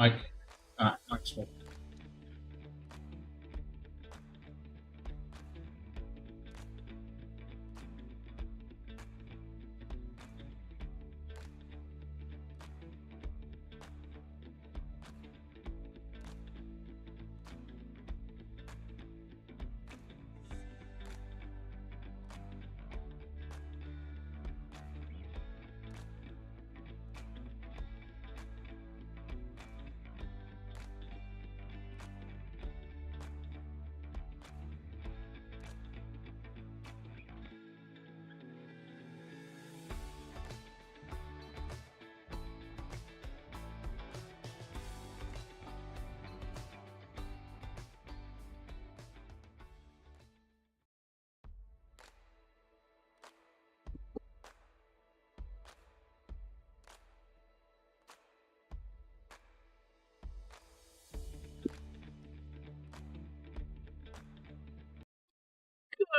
Mike. Mike's full.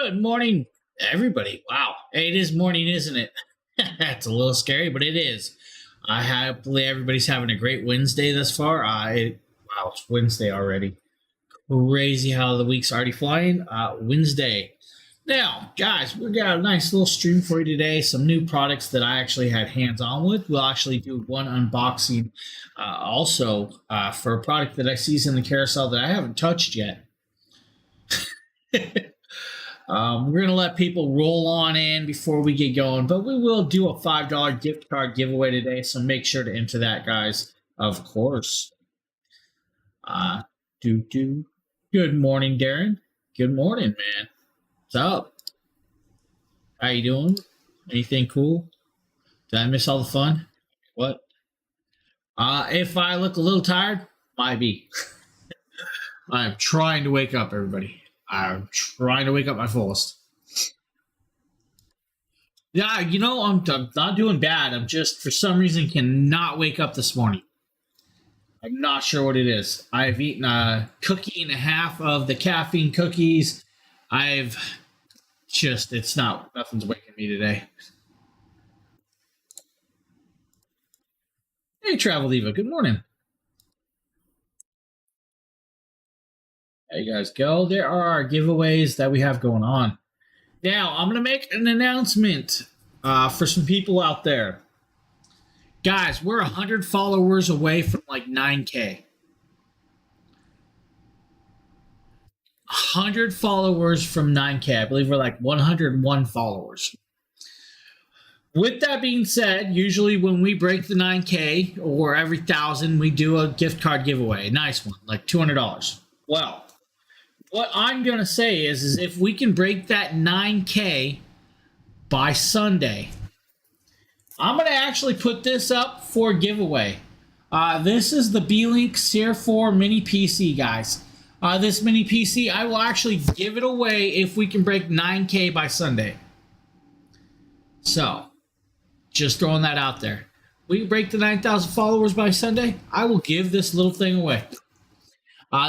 Good morning, everybody. Wow, it is morning, isn't it? It's a little scary, but it is. Hopefully everybody's having a great Wednesday thus far. Wow, it's Wednesday already. Crazy how the week's already flying. Wednesday. Now, guys, we got a nice little stream for you today. Some new products that I actually had hands-on with. We'll actually do one unboxing also for a product that I see in the carousel that I haven't touched yet. We're going to let people roll on in before we get going, but we will do a $5 gift card giveaway today, so make sure to enter that, guys, of course. Good morning, Darren. Good morning, man. What's up? How you doing? Anything cool? Did I miss all the fun? What? If I look a little tired, might be. I'm trying to wake up, everybody. I'm trying to wake up my fullest. Yeah, you know, I'm not doing bad. I'm just, for some reason, cannot wake up this morning. I'm not sure what it is. I've eaten a cookie and a half of the caffeine cookies. Nothing's waking me today. Hey, Travel Diva, good morning. There you guys go. There are our giveaways that we have going on. Now, I'm going to make an announcement for some people out there. Guys, we're 100 followers away from like 9K. 100 followers from 9K. I believe we're like 101 followers. With that being said, usually when we break the 9K or every 1,000, we do a gift card giveaway. A nice one, like $200. Well, what I'm going to say is if we can break that 9K by Sunday, I'm going to actually put this up for a giveaway. This is the B-Link Seer 4 mini PC, guys. This mini PC, I will actually give it away if we can break 9K by Sunday. So, just throwing that out there. We can break the 9,000 followers by Sunday, I will give this little thing away.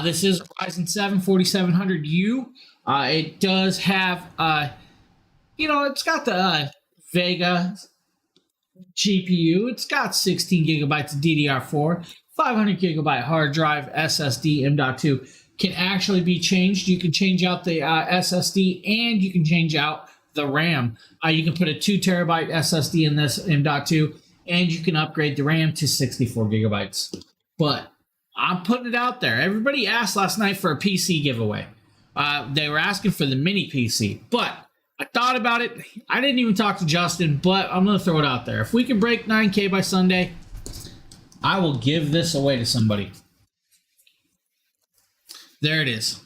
This is Ryzen 7 4700U. It does have, it's got the Vega GPU. It's got 16 gigabytes of DDR4, 500 gigabyte hard drive, SSD M.2. Can actually be changed. You can change out the SSD and you can change out the RAM. You can put a 2 terabyte SSD in this M.2 and you can upgrade the RAM to 64 gigabytes. But I'm putting it out there. Everybody asked last night for a PC giveaway. They were asking for the mini PC, but I thought about it. I didn't even talk to Justin, but I'm going to throw it out there. If we can break 9K by Sunday, I will give this away to somebody. There it is.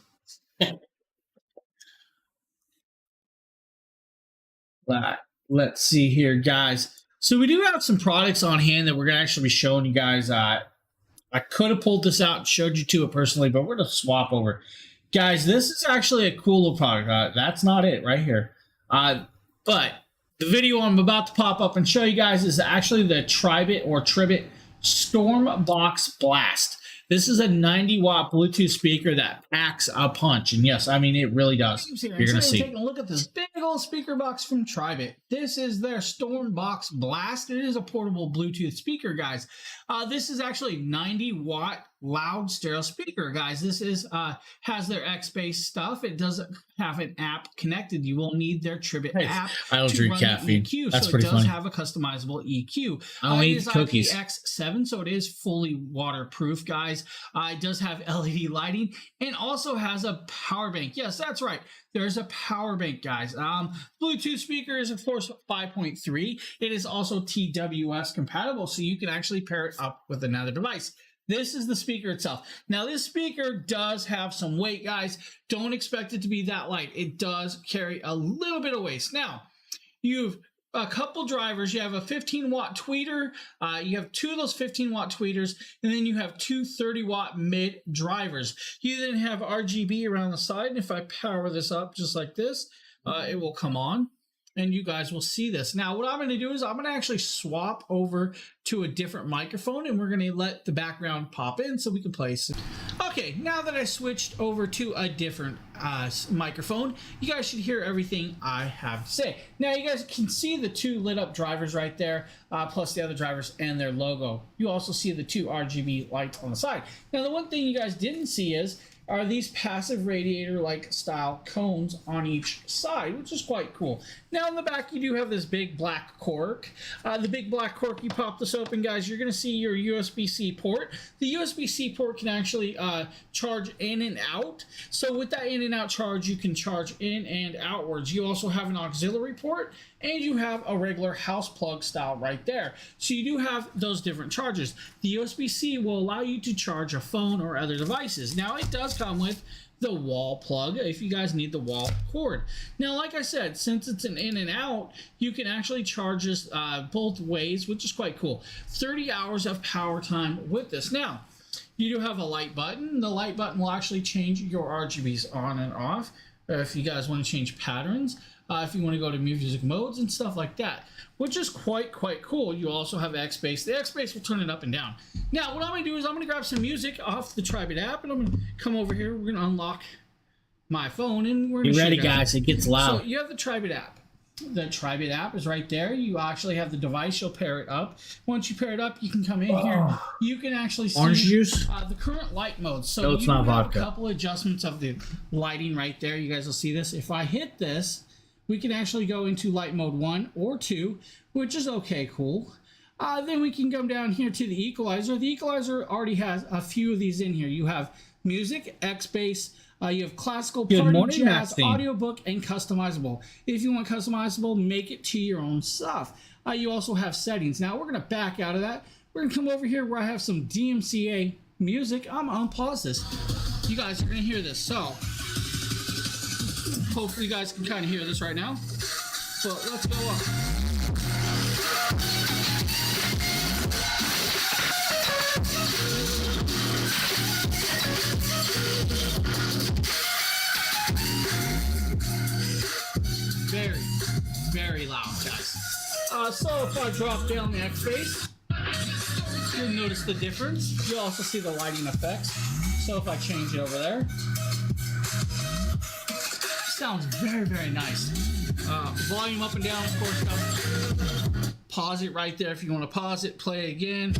Let's see here, guys. So we do have some products on hand that we're going to actually be showing you guys. I could have pulled this out and showed you to it personally, but we're going to swap over. Guys, this is actually a cool little product. That's not it right here. But the video I'm about to pop up and show you guys is actually the Tribit Stormbox Blast. This is a 90-watt Bluetooth speaker that packs a punch. And yes, I mean, it really does. You're going to see. Taking a look at this big old speaker box from Tribit. This is their Stormbox Blast. It is a portable Bluetooth speaker, guys. This is actually 90-watt loud stereo speaker, guys. This is has their X-Base stuff. It doesn't have an app connected. You will need their Tribit app I don't drink caffeine. EQ, That's so pretty it does funny. have a customizable EQ. I don't It eat is cookies. IPX7, so it is fully waterproof, guys. It does have LED lighting and also has a power bank. Yes, that's right. There's a power bank, guys. Bluetooth speaker is, of course, 5.3. It is also TWS compatible, so you can actually pair it up with another device. This is the speaker itself. Now, this speaker does have some weight, guys. Don't expect it to be that light. It does carry a little bit of weight. Now, you've a couple drivers. You have a 15-watt tweeter. You have two of those 15-watt tweeters, and then you have two 30-watt mid drivers. You then have RGB around the side, and if I power this up just like this, it will come on, and you guys will see this. Now, what I'm going to do is I'm going to actually swap over to a different microphone, and we're going to let the background pop in so we can play some. Okay, now that I switched over to a different microphone, you guys should hear everything I have to say. Now, you guys can see the two lit up drivers right there, plus the other drivers and their logo. You also see the two RGB lights on the side. Now, the one thing you guys didn't see are these passive radiator-like style cones on each side, which is quite cool. Now, in the back, you do have this big black cork. The big black cork, you pop this open, guys, you're going to see your USB-C port. The USB-C port can actually charge in and out. So with that in and out charge, you can charge in and outwards. You also have an auxiliary port, and you have a regular house plug style right there. So you do have those different charges. The USB-C will allow you to charge a phone or other devices. Now, it does come with the wall plug if you guys need the wall cord. Now, like I said, since it's an in and out, you can actually charge this both ways, which is quite cool. 30 hours of power time with this. Now, you do have a light button. The light button will actually change your RGBs on and off if you guys want to change patterns. If you want to go to music modes and stuff like that, which is quite cool. You also have X-Base. The X-Base will turn it up and down. Now, what I'm going to do is I'm going to grab some music off the Tribit app, and I'm going to come over here. We're going to unlock my phone, and we're going to Be ready, guys. It gets loud. So you have the Tribit app. The Tribit app is right there. You actually have the device. You'll pair it up. Once you pair it up, you can come in here. You can actually see orange juice? The current light mode. So No, it's you not have vodka. a couple adjustments of the lighting right there. You guys will see this. If I hit this, we can actually go into light mode 1 or 2, which is okay, cool. Then we can come down here to the equalizer. The equalizer already has a few of these in here. You have music, X-Base, you have classical, party, jazz, audiobook, and customizable. If you want customizable, make it to your own stuff. You also have settings. Now, we're going to back out of that. We're going to come over here where I have some DMCA music. I'm going to pause this. You guys are going to hear this. So, hopefully you guys can kind of hear this right now. So let's go up. Very loud, guys. So if I drop down the X-Base, you'll notice the difference. You'll also see the lighting effects. So if I change it over there, sounds very nice. Volume up and down, of course, guys. Pause it right there if you want to pause it. Play again.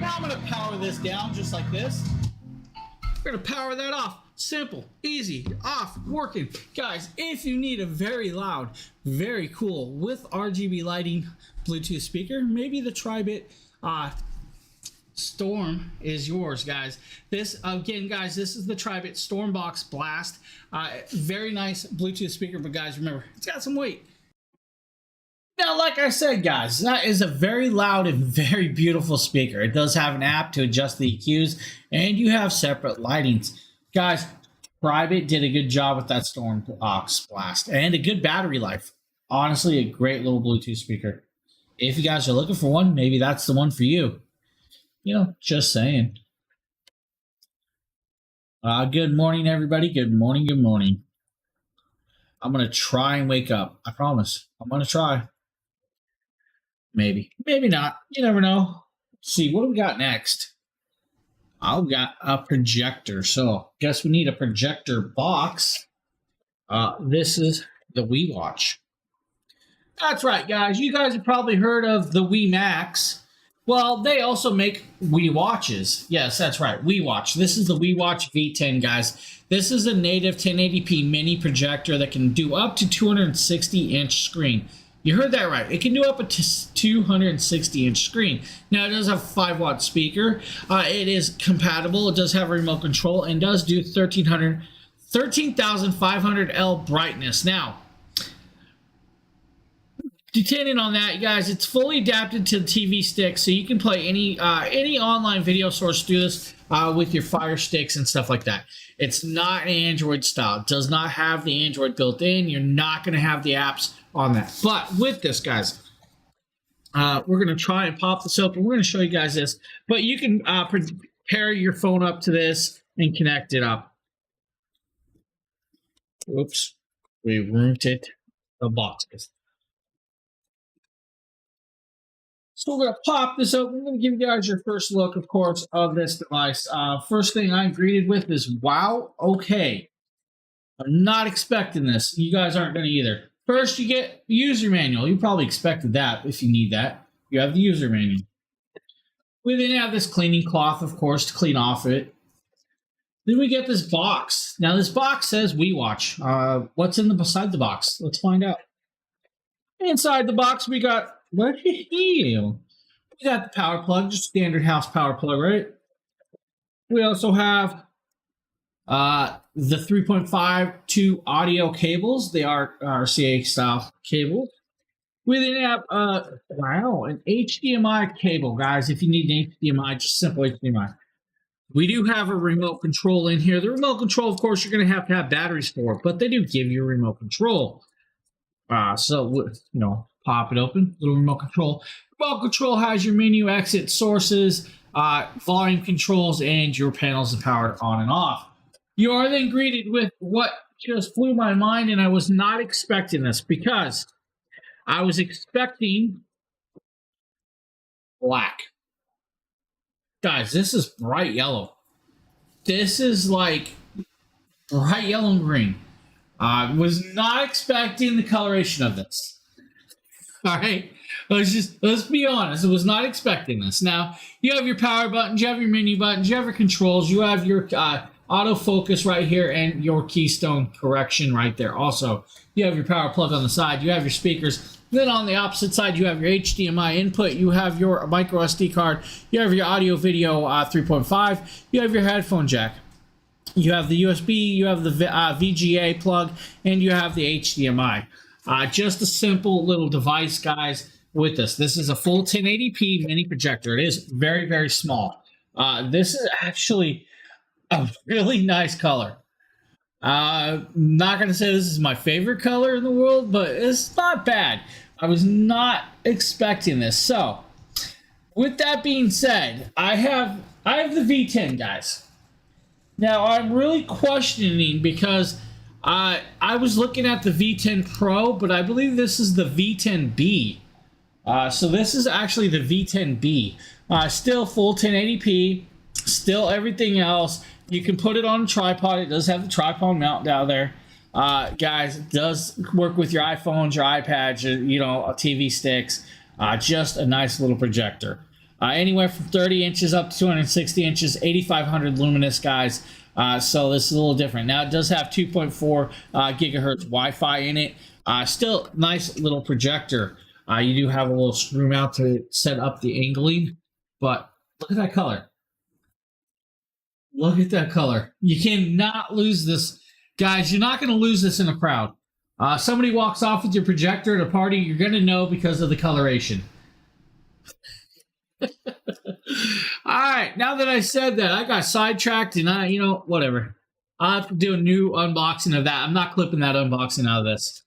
Now I'm going to power this down just like this. We're going to power that off. Simple, easy, off, working. Guys, if you need a very loud, very cool, with RGB lighting Bluetooth speaker, maybe the Tribit Storm is yours, guys. This, again, guys, this is the Tribit Stormbox Blast. Very nice Bluetooth speaker, but guys, remember, it's got some weight. Now, like I said, guys, that is a very loud and very beautiful speaker. It does have an app to adjust the EQs, and you have separate lightings. Guys, Tribit did a good job with that Stormbox Blast and a good battery life. Honestly, a great little Bluetooth speaker. If you guys are looking for one, maybe that's the one for you. You know, just saying. Good morning, everybody. Good morning. Good morning. I'm going to try and wake up. I promise. I'm going to try. Maybe. Maybe not. You never know. Let's see. What do we got next? I've got a projector. So, guess we need a projector box. This is the Wii Watch. That's right, guys. You guys have probably heard of the Wii Max. Well, they also make Wii Watches. Yes, that's right. Wii Watch. This is the Wii Watch V10, guys. This is a native 1080p mini projector that can do up to 260-inch screen. You heard that right. It can do up to 260-inch screen. Now, it does have a 5-watt speaker. It is compatible. It does have a remote control and does do 13,500 L brightness. Now, depending on that, guys, it's fully adapted to the TV stick, so you can play any online video source through this with your Fire Sticks and stuff like that. It's not an Android style. It does not have the Android built in. You're not going to have the apps on that. But with this, guys, we're going to try and pop this open. We're going to show you guys this. But you can pair your phone up to this and connect it up. Oops. We rooted the boxes. So we're going to pop this open. I'm going to give you guys your first look, of course, of this device. First thing I'm greeted with is, wow, okay. I'm not expecting this. You guys aren't going to either. First, you get the user manual. You probably expected that if you need that. You have the user manual. We then have this cleaning cloth, of course, to clean off it. Then we get this box. Now, this box says Wii Watch. What's beside the box? Let's find out. Inside the box, we got... What the hell? We got the power plug, just standard house power plug, right? We also have the 3.52 audio cables. They are RCA style cables. We then have an HDMI cable, guys. If you need an HDMI, just simple HDMI. We do have a remote control in here. The remote control, of course, you're going to have batteries for, but they do give you a remote control. So, you know, pop it open, little remote control. Remote control has your menu, exit, sources, volume controls, and your panels of power on and off. You are then greeted with what just blew my mind, and I was not expecting this because I was expecting black. Guys, this is bright yellow. This is like bright yellow and green. I was not expecting the coloration of this. All right, let's be honest. I was not expecting this. Now, you have your power buttons, you have your menu buttons, you have your controls, you have your autofocus right here, and your keystone correction right there. Also, you have your power plug on the side, you have your speakers. Then on the opposite side, you have your HDMI input, you have your micro SD card, you have your audio video 3.5, you have your headphone jack. You have the USB, you have the VGA plug, and you have the HDMI. Just a simple little device, guys, with this. This is a full 1080p mini projector. It is very, very small. This is actually a really nice color. Not going to say this is my favorite color in the world, but it's not bad. I was not expecting this. So, with that being said, I have the V10, guys. Now, I'm really questioning because I was looking at the V10 Pro, but I believe this is the V10B. So this is actually the V10B. Still full 1080p, still everything else. You can put it on a tripod. It does have the tripod mount down there. Guys, it does work with your iPhones, your iPads, your, TV sticks. Just a nice little projector. Anywhere from 30 inches up to 260 inches, 8,500 luminous, guys. So this is a little different. Now, it does have 2.4 gigahertz Wi-Fi in it. Still nice little projector. You do have a little screw mount to set up the angling, but look at that color. Look at that color. You cannot lose this. Guys, you're not going to lose this in a crowd. Somebody walks off with your projector at a party, you're going to know because of the coloration. All right, now that I said that, I got sidetracked and whatever. I'll have to do a new unboxing of that. I'm not clipping that unboxing out of this.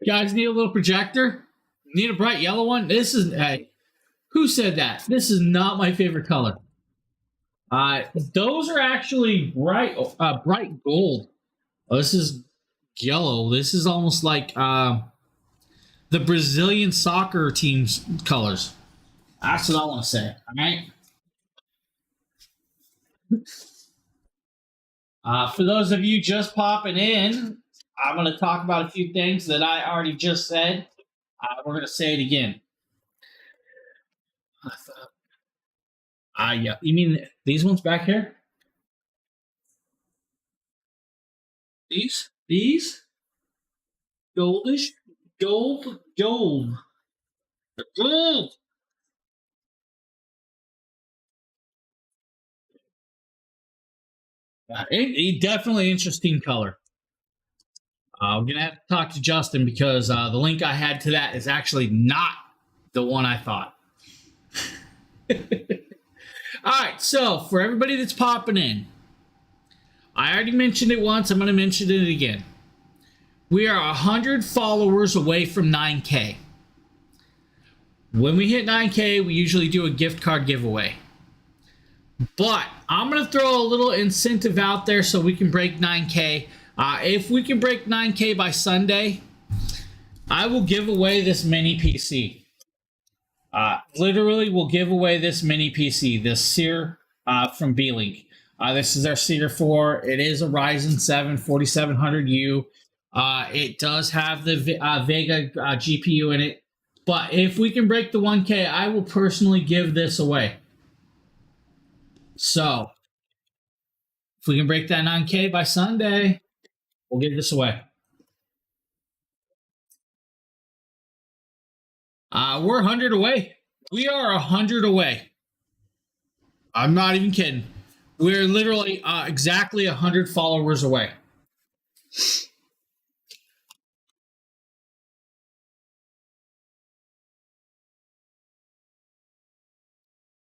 Guys, need a little projector? Need a bright yellow one? Hey, who said that? This is not my favorite color. Those are actually bright gold. Oh, this is yellow. This is almost like the Brazilian soccer team's colors. That's what I want to say. All right. For those of you just popping in, I'm going to talk about a few things that I already just said. We're going to say it again. Yeah. You mean these ones back here? These? Goldish? Gold. Gold. Definitely interesting color. I'm going to have to talk to Justin because the link I had to that is actually not the one I thought. All right, so for everybody that's popping in, I already mentioned it once. I'm going to mention it again. We are 100 followers away from 9K. When we hit 9K, we usually do a gift card giveaway. But I'm going to throw a little incentive out there so we can break 9K. If we can break 9K by Sunday, I will give away this mini PC. Literally, we'll give away this mini PC, this Seer from B-Link. This is our Seer 4. It is a Ryzen 7 4700U. It does have the Vega GPU in it. But if we can break the 1K, I will personally give this away. So, if we can break that 9K by Sunday, we'll give this away. We're 100 away. We are 100 away. I'm not even kidding. We're literally exactly 100 followers away.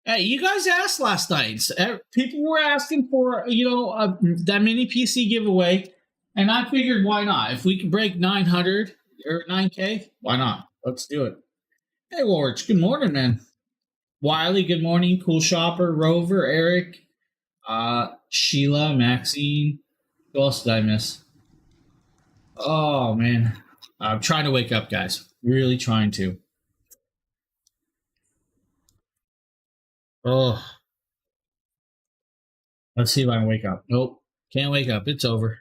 Hey, you guys asked last night. People were asking for, that mini PC giveaway. And I figured, why not? If we can break 900 or 9K, why not? Let's do it. Hey, Lorch, good morning, man. Wiley, good morning. Cool Shopper, Rover, Eric, Sheila, Maxine. Who else did I miss? Oh, man. I'm trying to wake up, guys. Really trying to. Oh. Let's see if I can wake up. Nope. Can't wake up. It's over.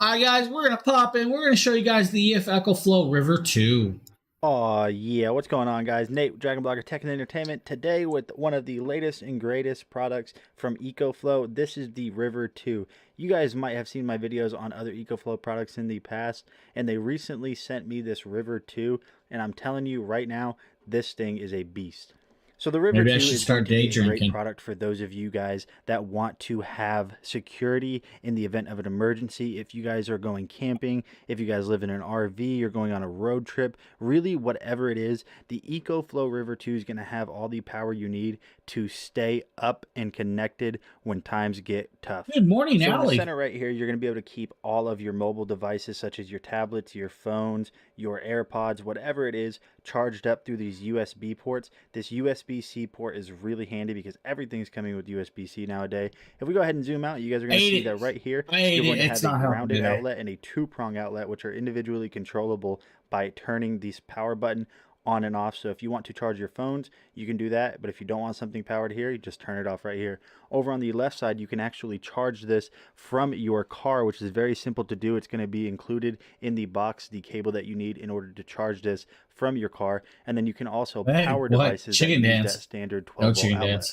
All right, guys. We're going to pop in. We're going to show you guys the EcoFlow River 2. Oh yeah, what's going on, guys? Nate, Dragon Blogger Tech and Entertainment, today with one of the latest and greatest products from EcoFlow. This is the River 2. You guys might have seen my videos on other EcoFlow products in the past, and they recently sent me this River 2, and I'm telling you right now, this thing is a beast. So the River 2 is going to be a great product for those of you guys that want to have security in the event of an emergency. If you guys are going camping, if you guys live in an RV, you're going on a road trip, really whatever it is, the EcoFlow River 2 is going to have all the power you need to stay up and connected when times get tough. Good morning, so Allie. In the center right here, you're going to be able to keep all of your mobile devices such as your tablets, your phones, your AirPods, whatever it is, charged up through these USB ports. This USB-C port is really handy because everything's coming with USB-C nowadays. If we go ahead and zoom out, you guys are going to see that right here. You're going to have a grounded outlet and a two-prong outlet, which are individually controllable by turning this power button on and off. So if you want to charge your phones, you can do that, but if you don't want something powered here, you just turn it off right here. Over on the left side, you can actually charge this from your car, which is very simple to do. It's going to be included in the box, the cable that you need in order to charge this from your car. And then you can also power devices that use that standard 12-volt outlet.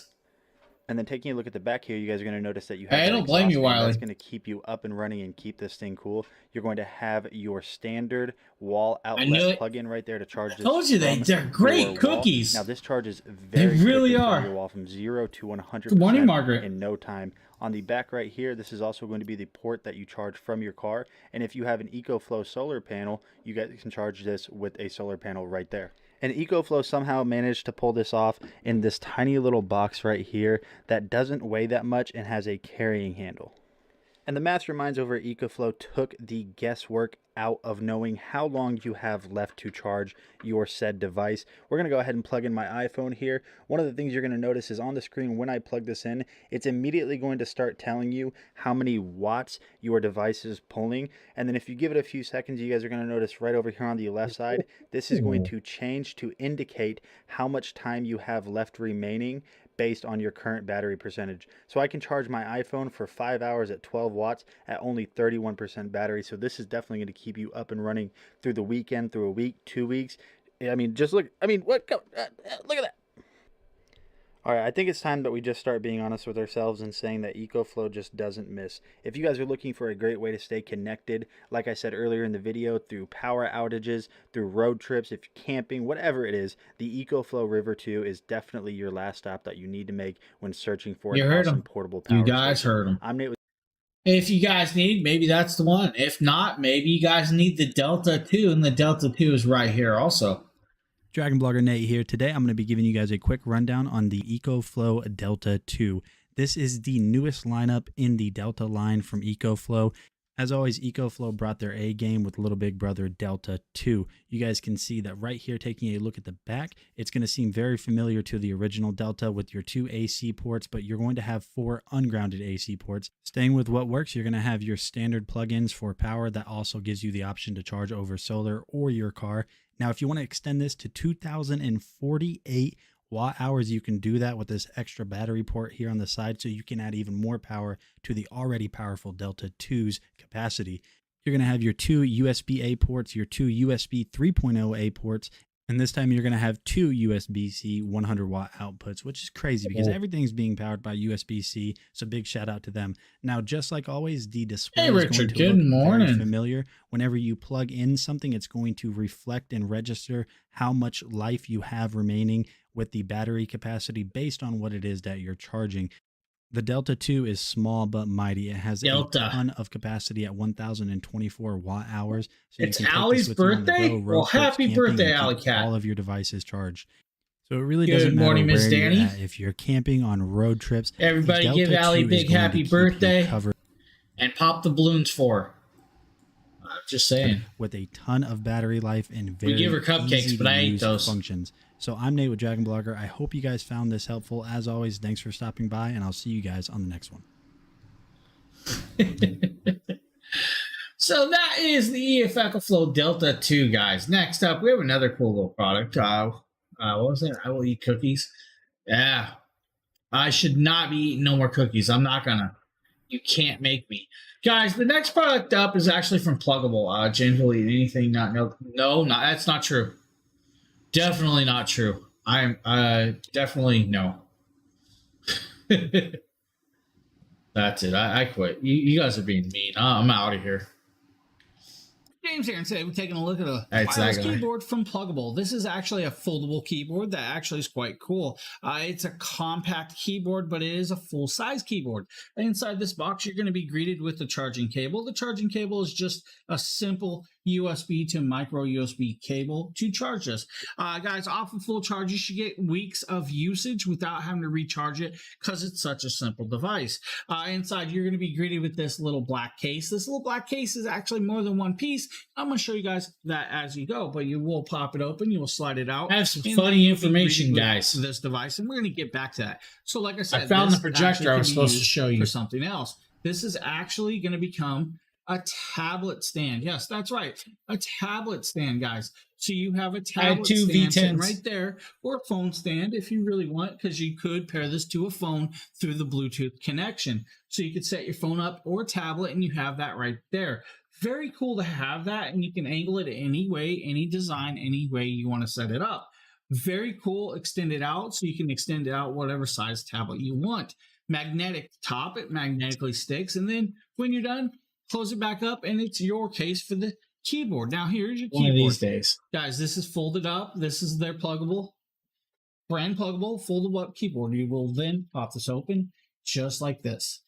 And then taking a look at the back here, you guys are going to notice that you have don't blame you, Wiley. That's going to keep you up and running and keep this thing cool. You're going to have your standard wall outlet plug-in right there to charge this. I told you they're great cookies. Now this charges very really are. Your wall from 0 to 100% Good morning, Margaret. in no time. On the back right here, this is also going to be the port that you charge from your car. And if you have an EcoFlow solar panel, you guys can charge this with a solar panel right there. And EcoFlow somehow managed to pull this off in this tiny little box right here that doesn't weigh that much and has a carrying handle. And the masterminds over at EcoFlow took the guesswork out of knowing how long you have left to charge your said device. We're going to go ahead and plug in my iPhone here. One of the things you're going to notice is on the screen when I plug this in, it's immediately going to start telling you how many watts your device is pulling. And then if you give it a few seconds, you guys are going to notice right over here on the left side, this is going to change to indicate how much time you have left remaining based on your current battery percentage. So I can charge my iPhone for 5 hours at 12 watts at only 31% battery. So this is definitely going to keep you up and running through the weekend, through a week, 2 weeks. I mean, just look, I mean, what, look at that. All right, I think it's time that we just start being honest with ourselves and saying that EcoFlow just doesn't miss. If you guys are looking for a great way to stay connected, like I said earlier in the video, through power outages, through road trips, if you're camping, whatever it is, the EcoFlow River 2 is definitely your last stop that you need to make when searching for an awesome portable power You guys station. heard him. I'm Nate with If you guys need, maybe that's the one. If not, maybe you guys need the Delta 2, and the Delta 2 is right here also. Dragon Blogger Nate here. Today I'm going to be giving you guys a quick rundown on the EcoFlow Delta 2. This is the newest lineup in the Delta line from EcoFlow. As always, EcoFlow brought their A game with little big brother Delta 2. You guys can see that right here, taking a look at the back, it's going to seem very familiar to the original Delta with your 2 AC ports, but you're going to have 4 ungrounded AC ports. Staying with what works, you're going to have your standard plugins for power that also gives you the option to charge over solar or your car. Now, if you want to extend this to 2,048 watt hours, you can do that with this extra battery port here on the side, so you can add even more power to the already powerful Delta 2's capacity. You're going to have your 2 USB-A ports, your 2 USB 3.0A ports, and this time you're going to have 2 USB-C 100 watt outputs, which is crazy because everything's being powered by USB-C. So big shout out to them. Now, just like always, the display is Richard, going to good look morning. very familiar. Whenever you plug in something, it's going to reflect and register how much life you have remaining with the battery capacity based on what it is that you're charging. The Delta 2 is small but mighty. It has a ton of capacity at 1,024 watt hours. So It's you can Allie's take this with you on the birthday? go, road Well, trips, happy camping, birthday, and Allie keep Cat. all of your devices charged. So it really Good doesn't matter morning, Miss where you're Danny. at. If you're camping on road trips, Everybody the give Delta Allie 2 a is big going to happy keep you birthday covered and pop the balloons for her. I'm just saying. with a ton of battery life and very We give her cupcakes, easy but to I ate use those. functions. So I'm Nate with Dragon Blogger. I hope you guys found this helpful. As always, thanks for stopping by, and I'll see you guys on the next one. So that is the EcoFlow Delta 2, guys. Next up, we have another cool little product. What was it? I will eat cookies. Yeah. I should not be eating no more cookies. I'm not gonna. You can't make me. Guys, the next product up is actually from Pluggable. James will eat anything. No, that's not true. Definitely not true. I'm definitely no. That's it. I quit. You guys are being mean. I'm out of here. James here, and today we're taking a look at a That's wireless that guy. keyboard from Pluggable. This is actually a foldable keyboard that actually is quite cool. It's a compact keyboard, but it is a full-size keyboard. Inside this box, you're going to be greeted with the charging cable. The charging cable is just a simple USB to micro USB cable to charge this. Guys, off of full charge, you should get weeks of usage without having to recharge it because it's such a simple device. Inside, you're going to be greeted with this little black case. This little black case is actually more than one piece. I'm going to show you guys that as you go, but you will pop it open, you will slide it out. I have some and funny then you'll be information, greeted with guys. This device, and we're going to get back to that. So, like I said, I found this the projector actually I can was be supposed to used show you. for something else. This is actually going to become a tablet stand. Yes, that's right. A tablet stand, guys. So you have a tablet two stand sitting V10s. right there, or a phone stand if you really want, because you could pair this to a phone through the Bluetooth connection. So you could set your phone up or tablet, and you have that right there. Very cool to have that, and you can angle it any way, any design, any way you want to set it up. Very cool. Extend it out, so you can extend it out whatever size tablet you want. Magnetic top, it magnetically sticks, and then when you're done, close it back up, and it's your case for the keyboard. Now, here's your One keyboard. of these days. Guys, this is folded up. This is their pluggable, brand pluggable, foldable up keyboard. You will then pop this open just like this.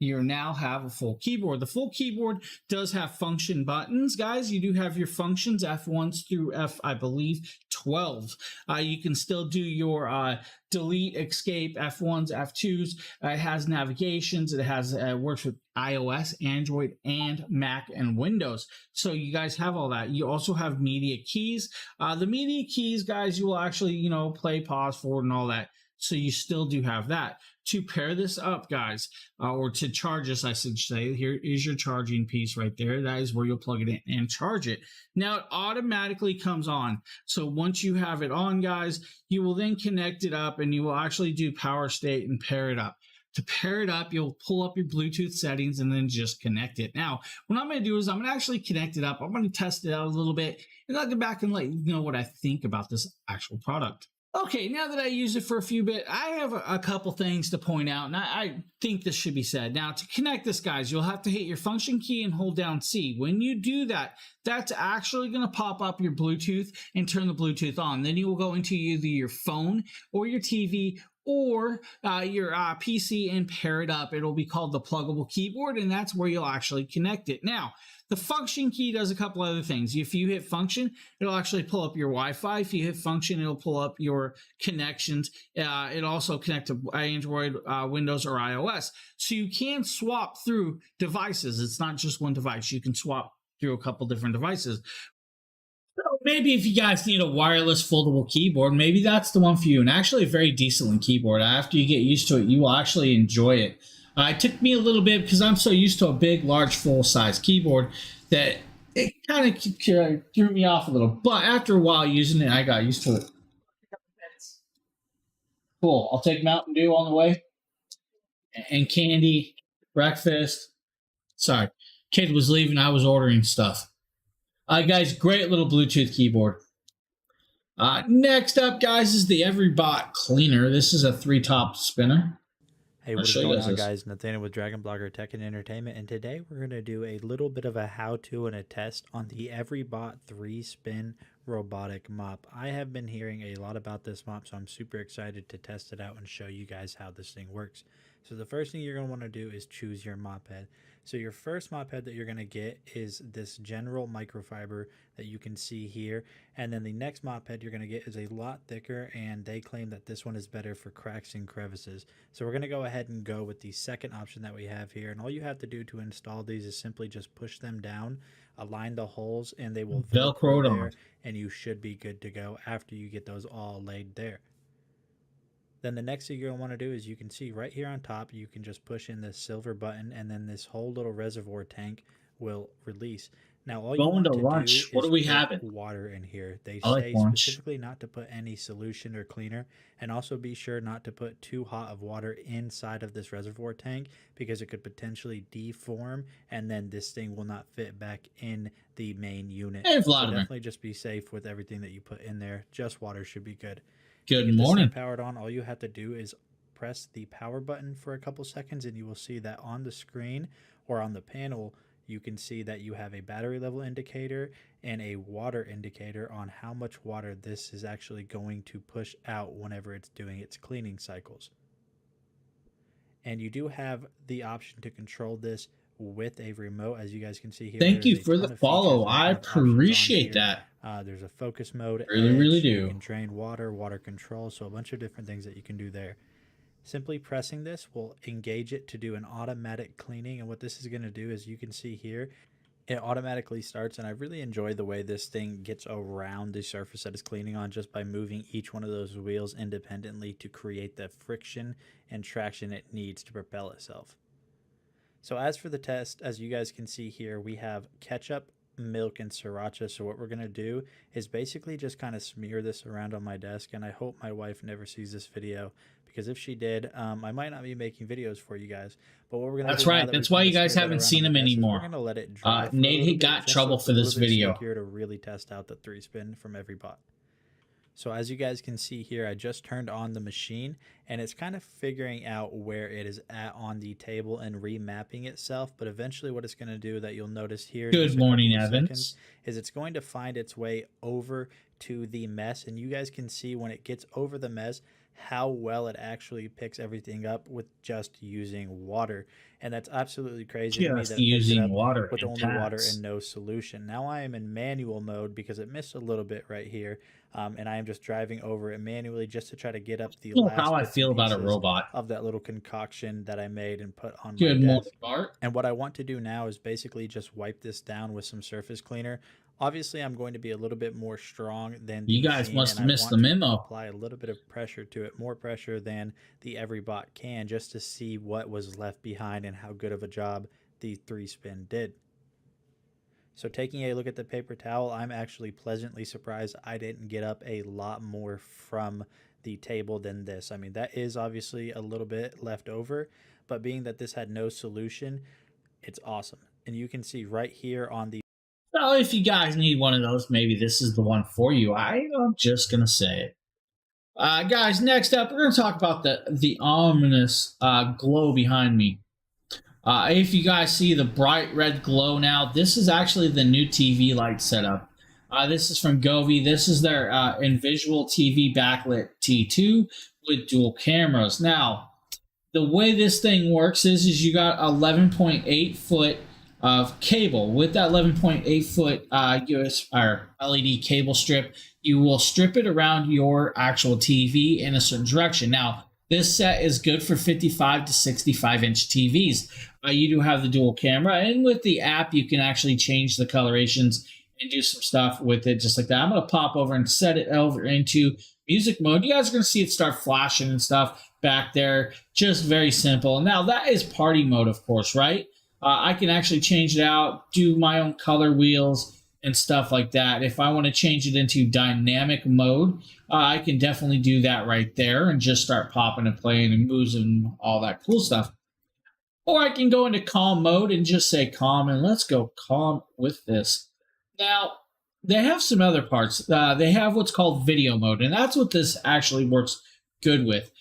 you now have a full keyboard. The full keyboard does have function buttons, guys. You do have your functions F1s through I believe 12. You can still do your delete, escape, F1s, F2s. It has navigations. It has works with iOS, Android, and Mac and Windows. So you guys have all that. You also have media keys. The media keys, guys, you will actually, play, pause, forward, and all that. So you still do have that. To pair this up, guys, or to charge this, I should say, here is your charging piece right there. That is where you'll plug it in and charge it. Now, it automatically comes on. So once you have it on, guys, you will then connect it up and you will actually do power state and pair it up. To pair it up, you'll pull up your Bluetooth settings and then just connect it. Now, what I'm going to do is I'm going to actually connect it up. I'm going to test it out a little bit, and I'll get back and let you know what I think about this actual product. Okay, now that I use it for a few bit, I have a couple things to point out, and I think this should be said. Now, to connect this, guys, you'll have to hit your function key and hold down C. When you do that, that's actually going to pop up your Bluetooth and turn the Bluetooth on. Then you will go into either your phone or your TV or your PC and pair it up. It'll be called the pluggable keyboard, and that's where you'll actually connect it. Now, the function key does a couple other things. If you hit function, it'll actually pull up your Wi-Fi. If you hit function, it'll pull up your connections. It also connect to Android, Windows, or iOS. So you can swap through devices. It's not just one device. You can swap through a couple different devices. So maybe if you guys need a wireless foldable keyboard, maybe that's the one for you. And actually a very decent keyboard. After you get used to it, you will actually enjoy it. It took me a little bit because I'm so used to a big, large, full-size keyboard that it kind of threw me off a little. But after a while using it, I got used to it. Cool. I'll take Mountain Dew on the way. And candy, breakfast. Sorry. Kid was leaving. I was ordering stuff. Guys, great little Bluetooth keyboard. Next up, guys, is the Everybot cleaner. This is a 3-top spinner. Hey, what's going on, guys? Nathaniel with Dragon Blogger Tech and Entertainment, and today we're going to do a little bit of a how-to and a test on the Everybot 3-spin robotic mop. I have been hearing a lot about this mop, so I'm super excited to test it out and show you guys how this thing works. So the first thing you're going to want to do is choose your mop head. So your first mop head that you're going to get is this general microfiber that you can see here. And then the next mop head you're going to get is a lot thicker, and they claim that this one is better for cracks and crevices. So we're going to go ahead and go with the second option that we have here. And all you have to do to install these is simply just push them down, align the holes, and they will Velcro there, and you should be good to go after you get those all laid there. Then the next thing you're going to want to do is you can see right here on top, you can just push in this silver button, and then this whole little reservoir tank will release. Now, all you want to lunch. Do what is do we have water in here. They say specifically not to put any solution or cleaner, and also be sure not to put too hot of water inside of this reservoir tank because it could potentially deform, and then this thing will not fit back in the main unit. Hey, so definitely just be safe with everything that you put in there. Just water should be good. Good morning. Powered on, all you have to do is press the power button for a couple seconds, and you will see that on the screen or on the panel, you can see that you have a battery level indicator and a water indicator on how much water this is actually going to push out whenever it's doing its cleaning cycles. And you do have the option to control this with a remote, as you guys can see here. Thank you for the follow. I appreciate that. There's a focus mode. Really do. You can drain water, water control, so a bunch of different things that you can do there. Simply pressing this will engage it to do an automatic cleaning, and what this is going to do is you can see here, it automatically starts, and I really enjoy the way this thing gets around the surface that it's cleaning on just by moving each one of those wheels independently to create the friction and traction it needs to propel itself. So as for the test, as you guys can see here, we have ketchup, milk, and sriracha. So what we're going to do is basically just kind of smear this around on my desk, and I hope my wife never sees this video, because if she did, I might not be making videos for you guys. But what we're going to That's right. That's why you guys haven't seen them anymore. We're going to let it dry. Nate got trouble for this video. Here to really test out the 3-spin from Everybot. So as you guys can see here, I just turned on the machine, and it's kind of figuring out where it is at on the table and remapping itself. But eventually what it's going to do, that you'll notice here, good morning, Evans, is it's going to find its way over to the mess. And you guys can see when it gets over the mess, how well it actually picks everything up with just using water. And that's absolutely crazy to me Just that it picks it using up water with and only water pads. and no solution. Now I am in manual mode because it missed a little bit right here. And I am just driving over it manually just to try to get up the I don't know how last I bits and feel about a pieces robot. of that little concoction that I made and put on my Good morning, desk. Bart. And what I want to do now is basically just wipe this down with some surface cleaner. Obviously, I'm going to be a little bit more strong than You the guys scene, must and have I missed the want to memo. apply a little bit of pressure to it, more pressure than the Everybot can, just to see what was left behind and how good of a job the 3-spin did. So taking a look at the paper towel, I'm actually pleasantly surprised I didn't get up a lot more from the table than this. I mean, that is obviously a little bit left over, but being that this had no solution, it's awesome. And you can see right here on the Well, if you guys need one of those, maybe this is the one for you. I'm just gonna say it. Guys, next up, we're gonna talk about the ominous glow behind me. If you guys see the bright red glow now, this is actually the new TV light setup. This is from Govi. This is their InVisual TV backlit T2 with dual cameras. Now, the way this thing works is you got 11.8 foot of cable. With that 11.8 foot US or LED cable strip, you will strip it around your actual TV in a certain direction. Now, this set is good for 55 to 65 inch TVs. You do have the dual camera, and with the app, you can actually change the colorations and do some stuff with it just like that. I'm going to pop over and set it over into music mode. You guys are going to see it start flashing and stuff back there. Just very simple. Now, that is party mode, of course, right? I can actually change it out, do my own color wheels and stuff like that. If I want to change it into dynamic mode, I can definitely do that right there and just start popping and playing and moves and all that cool stuff. Or I can go into calm mode and just say calm, and let's go calm with this. Now, they have some other parts. They have what's called video mode, and that's what this actually works good with.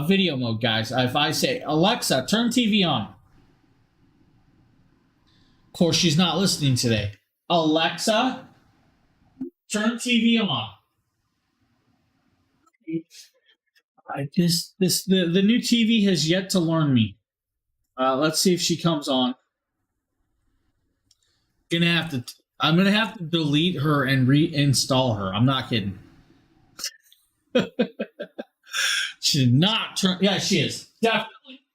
Video mode, guys. If I say, Alexa, turn TV on. Of course, she's not listening today. Alexa, turn TV on. The new TV has yet to learn me. Let's see if she comes on. I'm gonna have to delete her and reinstall her. I'm not kidding. She did not turn. Yeah, she is definitely,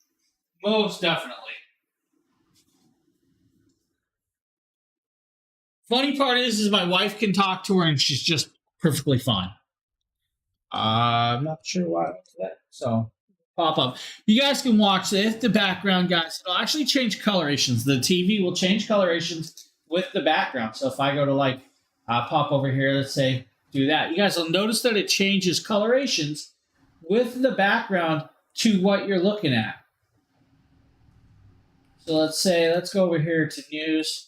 most definitely. Funny part is my wife can talk to her and she's just perfectly fine. I'm not sure why I went to that. So pop up. You guys can watch if the background, guys. It'll actually change colorations. The TV will change colorations with the background. So if I go to pop over here, let's say do that. You guys will notice that it changes colorations with the background to what you're looking at. So let's go over here to news.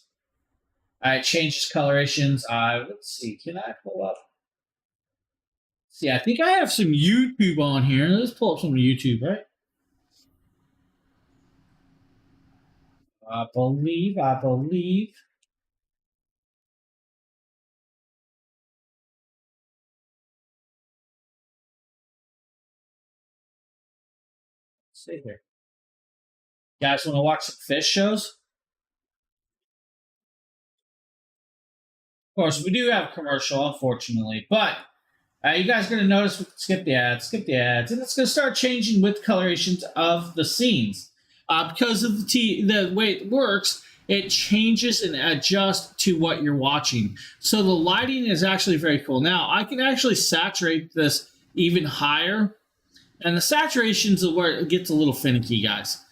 It changes colorations. Let's see. Can I pull up? See, I think I have some YouTube on here. Let's pull up some YouTube, right? I believe. Let's see here. You guys want to watch some fish shows? Of course, we do have a commercial, unfortunately, but you guys are going to notice, skip the ads, and it's going to start changing with colorations of the scenes. Because of the way it works, it changes and adjusts to what you're watching. So the lighting is actually very cool. Now, I can actually saturate this even higher, and the saturation is where it gets a little finicky, guys.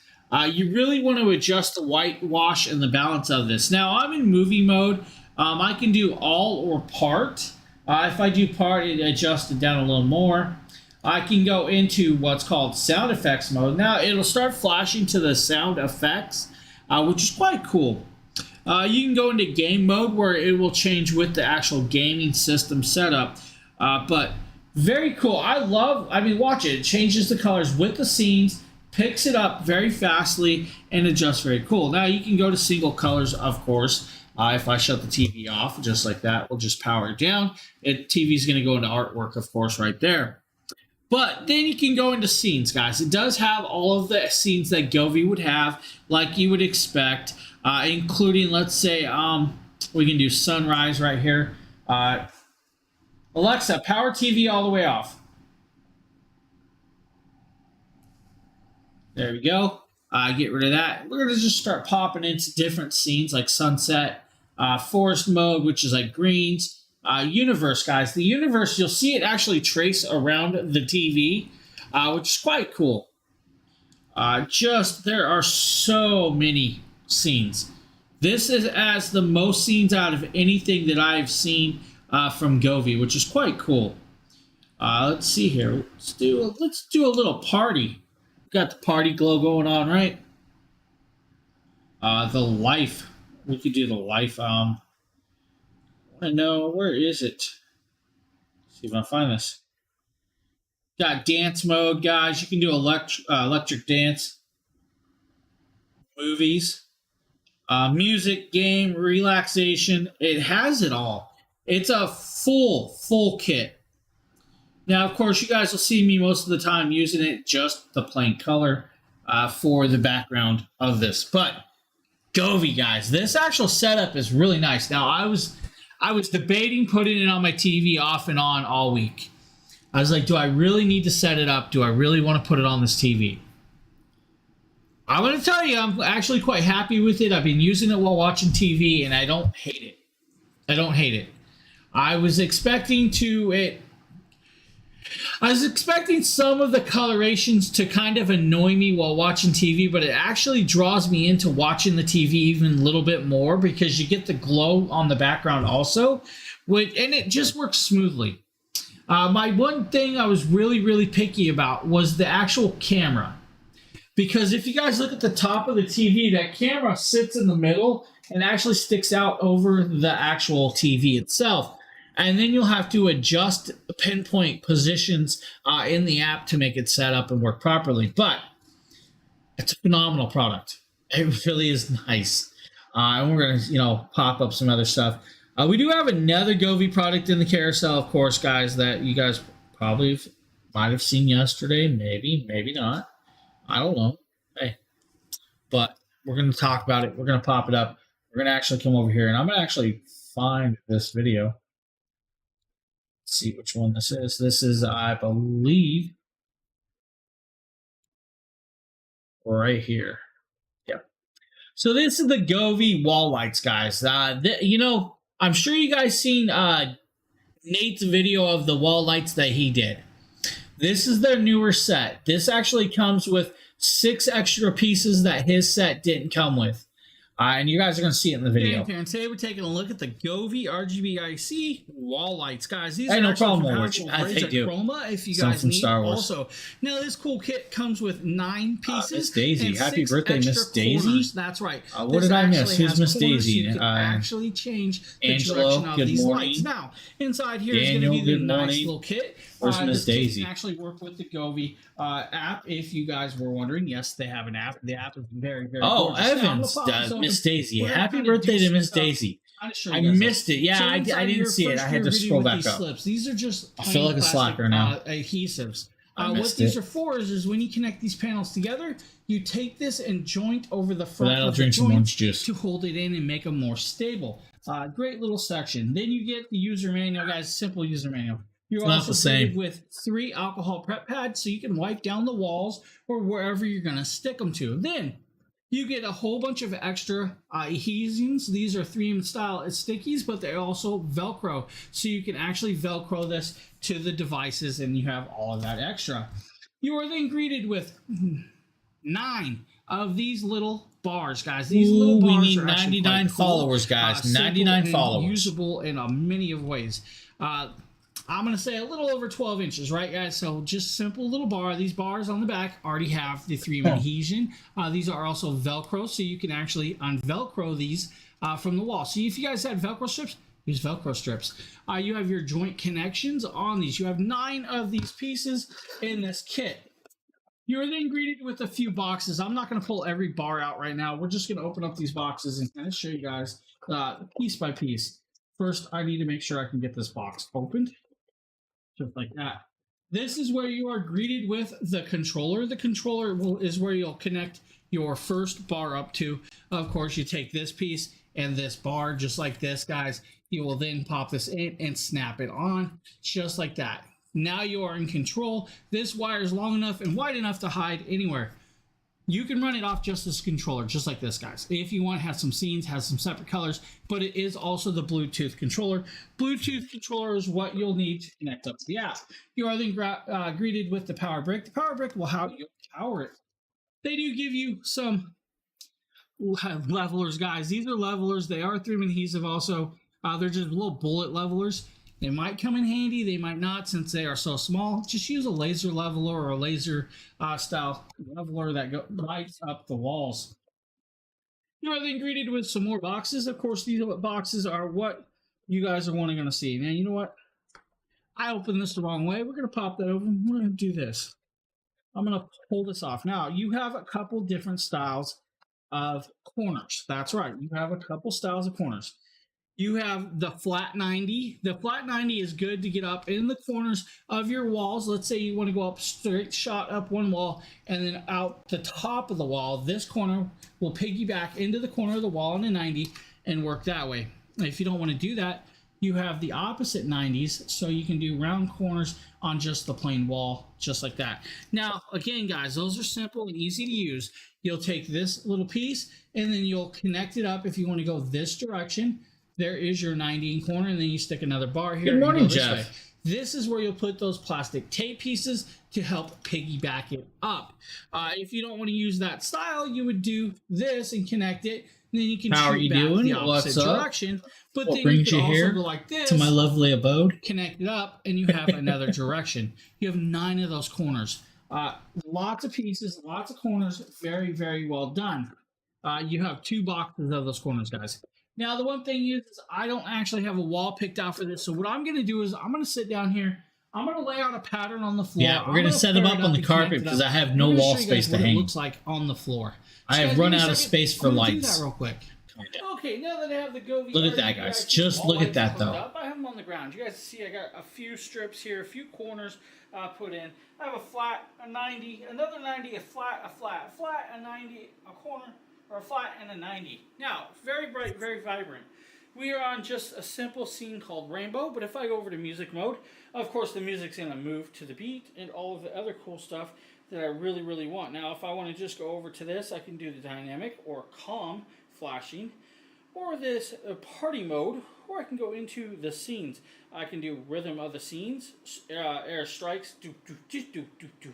You really want to adjust the whitewash and the balance of this. Now, I'm in movie mode. I can do all or part. If I do part, it adjusts it down a little more. I can go into what's called sound effects mode. Now, it'll start flashing to the sound effects, which is quite cool. You can go into game mode where it will change with the actual gaming system setup. But very cool. Watch it. It changes the colors with the scenes, picks it up very fastly, and adjusts very cool. Now, you can go to single colors, of course. If I shut the TV off, just like that, we'll just power it down. TV is going to go into artwork, of course, right there. But then you can go into scenes, guys. It does have all of the scenes that Govi would have, like you would expect, including, let's say, we can do sunrise right here. Alexa, power TV all the way off. There we go. Get rid of that. We're going to just start popping into different scenes like sunset, forest mode, which is like greens. Universe, guys. The universe, you'll see it actually trace around the TV, which is quite cool. There are so many scenes. This has the most scenes out of anything that I've seen from Govi, which is quite cool. Let's see here. Let's do a little party. Got the party glow going on, right? The life. We could do the life. I know, where is it? Let's see if I find this. Got dance mode, guys. You can do electric dance. Movies. Music, game, relaxation. It has it all. It's a full kit. Now, of course, you guys will see me most of the time using it just the plain color for the background of this. But Govi, guys, this actual setup is really nice. Now, I was debating putting it on my TV off and on all week. I was like, do I really need to set it up? Do I really want to put it on this TV? I'm going to tell you, I'm actually quite happy with it. I've been using it while watching TV, and I don't hate it. I don't hate it. I was expecting some of the colorations to kind of annoy me while watching TV, but it actually draws me into watching the TV even a little bit more because you get the glow on the background also, and it just works smoothly. My one thing I was really picky about was the actual camera. Because if you guys look at the top of the TV, that camera sits in the middle and actually sticks out over the actual TV itself. And then you'll have to adjust pinpoint positions in the app to make it set up and work properly. But it's a phenomenal product. It really is nice. And we're going to, pop up some other stuff. We do have another Govi product in the carousel, of course, guys, that you guys probably might have seen yesterday. Maybe not. I don't know. Hey, but we're going to talk about it. We're going to pop it up. We're going to actually come over here, and I'm going to actually find this video. Let's see which one this is. This is, I believe, right here. Yep. So this is the Govi wall lights, guys. I'm sure you guys seen Nate's video of the wall lights that he did. This is their newer set. This actually comes with 6 extra pieces that his set didn't come with. And you guys are going to see it in the video. And today we're taking a look at the Govi RGBic wall lights, guys. These I are no actually problem with compatible it. with I do. Chroma if you Some guys from need. Star Wars. Also, now this cool kit comes with 9 pieces. Miss Daisy. And Happy 6 birthday, extra Miss Daisy. corners. That's right. What This did I miss? actually Who's has Miss corners, Daisy? so you can actually change the Angelo, direction of good these morning. lights. Now, inside here is going Daniel, to be the good nice morning. little kit. Where's Miss this kit Daisy? can actually work with the Govi app. If you guys were wondering, yes, they have an app. The app is very gorgeous. Now, I'm Evans gonna pop this does open. Miss Daisy. We're gonna Happy kinda birthday do to some Miss stuff. Daisy. I'll show I you guys missed it. Yeah, So I inside didn't your see it. first I had to review scroll with back these up. Slips. These are just I feel plain like a plastic, slacker now. Adhesives. I What missed these it. are for is when you connect these panels together, you take this and joint over the front I'll of the drink some joint orange juice. to hold it in and make them more stable. Great little section. Then you get the user manual, guys. Simple user manual. You're Not also the same. fitted with 3 alcohol prep pads, so you can wipe down the walls or wherever you're going to stick them to. Then you get a whole bunch of extra adhesives. These are 3M style stickies, but they're also Velcro, so you can actually Velcro this to the devices, and you have all of that extra. You are then greeted with 9 of these little bars, guys. These little bars we need are actually 99 quite cool. followers, guys. Simple 99 and followers. Usable in many of ways. I'm going to say a little over 12 inches, right, guys? So just simple little bar. These bars on the back already have the 3M adhesion. These are also Velcro, so you can actually unvelcro these from the wall. So if you guys had Velcro strips, use Velcro strips. You have your joint connections on these. You have 9 of these pieces in this kit. You're then greeted with a few boxes. I'm not going to pull every bar out right now. We're just going to open up these boxes and kind of show you guys piece by piece. First, I need to make sure I can get this box opened. Just like that. This is where you are greeted with the controller. The controller is where you'll connect your first bar up to. Of course, you take this piece and this bar just like this, guys. You will then pop this in and snap it on just like that. Now you are in control. This wire is long enough and wide enough to hide anywhere. You can run it off just as a controller, just like this, guys. If you want, has some scenes, has some separate colors, but it is also the Bluetooth controller. Bluetooth controller is what you'll need to connect up to the app. You are then greeted with the power brick. The power brick will help you power it. They do give you some levelers, guys. These are levelers. They are 3M adhesive also. They're just little bullet levelers. They might come in handy, they might not, since they are so small. Just use a laser leveler or a laser style leveler that lights up the walls. You are then greeted with some more boxes. Of course, these boxes are what you guys are wanting to see. Now, you know what? I opened this the wrong way. We're going to pop that open. We're going to do this. I'm going to pull this off. Now, you have a couple different styles of corners. That's right. You have a couple styles of corners. You have the flat 90. The flat 90 is good to get up in the corners of your walls. Let's say you want to go up straight shot up one wall and then out the top of the wall. This corner will piggyback into the corner of the wall in a 90 and work that way. If you don't want to do that, you have the opposite 90s, so you can do round corners on just the plain wall, just like that. Now, again, guys, those are simple and easy to use. You'll take this little piece and then you'll connect it up if you want to go this direction. There is your 90 in corner, and then you stick another bar here. Good morning, and go this Jeff. way. This is where you'll put those plastic tape pieces to help piggyback it up. If you don't want to use that style, you would do this and connect it. And then you can How are shoot you back doing? the opposite What's up? direction. But What then brings you you can here also go like this to my lovely abode? connect it up, and you have another direction. You have 9 of those corners. Lots of pieces, lots of corners. Very, very well done. You have 2 boxes of those corners, guys. Now, the one thing is I don't actually have a wall picked out for this. So what I'm going to do is I'm going to sit down here. I'm going to lay out a pattern on the floor. Yeah, we're going to set them up on the carpet because I have no wall space to hang. hang. It looks like on the floor. I have run out of space for lights. Do that real quick. Okay, now that I have the Govi Look at that, guys. Just look at that, though. I have them on the ground. You guys see I got a few strips here, a few corners put in. I have a flat, a 90, another 90, a flat, a 90, a corner, or a flat, and a 90. Now, very bright, very vibrant. We are on just a simple scene called Rainbow, but if I go over to music mode, of course the music's going to move to the beat and all of the other cool stuff that I really, really want. Now, if I want to just go over to this, I can do the dynamic or calm flashing, or this party mode, or I can go into the scenes. I can do rhythm of the scenes, air strikes, do, do, do, do, do, do.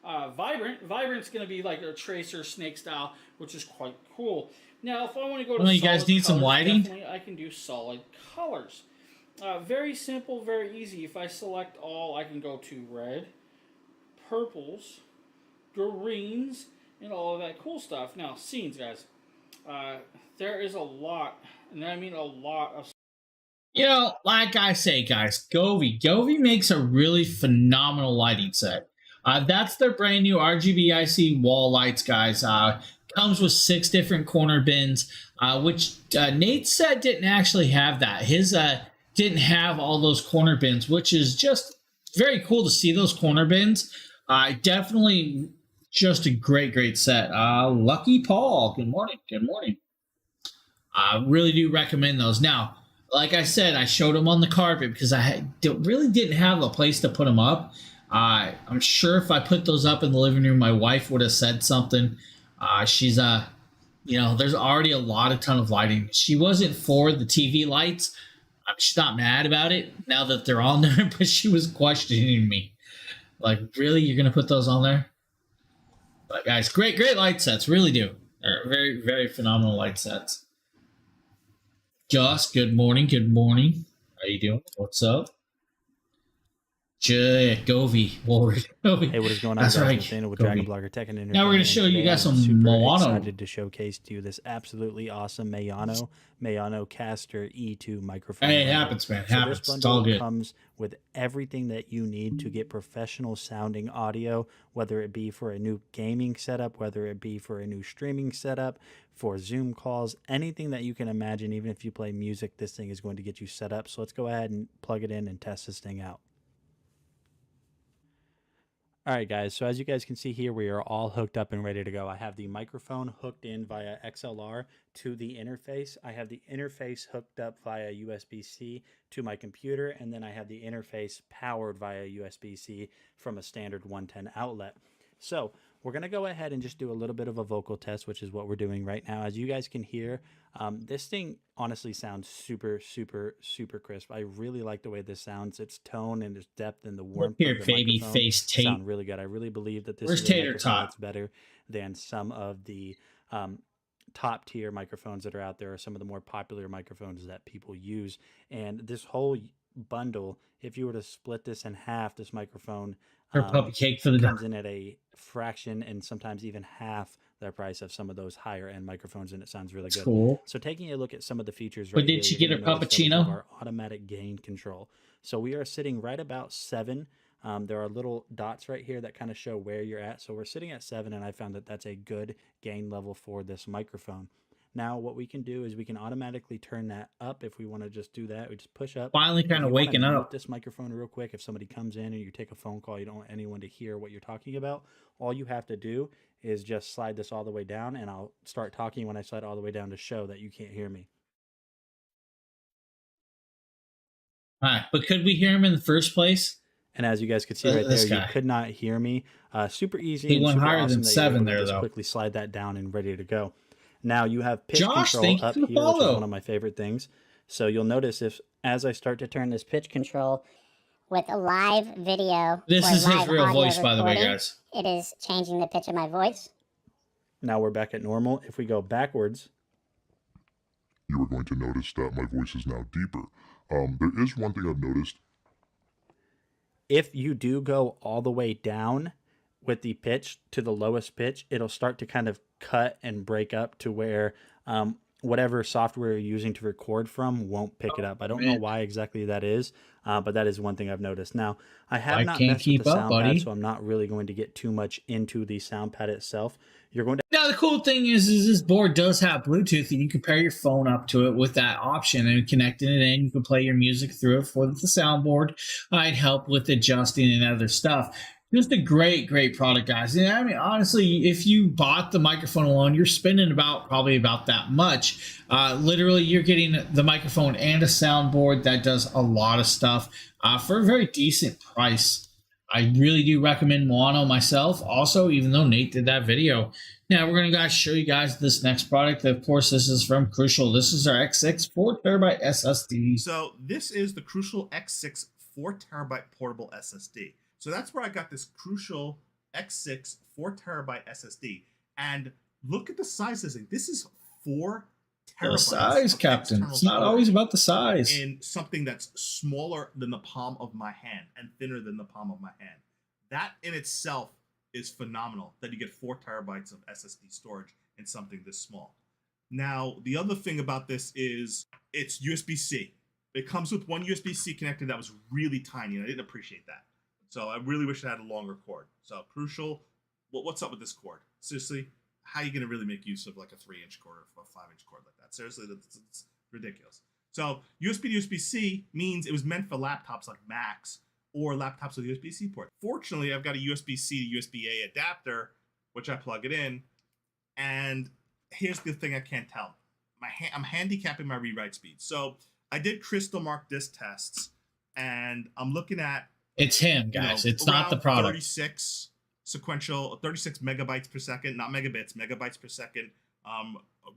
Vibrant. Vibrant's going to be like a tracer snake style, which is quite cool. Now, if I want to go to you guys need some lighting? definitely I can do solid colors. Very simple, very easy. If I select all, I can go to red, purples, greens, and all of that cool stuff. Now, scenes, guys. There is a lot, and I mean a lot of. You know, like I say, guys, Govi makes a really phenomenal lighting set. That's their brand new RGBic wall lights, guys. Comes with 6 different corner bins, which Nate's set didn't actually have that. His didn't have all those corner bins, which is just very cool to see those corner bins. Definitely just a great set. Lucky Paul, good morning. I really do recommend those. Now, like I said, I showed them on the carpet because I really didn't have a place to put them up. I'm sure if I put those up in the living room, my wife would have said something. She's there's already a ton of lighting. She wasn't for the TV lights. She's not mad about it now that they're on there, but she was questioning me. Like, really? You're going to put those on there? But guys, great light sets. Really do. They're very, very phenomenal light sets. Joss, good morning. How you doing? What's up? Govi. Hey, what is going on? That's guys? right. Nathaniel with Govi. Dragon Blogger Tech and Now we're going to show you guys some Mayano. Excited to showcase to you this absolutely awesome Mayano Caster E2 microphone. Hey, it happens, man. It happens. This It's all bundle good. comes with everything that you need to get professional sounding audio, whether it be for a new gaming setup, whether it be for a new streaming setup, for Zoom calls, anything that you can imagine. Even if you play music, this thing is going to get you set up. So let's go ahead and plug it in and test this thing out. All right, guys. So as you guys can see here, we are all hooked up and ready to go. I have the microphone hooked in via XLR to the interface. I have the interface hooked up via USB-C to my computer, and then I have the interface powered via USB-C from a standard 110 outlet. So we're going to go ahead and just do a little bit of a vocal test, which is what we're doing right now. As you guys can hear, this thing honestly sounds super, super, super crisp. I really like the way this sounds. Its tone and its depth and the warmth Look here, of the baby microphone face tape. sound really good. I really believe that this Where's is a Tater microphone Tot? that's better than some of the top tier microphones that are out there, or some of the more popular microphones that people use. And this whole bundle, if you were to split this in half, this microphone Her puppy cake for the comes dog. in at a fraction and sometimes even half the price of some of those higher end microphones, and it sounds really That's good. cool. So taking a look at some of the features But right did here, she you're get gonna her notice that we have puppuccino? our automatic gain control. So we are sitting right about 7. There are little dots right here that kind of show where you're at. So we're sitting at 7, and I found that that's a good gain level for this microphone. Now what we can do is we can automatically turn that up if we want to just do that. We just push up. Finally If kind of you wanna waking mute up. this microphone real quick, if somebody comes in and you take a phone call, you don't want anyone to hear what you're talking about, all you have to do is just slide this all the way down, and I'll start talking when I slide all the way down to show that you can't hear me. All right, but could we hear him in the first place? And as you guys could see right there, This you guy. could not hear me. Super easy. He and went super higher than awesome that you're 7 able to there, just though. quickly slide that down and ready to go. Now you have pitch Josh, control thank you up for here, the which is follow. one of my favorite things. So you'll notice as I start to turn this pitch control, with a live video This or is his live real audio voice, by the way, recording, guys. it is changing the pitch of my voice. now we're back at normal. If we go backwards, you are going to notice that my voice is now deeper. There is one thing I've noticed. if you do go all the way down with the pitch to the lowest pitch, it'll start to kind of cut and break up to where whatever software you're using to record from won't pick it up. I don't know man. why exactly that is, but that is one thing I've noticed. Now, I have I not can't messed with keep the up, sound buddy. pad, so I'm not really going to get too much into the sound pad itself. You're going to Now, the cool thing is this board does have Bluetooth, and you can pair your phone up to it with that option and connecting it in. You can play your music through it for the soundboard. I'd help with adjusting and other stuff. Just a great, great product, guys. And I mean, honestly, if you bought the microphone alone, you're spending probably about that much. Literally, you're getting the microphone and a soundboard that does a lot of stuff for a very decent price. I really do recommend Moano myself. Also, even though Nate did that video. Now, we're going to show you guys this next product. Of course, this is from Crucial. This is our X6 4TB SSD. So this is the Crucial X6 4TB portable SSD. So that's where I got this Crucial X6 4TB SSD. And look at the size of this thing. This is 4 terabytes. The size, of Captain. external It's not storage always about the size. in something that's smaller than the palm of my hand and thinner than the palm of my hand. That in itself is phenomenal, that you get 4 terabytes of SSD storage in something this small. Now, the other thing about this is it's USB-C. It comes with one USB-C connector that was really tiny, and I didn't appreciate that. So I really wish it had a longer cord. So Crucial, what's up with this cord? Seriously, how are you going to really make use of like a 3-inch cord or a 5-inch cord like that? Seriously, that's ridiculous. So USB to USB-C means it was meant for laptops like Macs or laptops with a USB-C port. Fortunately, I've got a USB-C to USB-A adapter, which I plug it in. And here's the thing I can't tell. I'm handicapping my read-write speed. So I did crystal mark disk tests, and I'm looking at It's him, guys. It's not the around product. 36 megabytes per second, not megabits, megabytes per second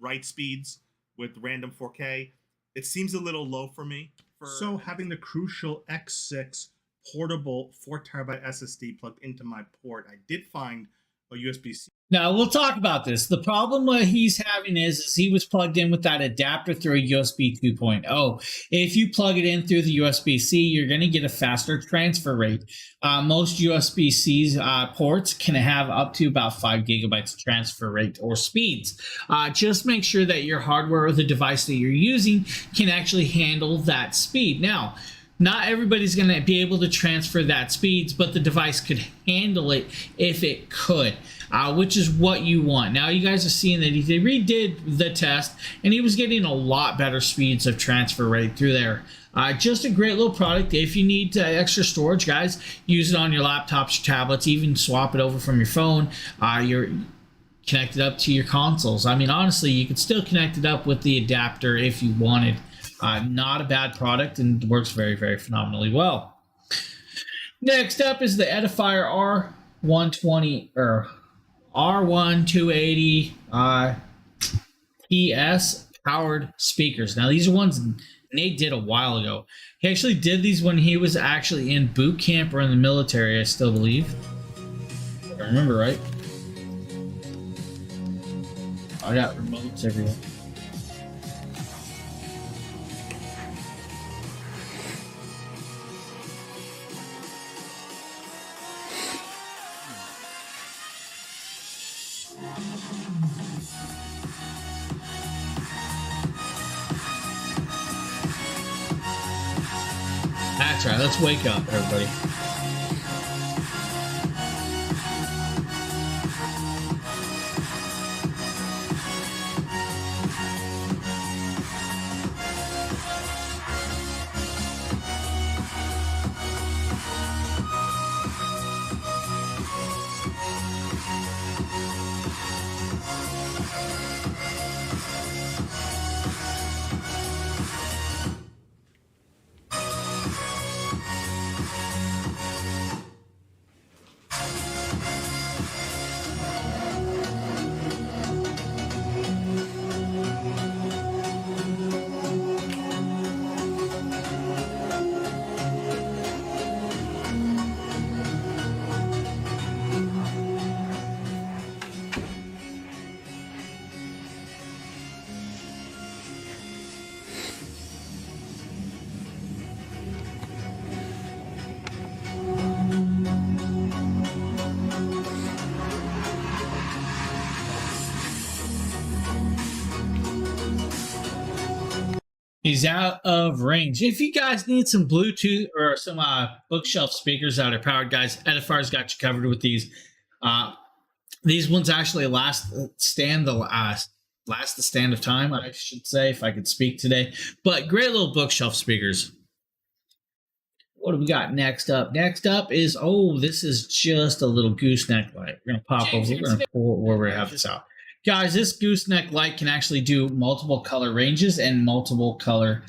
write speeds with random 4K. It seems a little low for me. So having the Crucial X6 portable 4 terabyte SSD plugged into my port, I did find a USB-C. Now, we'll talk about this. The problem what he's having is he was plugged in with that adapter through a USB 2.0. If you plug it in through the USB-C, you're going to get a faster transfer rate. Most USB-C ports can have up to about 5 gigabytes transfer rate or speeds. Just make sure that your hardware or the device that you're using can actually handle that speed. Now, Not everybody's going to be able to transfer that speeds, but the device could handle it if it could, which is what you want. Now you guys are seeing that he redid the test and he was getting a lot better speeds of transfer right through there. Just a great little product. If you need extra storage, guys, use it on your laptops, your tablets, even swap it over from your phone. You're connected up to your consoles. I mean, honestly, you could still connect it up with the adapter if you wanted. Not a bad product and works very, very phenomenally well. Next up is the Edifier R120 or R1280 PS powered speakers. Now these are ones Nate did a while ago. He actually did these when he was actually in boot camp or in the military, I still believe. If I remember right. I got remotes everywhere. That's right, let's wake up, everybody. He's out of range. If you guys need some Bluetooth or some bookshelf speakers that are powered, guys, Edifier's got you covered with these. These ones actually last the stand of time, I should say, if I could speak today. But great little bookshelf speakers. What do we got next up? Next up is, this is just a little gooseneck light. We're going to pop over. We're going to pull where we have this out. Guys, this gooseneck light can actually do multiple color ranges and multiple color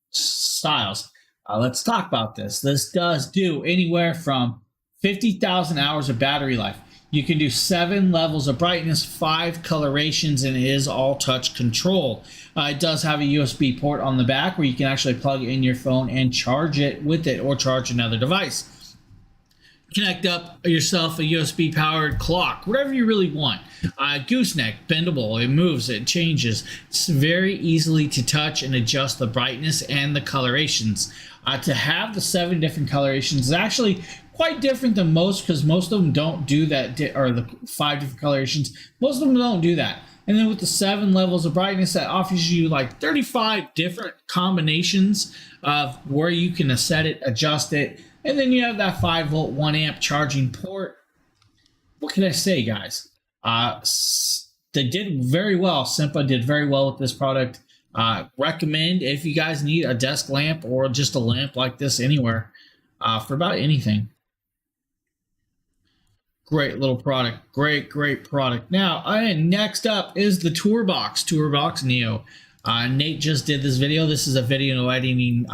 styles. Let's talk about this. This does do anywhere from 50,000 hours of battery life. You can do 7 levels of brightness, 5 colorations, and it is all touch control. It does have a USB port on the back where you can actually plug in your phone and charge it with it or charge another device. Connect up yourself a USB powered clock, whatever you really want. Gooseneck, bendable, it moves, it changes. It's very easily to touch and adjust the brightness and the colorations. To have the 7 different colorations is actually quite different than most, because most of them don't do that, or the 5 different colorations, most of them don't do that. And then with the 7 levels of brightness, that offers you like 35 different combinations of where you can set it, adjust it. And then you have that 5-volt, 1-amp charging port. What can I say, guys? They did very well. Simpa did very well with this product. Recommend if you guys need a desk lamp or just a lamp like this anywhere for about anything. Great little product. Great product. Now, next up is the Torbox Neo. Nate just did this video. This is a video editing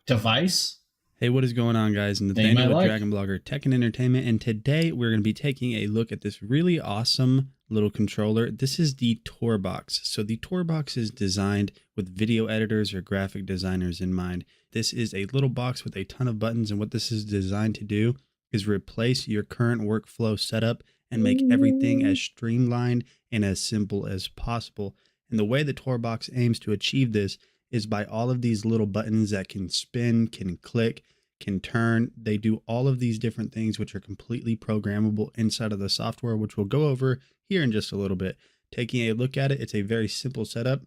device. Hey, what is going on, guys? Nathaniel with Dragon Blogger Tech and Entertainment, and today we're going to be taking a look at this really awesome little controller. This is the Torbox. So the Torbox is designed with video editors or graphic designers in mind. This is a little box with a ton of buttons, and what this is designed to do is replace your current workflow setup and make everything as streamlined and as simple as possible. And the way the Torbox aims to achieve this is by all of these little buttons that can spin, can click, can turn. They do all of these different things which are completely programmable inside of the software, which we'll go over here in just a little bit. Taking a look at it, it's a very simple setup.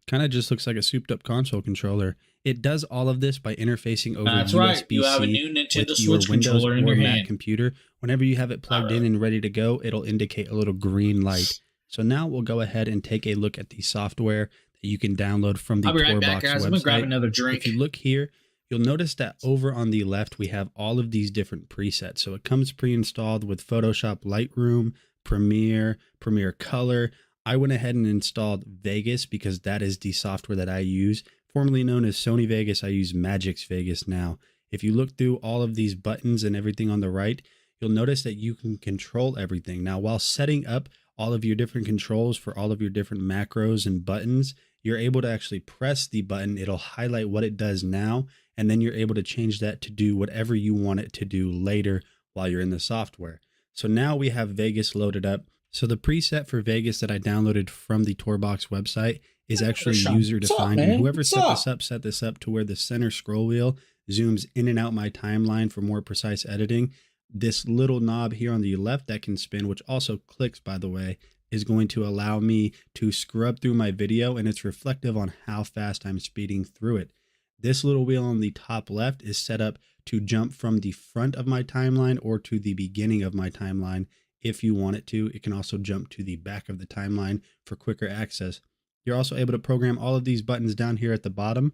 Kind of just looks like a souped up console controller. It does all of this by interfacing over That's USB-C right. You have a new Nintendo with your Switch Windows controller in or your Mac hand. computer. Whenever you have it plugged in and ready to go, it'll indicate a little green light. So now we'll go ahead and take a look at the software that you can download from the I'll be right Torbox back, guys. website. I'm going to grab another drink. If you look here, you'll notice that over on the left, we have all of these different presets. So it comes pre-installed with Photoshop Lightroom, Premiere, Premiere Color. I went ahead and installed Vegas because that is the software that I use. Formerly known as Sony Vegas, I use Magix Vegas now. If you look through all of these buttons and everything on the right, you'll notice that you can control everything. Now, while setting up all of your different controls for all of your different macros and buttons, you're able to actually press the button. It'll highlight what it does now, and then you're able to change that to do whatever you want it to do later while you're in the software. So now we have Vegas loaded up. So the preset for Vegas that I downloaded from the Torbox website is actually user defined. And whoever set this up to where the center scroll wheel zooms in and out my timeline for more precise editing. This little knob here on the left that can spin, which also clicks, by the way, is going to allow me to scrub through my video, and it's reflective on how fast I'm speeding through it. This little wheel on the top left is set up to jump from the front of my timeline or to the beginning of my timeline. If you want it to, it can also jump to the back of the timeline for quicker access. You're also able to program all of these buttons down here at the bottom.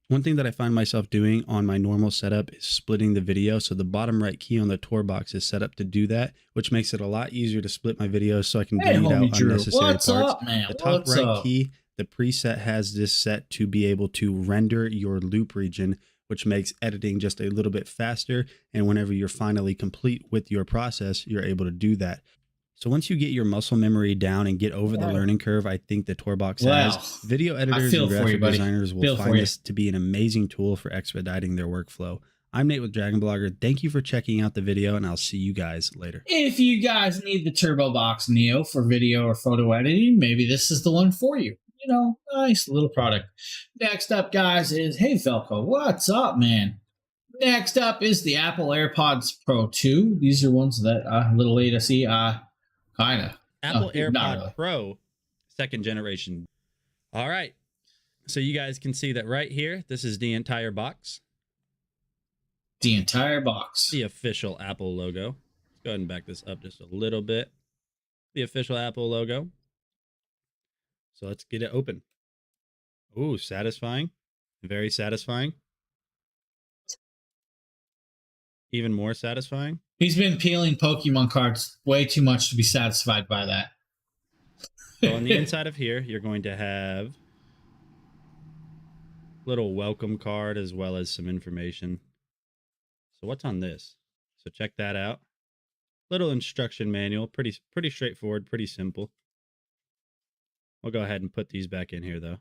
One thing that I find myself doing on my normal setup is splitting the video. So the bottom right key on the Torbox is set up to do that, which makes it a lot easier to split my videos so I can delete out unnecessary What's parts. up, man? The top right key, the preset has this set to be able to render your loop region, which makes editing just a little bit faster. And whenever you're finally complete with your process, you're able to do that. So once you get your muscle memory down and get over the learning curve, I think the Torbox has, video editors and graphic designers will find this to be an amazing tool for expediting their workflow. I'm Nate with Dragon Blogger. Thank you for checking out the video, and I'll see you guys later. If you guys need the Turbobox Neo for video or photo editing, maybe this is the one for you. You know, nice little product. Next up, guys, is, hey, Velcro, what's up, man? Next up is the Apple AirPods Pro 2. These are ones that a little late to see. Kind of. Apple AirPod Pro, second generation. All right. So you guys can see that right here. This is the entire box. The entire box. The official Apple logo. Let's go ahead and back this up just a little bit. The official Apple logo. So let's get it open. Ooh, satisfying. Very satisfying. Even more satisfying. He's been peeling Pokemon cards way too much to be satisfied by that. So on the inside of here, you're going to have a little welcome card as well as some information. So what's on this? So check that out. Little instruction manual, pretty straightforward, pretty simple. We'll go ahead and put these back in here though.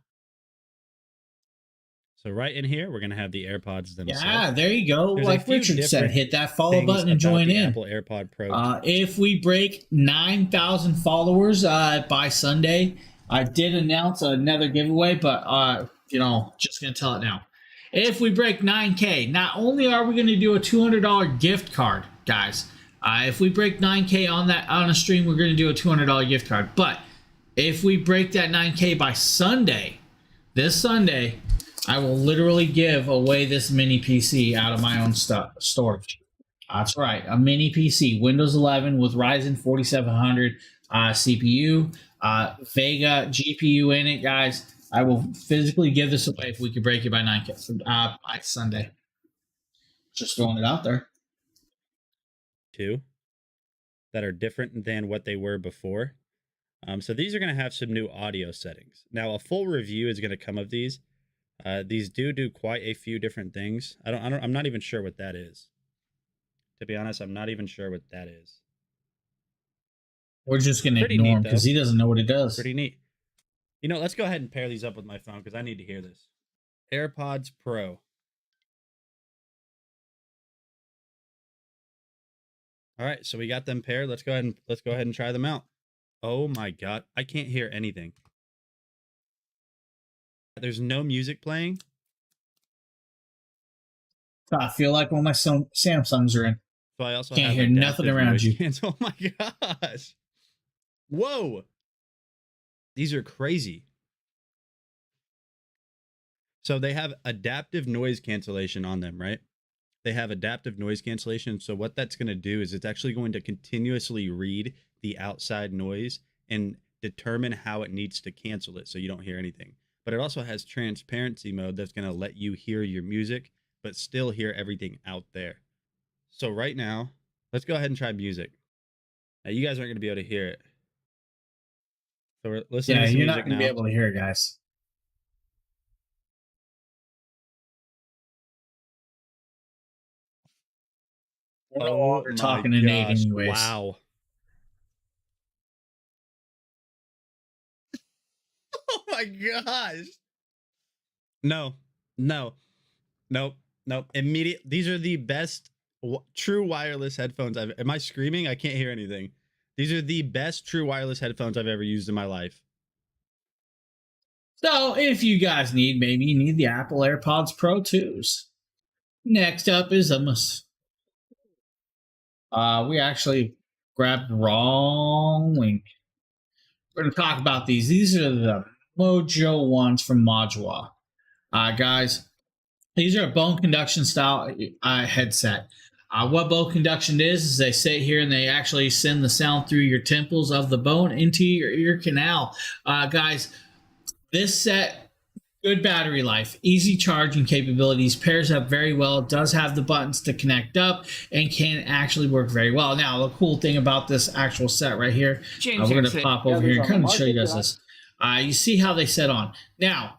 So right in here, we're going to have the AirPods themselves. Yeah, there you go. There's like Richard said, hit that follow button and join in. Apple AirPod Pro. If we break 9,000 followers by Sunday, I did announce another giveaway, but you know, just going to tell it now. If we break 9K, not only are we going to do a $200 gift card, guys. If we break 9K on a stream, we're going to do a $200 gift card. But if we break that 9K by Sunday, this Sunday, I will literally give away this mini PC out of my own storage. That's right, a mini PC, Windows 11 with Ryzen 4700 CPU, Vega GPU in it, guys. I will physically give this away if we could break it by 9K by Sunday. Just throwing it out there. Two that are different than what they were before. So these are going to have some new audio settings. Now, a full review is going to come of these. These do quite a few different things. I'm not even sure what that is. To be honest, I'm not even sure what that is. We're just going to ignore him because he doesn't know what it does. Pretty neat. You know, let's go ahead and pair these up with my phone because I need to hear this. AirPods Pro. All right, so we got them paired. Let's go ahead and try them out. Oh my God, I can't hear anything. There's no music playing. I feel like one of my Samsungs are in. So I also can't hear nothing around you. Oh my gosh. Whoa. These are crazy. So they have adaptive noise cancellation on them, right? They have adaptive noise cancellation. So what that's going to do is it's actually going to continuously read the outside noise and determine how it needs to cancel it so you don't hear anything. But it also has transparency mode that's going to let you hear your music, but still hear everything out there. So right now, let's go ahead and try music. Now you guys aren't going to be able to hear it. So we're listening Yeah, to some you're not music going to now. be able to hear it, guys. We're no Oh longer my talking to Nate gosh. anyways. Wow. Oh my gosh. No, no, nope, nope. Immediate. These are the best true wireless headphones am I screaming? I can't hear anything. These are the best true wireless headphones I've ever used in my life. So if you guys maybe you need the Apple AirPods Pro 2s. Next up is we actually grabbed the wrong link. We're going to talk about these. These are the Mojo ones from Modua. Guys, these are a bone conduction style headset. What bone conduction is they sit here and they actually send the sound through your temples of the bone into your ear canal. Guys, this set, good battery life, easy charging capabilities, pairs up very well. It does have the buttons to connect up and can actually work very well. Now, the cool thing about this actual set right here, we're going to pop over here and kind of show you guys this. You see how they set on. Now,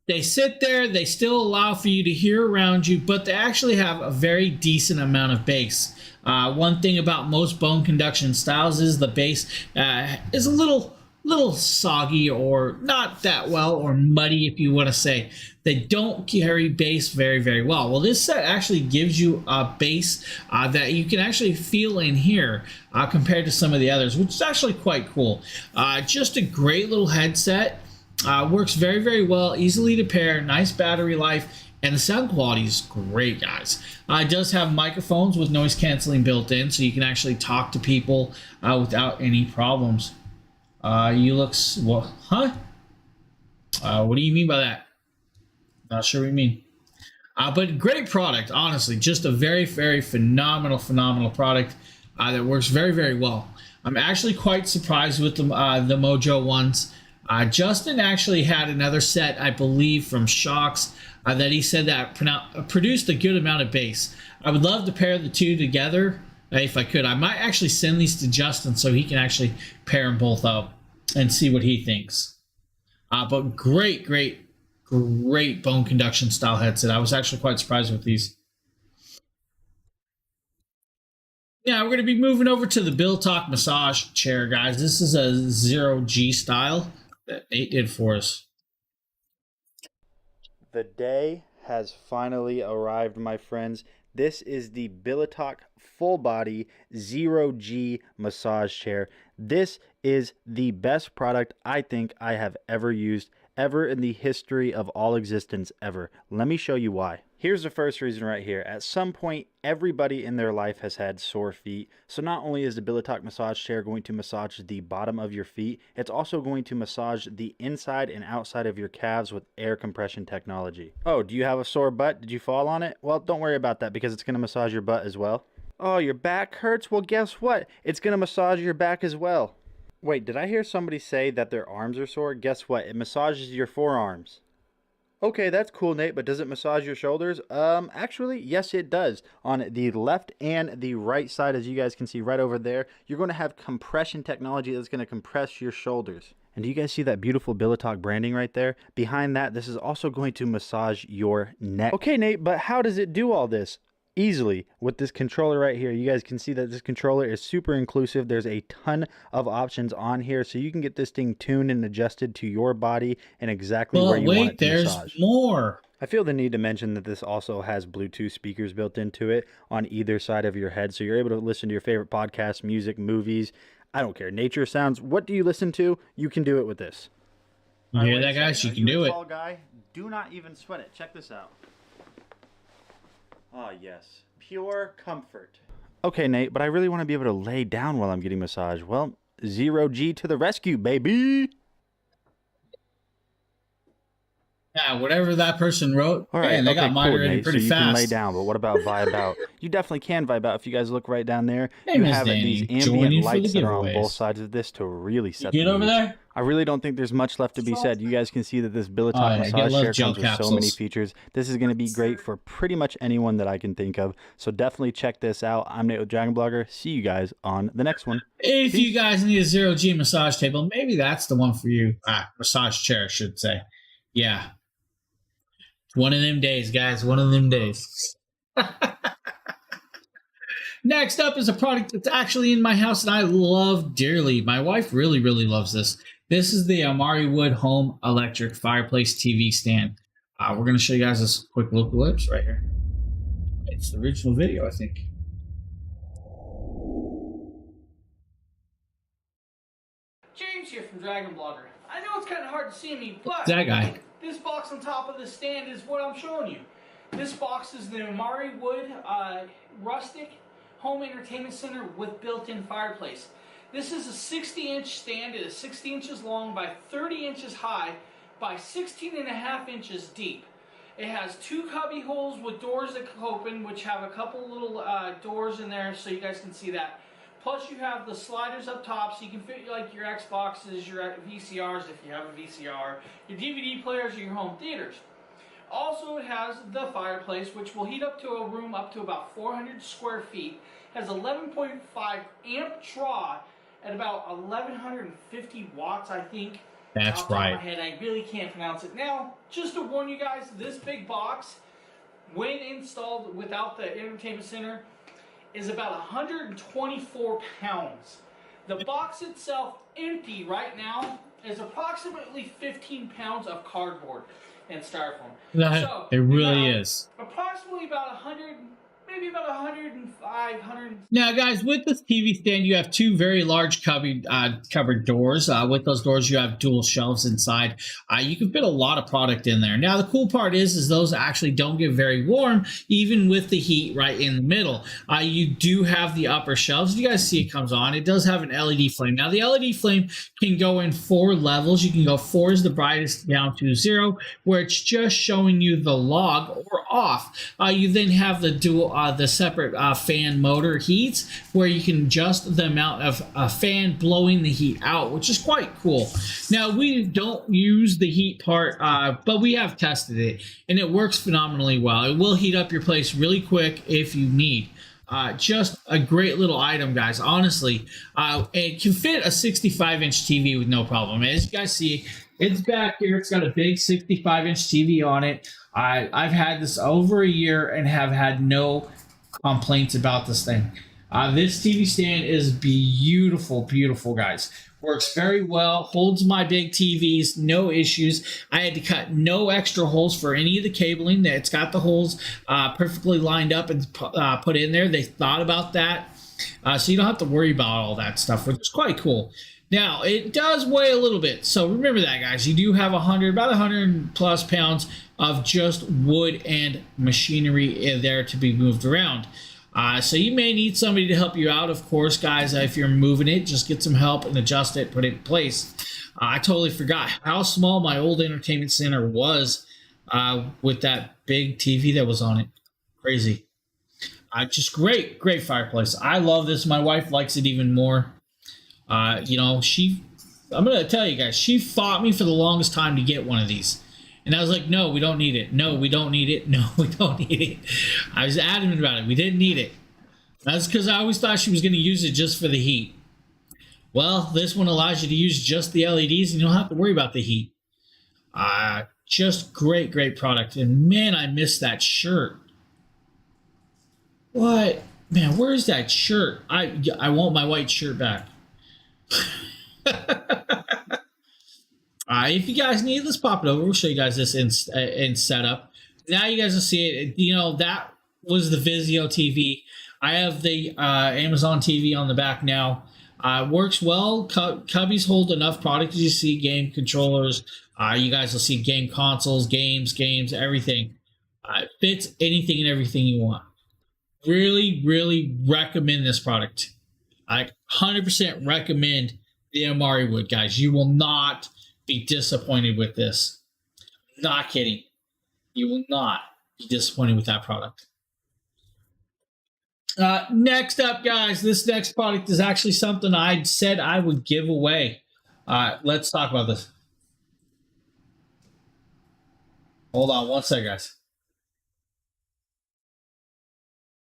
they sit there, they still allow for you to hear around you, but they actually have a very decent amount of bass. One thing about most bone conduction styles is the bass is a little soggy or not that well, or muddy if you want to say. They don't carry bass very, very well. Well, this set actually gives you a bass that you can actually feel in here compared to some of the others, which is actually quite cool. Just a great little headset. Works very, very well, easily to pair, nice battery life, and the sound quality is great, guys. It does have microphones with noise canceling built in, so you can actually talk to people without any problems. What do you mean by that? Not sure what you mean. But great product, honestly. Just a very, very phenomenal product that works very, very well. I'm actually quite surprised with the Mojo ones. Justin actually had another set, I believe, from Shocks that he said that produced a good amount of bass. I would love to pair the two together if I could. I might actually send these to Justin so he can actually pair them both up and see what he thinks. But great bone conduction style headset. I was actually quite surprised with these. Yeah, we're going to be moving over to the Bill Talk massage chair, guys. This is a 0G style that Nate did for us. The day has finally arrived, my friends. This is the Billitalk full body 0G massage chair. This is the best product I think I have ever used, ever in the history of all existence ever. Let me show you why. Here's the first reason right here. At some point, everybody in their life has had sore feet. So not only is the Billitalk massage chair going to massage the bottom of your feet, it's also going to massage the inside and outside of your calves with air compression technology. Oh, do you have a sore butt? Did you fall on it? Well, don't worry about that because it's going to massage your butt as well. Oh, your back hurts? Well, guess what? It's going to massage your back as well. Wait, did I hear somebody say that their arms are sore? Guess what? It massages your forearms. Okay, that's cool, Nate, but does it massage your shoulders? Actually, yes, it does. On the left and the right side, as you guys can see right over there, you're going to have compression technology that's going to compress your shoulders. And do you guys see that beautiful Billitalk branding right there? Behind that, this is also going to massage your neck. Okay, Nate, but how does it do all this? Easily with this controller right here. You guys can see that this controller is super inclusive. There's a ton of options on here, so you can get this thing tuned and adjusted to your body and exactly where you want it to massage. There's more. I feel the need to mention that this also has Bluetooth speakers built into it on either side of your head, so you're able to listen to your favorite podcasts, music, movies. I don't care. Nature sounds. What do you listen to? You can do it with this. You hear that, guys? You can do it. Tall guy, do not even sweat it. Check this out. Ah, yes. Pure comfort. Okay, Nate, but I really want to be able to lay down while I'm getting massaged. Well, 0G to the rescue, baby! Yeah, whatever that person wrote. All right, Man, they okay, got cool, moderated Nate. So pretty you fast. can lay down, but what about vibe out? You definitely can vibe out. If you guys look right down there, Hey, you Miss have these Danny, join ambient in for the lights that are on both giveaways. sides of this to really set Get the over mood. there. I really don't think there's much left to be said. You guys can see that this Billiton Oh, yeah, massage get love chair gel comes with so many capsules. features. This is going to be great for pretty much anyone that I can think of. So definitely check this out. I'm Nate with Dragon Blogger. See you guys on the next one. If Peace. you guys need a 0G massage table, maybe that's the one for you. Massage chair, I should say. Yeah. One of them days, guys. One of them days. Next up is a product that's actually in my house and I love dearly. My wife really, really loves this. This is the Amari Wood Home Electric Fireplace TV Stand. We're going to show you guys this quick look glimpse right here. It's the original video, I think. James here from Dragon Blogger. I know it's kind of hard to see me, but That guy. this box on top of the stand is what I'm showing you. This box is the Amari Wood Rustic Home Entertainment Center with built-in fireplace. This is a 60-inch stand. It is 60 inches long by 30 inches high by 16.5 inches deep. It has 2 cubby holes with doors that open, which have a couple little doors in there so you guys can see that. Plus you have the sliders up top so you can fit like your Xboxes, your VCRs if you have a VCR, your DVD players, or your home theaters. Also, it has the fireplace, which will heat up to a room up to about 400 square feet. Has 11.5 amp draw at about 1150 watts, I think. That's Off the top right. of my head, I really can't pronounce it. Now, just to warn you guys, this big box, when installed without the entertainment center, is about 124 pounds. The box itself, empty right now, is approximately 15 pounds of cardboard and styrofoam. So, It really about- is. Approximately about 100, maybe about 105, 100. Now, guys, with this TV stand, you have 2 very large covered doors. With those doors, you have dual shelves inside. You can fit a lot of product in there. Now, the cool part is those actually don't get very warm, even with the heat right in the middle. You do have the upper shelves. You guys see it comes on. It does have an LED flame. Now, the LED flame can go in 4 levels. You can go 4 is the brightest down to 0, where it's just showing you the log or off. You then have the the separate fan motor heats, where you can adjust the amount of a fan blowing the heat out, which is quite cool. Now, we don't use the heat part, but we have tested it, and it works phenomenally well. It will heat up your place really quick if you need. Just a great little item, guys. Honestly, it can fit a 65-inch TV with no problem. As you guys see, it's back here. It's got a big 65-inch TV on it. I've had this over a year and have had no complaints about this thing. This TV stand is beautiful, beautiful, guys. Works very well, holds my big TVs, no issues. I had to cut no extra holes for any of the cabling. It's got the holes perfectly lined up and put in there. They thought about that. So you don't have to worry about all that stuff, which is quite cool. Now, it does weigh a little bit, so remember that, guys. You do have about 100 plus pounds of just wood and machinery in there to be moved around. So you may need somebody to help you out, of course, guys. If you're moving it, just get some help and adjust it, put it in place. I totally forgot how small my old entertainment center was with that big TV that was on it. Crazy. Just great fireplace. I love this. My wife likes it even more. I'm going to tell you guys, she fought me for the longest time to get one of these. And I was like, no, we don't need it. No, we don't need it. No, we don't need it. I was adamant about it. We didn't need it. That's because I always thought she was going to use it just for the heat. Well, this one allows you to use just the LEDs and you don't have to worry about the heat. Just great product. And man, I miss that shirt. What? Man, where's that shirt? I want my white shirt back. If you guys need, let's pop it over. We'll show you guys this in setup. Now you guys will see it. That was the Vizio TV. I have the Amazon TV on the back now. Works well. Cubbies hold enough product. As you see, game controllers. You guys will see game consoles, games, everything. Fits anything and everything you want. Really recommend this product. I 100% recommend the Amari Wood, guys. You will not be disappointed with this. Not kidding. You will not be disappointed with that product. Next up, guys, this next product is actually something I said I would give away. Let's talk about this. Hold on one second, guys.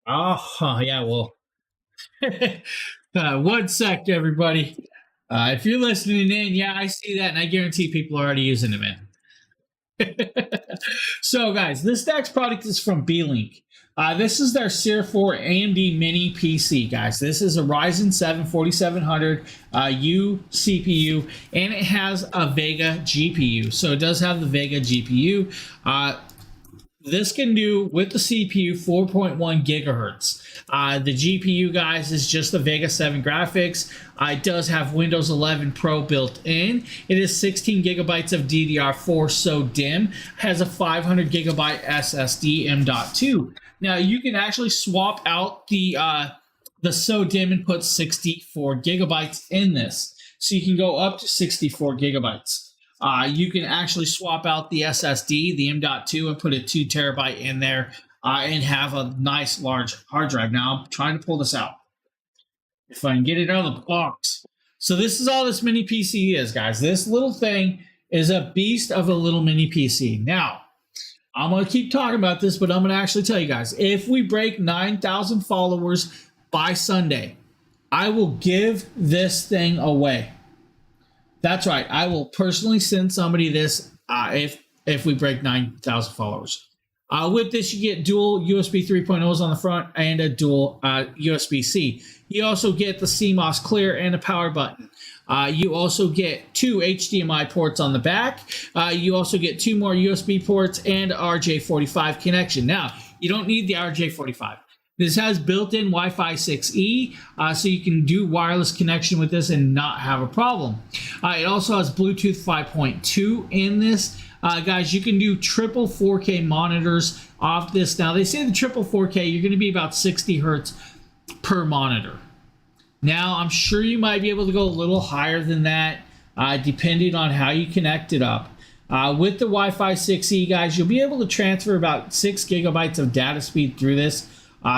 Oh, yeah, well. 1 sec, everybody. If you're listening in, yeah, I see that, and I guarantee people are already using it, man. So, guys, this next product is from B-Link. This is their Series 4 AMD Mini PC, guys. This is a Ryzen 7 4700 U CPU, and it has a Vega GPU. So it does have the Vega GPU. This can do, with the CPU, 4.1 gigahertz. The GPU, guys, is just the Vega 7 graphics. It does have Windows 11 Pro built in. It is 16 gigabytes of DDR4 SO-DIMM. Has a 500 gigabyte SSD M.2. Now, you can actually swap out the SO-DIMM and put 64 gigabytes in this. So you can go up to 64 gigabytes. You can actually swap out the SSD, the M.2, and put a 2 terabyte in there and have a nice large hard drive. Now, I'm trying to pull this out. If I can get it out of the box. So this is all this mini PC is, guys. This little thing is a beast of a little mini PC. Now, I'm going to keep talking about this, but I'm going to actually tell you guys, if we break 9,000 followers by Sunday, I will give this thing away. That's right. I will personally send somebody this if we break 9,000 followers. With this, you get dual USB 3.0s on the front and a dual USB-C. You also get the CMOS clear and a power button. You also get 2 HDMI ports on the back. You also get 2 more USB ports and RJ45 connection. Now, you don't need the RJ45. This has built-in Wi-Fi 6E, so you can do wireless connection with this and not have a problem. It also has Bluetooth 5.2 in this. Guys, you can do triple 4K monitors off this. Now, they say the triple 4K, you're going to be about 60 hertz per monitor. Now, I'm sure you might be able to go a little higher than that, depending on how you connect it up. With the Wi-Fi 6E, guys, you'll be able to transfer about 6 gigabytes of data speed through this.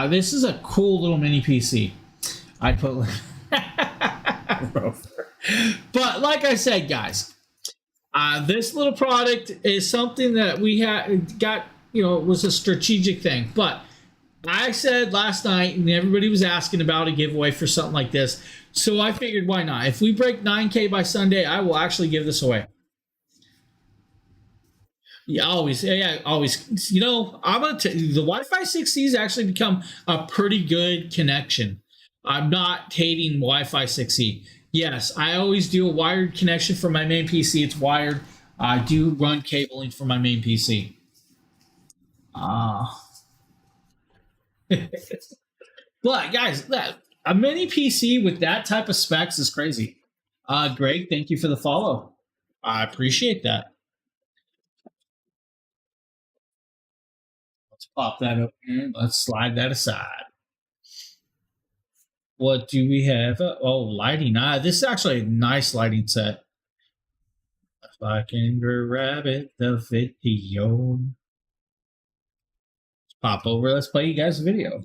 This is a cool little mini PC. I put but like I said, guys, this little product is something that we got, it was a strategic thing. But I said last night, and everybody was asking about a giveaway for something like this. So I figured, why not? If we break 9K by Sunday, I will actually give this away. Yeah, always. I'm gonna tell you, the Wi-Fi 6E has actually become a pretty good connection. I'm not hating Wi-Fi 6E. Yes, I always do a wired connection for my main PC. It's wired. I do run cabling for my main PC. But guys, a mini PC with that type of specs is crazy. Greg, thank you for the follow. I appreciate that. Let's pop that up here. Let's slide that aside. What do we have? Oh, lighting. This is actually a nice lighting set. If I can grab it, the video. Let's pop over. Let's play you guys a video.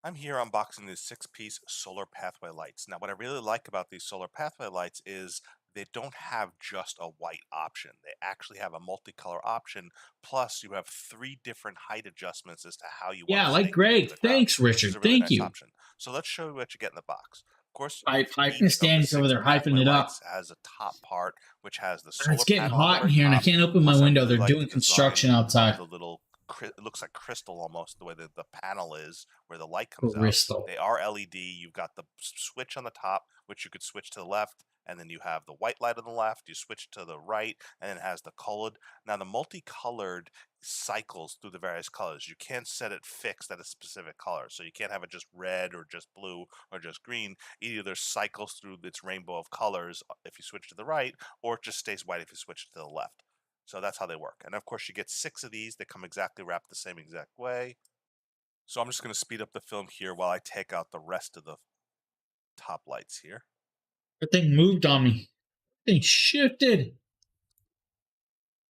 I'm here unboxing these 6-piece solar pathway lights. Now, what I really like about these solar pathway lights is they don't have just a white option. They actually have a multicolor option. Plus, you have 3 different height adjustments as to how you want to. Yeah, like Greg. Thanks, Richard. Really Thank you. Option. So let's show you what you get in the box. Of course, Stanley's over there hyping it up. Has a top part which has the solar. It's getting hot in here, and I can't open my window. They're doing construction outside. The little, it looks like crystal almost, the way that the panel is, where the light comes out. They are LED. You've got the switch on the top, which you could switch to the left, and then you have the white light on the left. You switch to the right, and it has the colored. Now, the multicolored cycles through the various colors. You can't set it fixed at a specific color, so you can't have it just red or just blue or just green. Either cycles through its rainbow of colors if you switch to the right, or it just stays white if you switch to the left. So that's how they work. And of course, you get 6 of these. They come exactly wrapped the same exact way. So I'm just going to speed up the film here while I take out the rest of the top lights here. That thing moved on me. That thing shifted.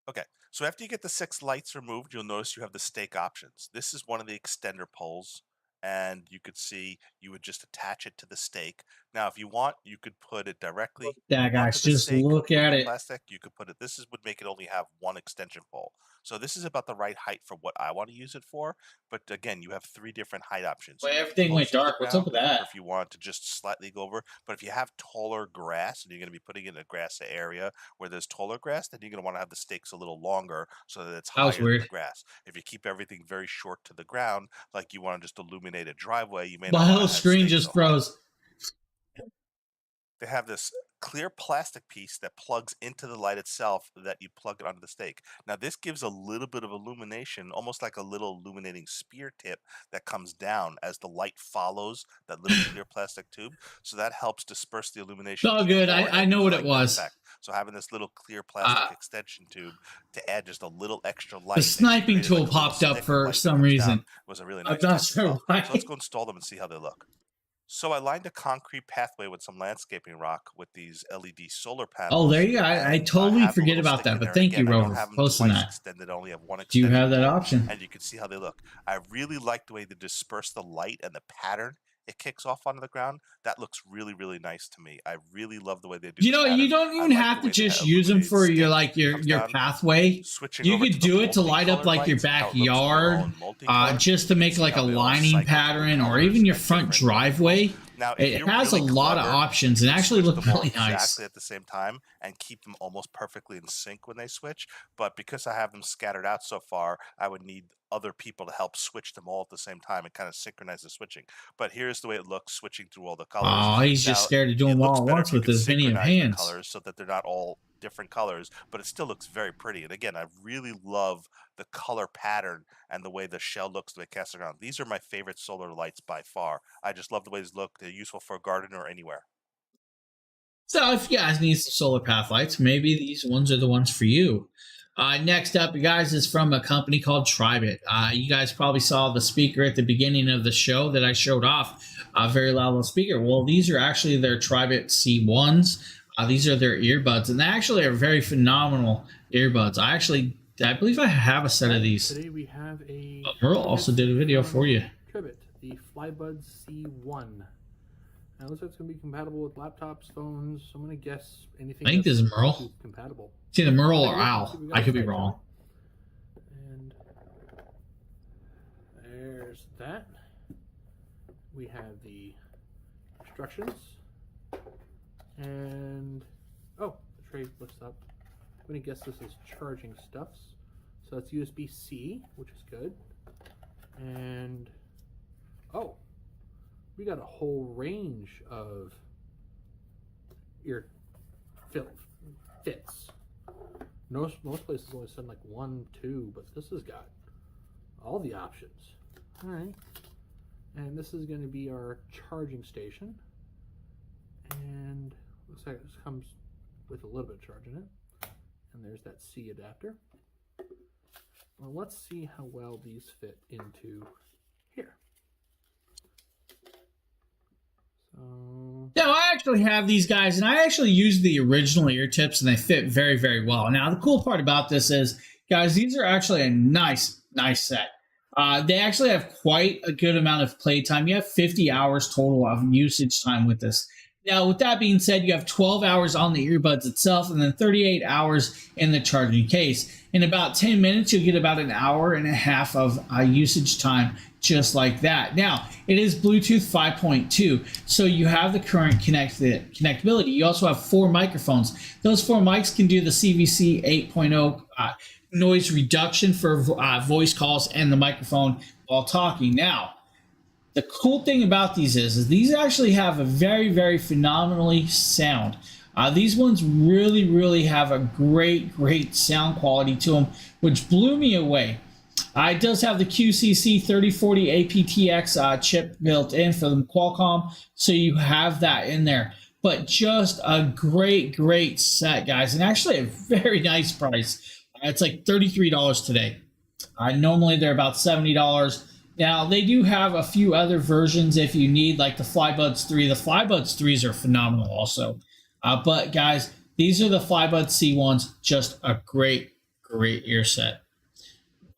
Okay, so after you get the 6 lights removed, you'll notice you have the stake options. This is one of the extender poles, and you could see you would just attach it to the stake. Now, if you want, you could put it directly Yeah, onto guys, the just stake look with at the it. plastic. You could put it, would make it only have one extension pole. So this is about the right height for what I want to use it for. But again, you have 3 different height options. Well, You can get everything went closer to the dark. What's up with ground, that? or if you want to just slightly go over. But if you have taller grass and you're going to be putting it in a grass area where there's taller grass, then you're going to want to have the stakes a little longer so that it's That was higher than the weird. grass. If you keep everything very short to the ground, like you want to just illuminate a driveway, you may My not whole want to have screen stakes just so high. froze. They have this clear plastic piece that plugs into the light itself that you plug it onto the stake. Now this gives a little bit of illumination, almost like a little illuminating spear tip that comes down as the light follows that little clear plastic tube. So that helps disperse the illumination. It's all even good. more I and know you what like it that was. effect. So having this little clear plastic extension tube to add just a little extra light. The and sniping create tool like a little popped up stick of for light that some comes reason. down was a really nice I'm not touch as sure well. why. So let's go install them and see how they look. So I lined a concrete pathway with some landscaping rock with these LED solar panels. Oh, there you go. I and totally have the forget little about stick that, in but there. thank Again, you, I don't Rover, have for them posting twice that. extended, I only have one Do you extension have that pole, option? and you can see how they look. I really like the way they disperse the light and the pattern it kicks off onto the ground. That looks really, really nice to me. I really love the way they do You the know, pattern. you don't I even like have the to way the just use them illuminated for your stick comes your down. pathway. Switching You over could to the do it to light up multicolored like your lights, how it looks when they're all backyard, in multicolour. just to You can make see like a how they all lining cycle through pattern, or colors even your and front different driveway. angles. Now, if It you're has a really lot of clever, options you and can actually switch look them all really nice. exactly at the same time and keep them almost perfectly in sync when they switch. But because I have them scattered out so far, I would need other people to help switch them all at the same time and kind of synchronize the switching. But here's the way it looks switching through all the colors. Oh, he's just Now, scared to do it them looks all at better once if you with can his many of synchronize the hands. colors so that they're not all different colors, but it still looks very pretty. And again, I really love the color pattern and the way the shell looks, the way it casts around. These are my favorite solar lights by far. I just love the way these look. They're useful for a garden or anywhere. So if you guys need some solar path lights, maybe these ones are the ones for you. Next up, you guys, is from a company called Tribit. You guys probably saw the speaker at the beginning of the show that I showed off, a very loud little speaker. Well, these are actually their Tribit C1s. These are their earbuds, and they actually are very phenomenal earbuds. I believe I have a set of these. Today we have a Merle also did a video for you. Tribit, the FlyBuds C1. Now, it looks like it's going to be compatible with laptops, phones. I'm going to guess anything. I think this is Merle. Bluetooth compatible. It's either Merle or Okay, Al. we got I could be that wrong. And there's that. We have the instructions. And, oh, the tray lifts up. I'm going to guess this is charging stuffs. So it's USB-C, which is good. And, oh, we got a whole range of ear fits. Most places only send like 1, 2, but this has got all the options. All right. And this is going to be our charging station. And looks like this comes with a little bit of charge in it. And there's that C adapter. Well, let's see how well these fit into here. So, Now, I actually have these guys, and I actually use the original ear tips, and they fit very, very well. Now, the cool part about this is, guys, these are actually a nice set. They actually have quite a good amount of playtime. You have 50 hours total of usage time with this. Now, with that being said, you have 12 hours on the earbuds itself, and then 38 hours in the charging case. In about 10 minutes, you'll get about an hour and a half of usage time, just like that. Now, it is Bluetooth 5.2, so you have the current connectability. You also have 4 microphones. Those 4 mics can do the CVC 8.0 noise reduction for voice calls and the microphone while talking. Now, the cool thing about these is these actually have a very, very phenomenally sound. These ones really have a great sound quality to them, which blew me away. It does have the QCC 3040 aptX chip built in for the Qualcomm, so you have that in there. But just a great set, guys, and actually a very nice price. It's like $33 today. Normally they're about $70. Now, they do have a few other versions if you need, like the FlyBuds 3. The FlyBuds 3s are phenomenal also. But, guys, these are the FlyBuds C1s. Just a great great ear set.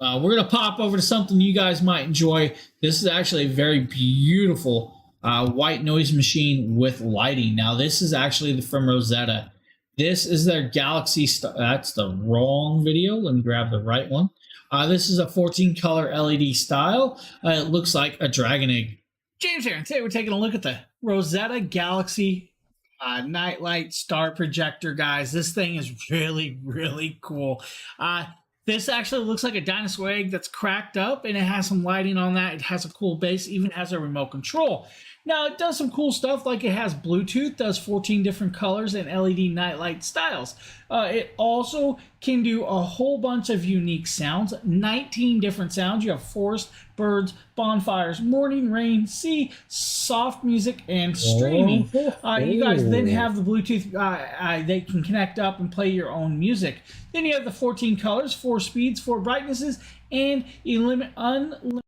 We're going to pop over to something you guys might enjoy. This is actually a very beautiful white noise machine with lighting. Now, this is actually from Rosetta. This is their Galaxy. That's the wrong video. Let me grab the right one. This is a 14-color LED style. It looks like a dragon egg. James here, and today we're taking a look at the Rosetta Galaxy nightlight star projector, guys. This thing is really, really cool. This actually looks like a dinosaur egg that's cracked up, and it has some lighting on that. It has a cool base, even has a remote control. Now, it does some cool stuff, like it has Bluetooth, does 14 different colors and LED nightlight styles. It also can do a whole bunch of unique sounds, 19 different sounds. You have forest, birds, bonfires, morning rain, sea, soft music, and streaming. You guys then have the Bluetooth. They can connect up and play your own music. Then you have the 14 colors, 4 speeds, 4 brightnesses, and unlimited.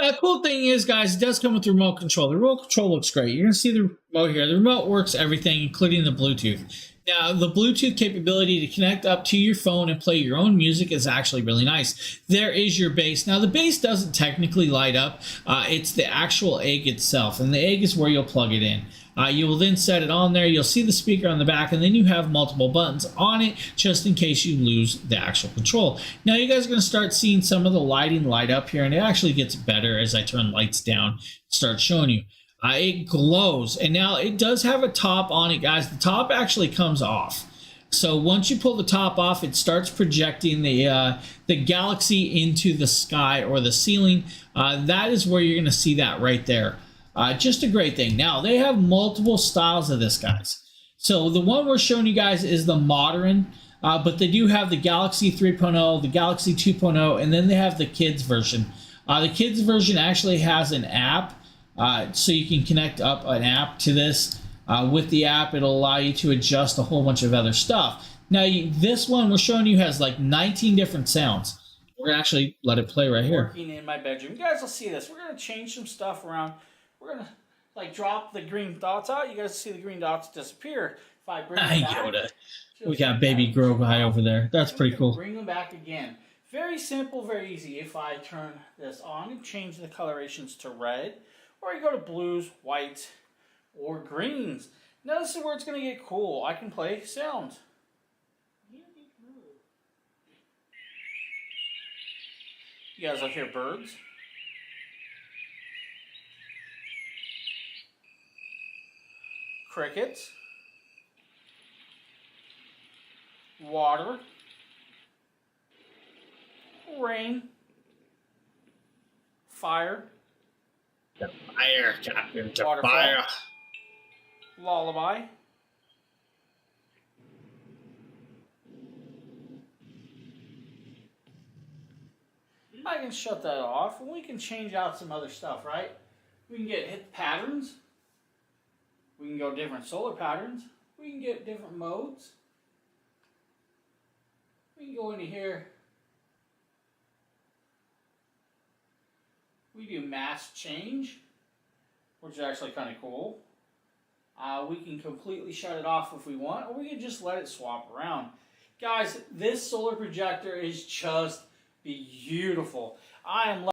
The cool thing is, guys, it does come with the remote control. The remote control looks great. You're going to see the remote here. The remote works everything, including the Bluetooth. Now, the Bluetooth capability to connect up to your phone and play your own music is actually really nice. There is your base. Now, the base doesn't technically light up. It's the actual egg itself, and the egg is where you'll plug it in. You will then set it on there. You'll see the speaker on the back, and then you have multiple buttons on it just in case you lose the actual control. Now, you guys are going to start seeing some of the lighting light up here, and it actually gets better as I turn lights down, start showing you. It glows, and now it does have a top on it, guys. The top actually comes off. So once you pull the top off, it starts projecting the galaxy into the sky or the ceiling. That is where you're going to see that right there. Just a great thing. Now, they have multiple styles of this, guys. So the one we're showing you guys is the modern, but they do have the Galaxy 3.0, the Galaxy 2.0, and then they have the kids version. The kids version actually has an app, so you can connect up an app to this. With the app, it'll allow you to adjust a whole bunch of other stuff. Now, this one we're showing you has like 19 different sounds. We're gonna actually let it play right here. Working in my bedroom. You guys will see this. We're gonna change some stuff around. We're gonna like drop the green dots out. You guys see the green dots disappear. If I bring them back, Yoda. We got baby Grogu over there. That's pretty cool. Bring them back again. Very simple, very easy. If I turn this on and change the colorations to red, or you go to blues, whites, or greens. Now this is where it's gonna get cool. I can play sounds. You guys will hear birds. Crickets, water, rain, fire, The fire, Captain, the waterfall, fire. lullaby, I can shut that off and we can change out some other stuff, right? We can hit patterns. We can go different solar patterns. We can get different modes. We can go into here. We do mass change, which is actually kind of cool. We can completely shut it off if we want, or we can just let it swap around. Guys, this solar projector is just beautiful. I am.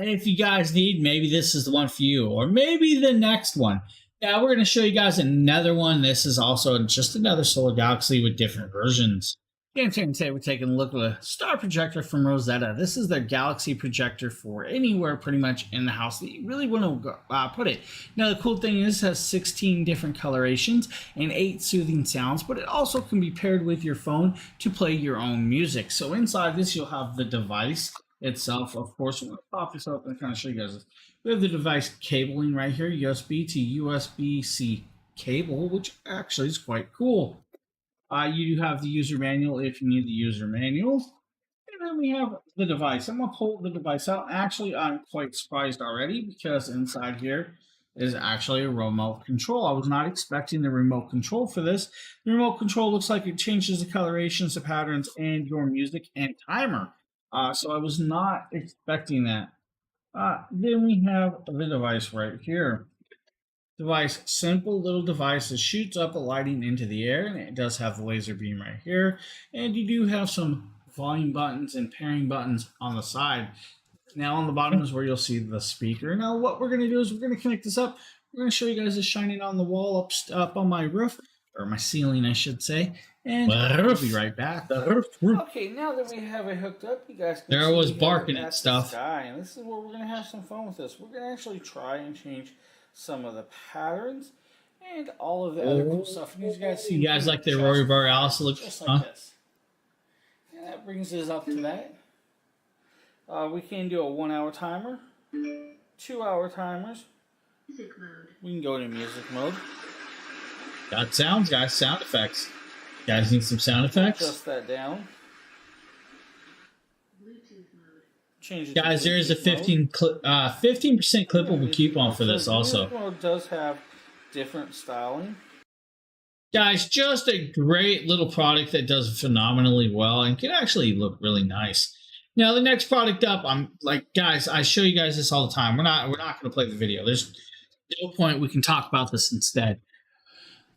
If you guys need, maybe this is the one for you, or maybe the next one. Now we're going to show you guys another one. This is also just another solar galaxy with different versions. And today we're taking a look at a star projector from Rosetta. This is their galaxy projector for anywhere pretty much in the house that you really want to put it. Now the cool thing is it has 16 different colorations and 8 soothing sounds, but it also can be paired with your phone to play your own music. So inside this you'll have the device itself. Of course, we're going to pop this up and kind of show you guys this. We have the device cabling right here, USB to USB-C cable, which actually is quite cool. You do have the user manual if you need the user manual. And then we have the device. I'm going to pull the device out. Actually, I'm quite surprised already because inside here is actually a remote control. I was not expecting the remote control for this. The remote control looks like it changes the colorations, the patterns, and your music and timer. So I was not expecting that. Then we have the device right here. Device, simple little device that shoots up a lighting into the air, and it does have the laser beam right here. And you do have some volume buttons and pairing buttons on the side. Now on the bottom is where you'll see the speaker. Now what we're going to do is we're going to connect this up. We're going to show you guys this shining on the wall up on my roof, or my ceiling, I should say. And we'll be right back. Okay, now that we have it hooked up, you guys can There see was we barking have it at stuff. the sky, and this is where we're going to have some fun with this. We're going to actually try and change some of the patterns and all of the other cool stuff. And you guys see, You guys like the Aurora Borealis look? just like Huh? this. And that brings us up to that. We can do a 1 hour timer, 2 hour timers. We can go to music mode. Got sounds, guys. Sound effects. You guys need some sound effects? Adjust that down. Change it Guys, to there is a Bluetooth mode. 15% clippable coupon for this So also. music mode does have different styling. Guys, just a great little product that does phenomenally well and can actually look really nice. Now, the next product up, I'm like, guys, I show you guys this all the time. We're not going to play the video. There's no point. We can talk about this instead.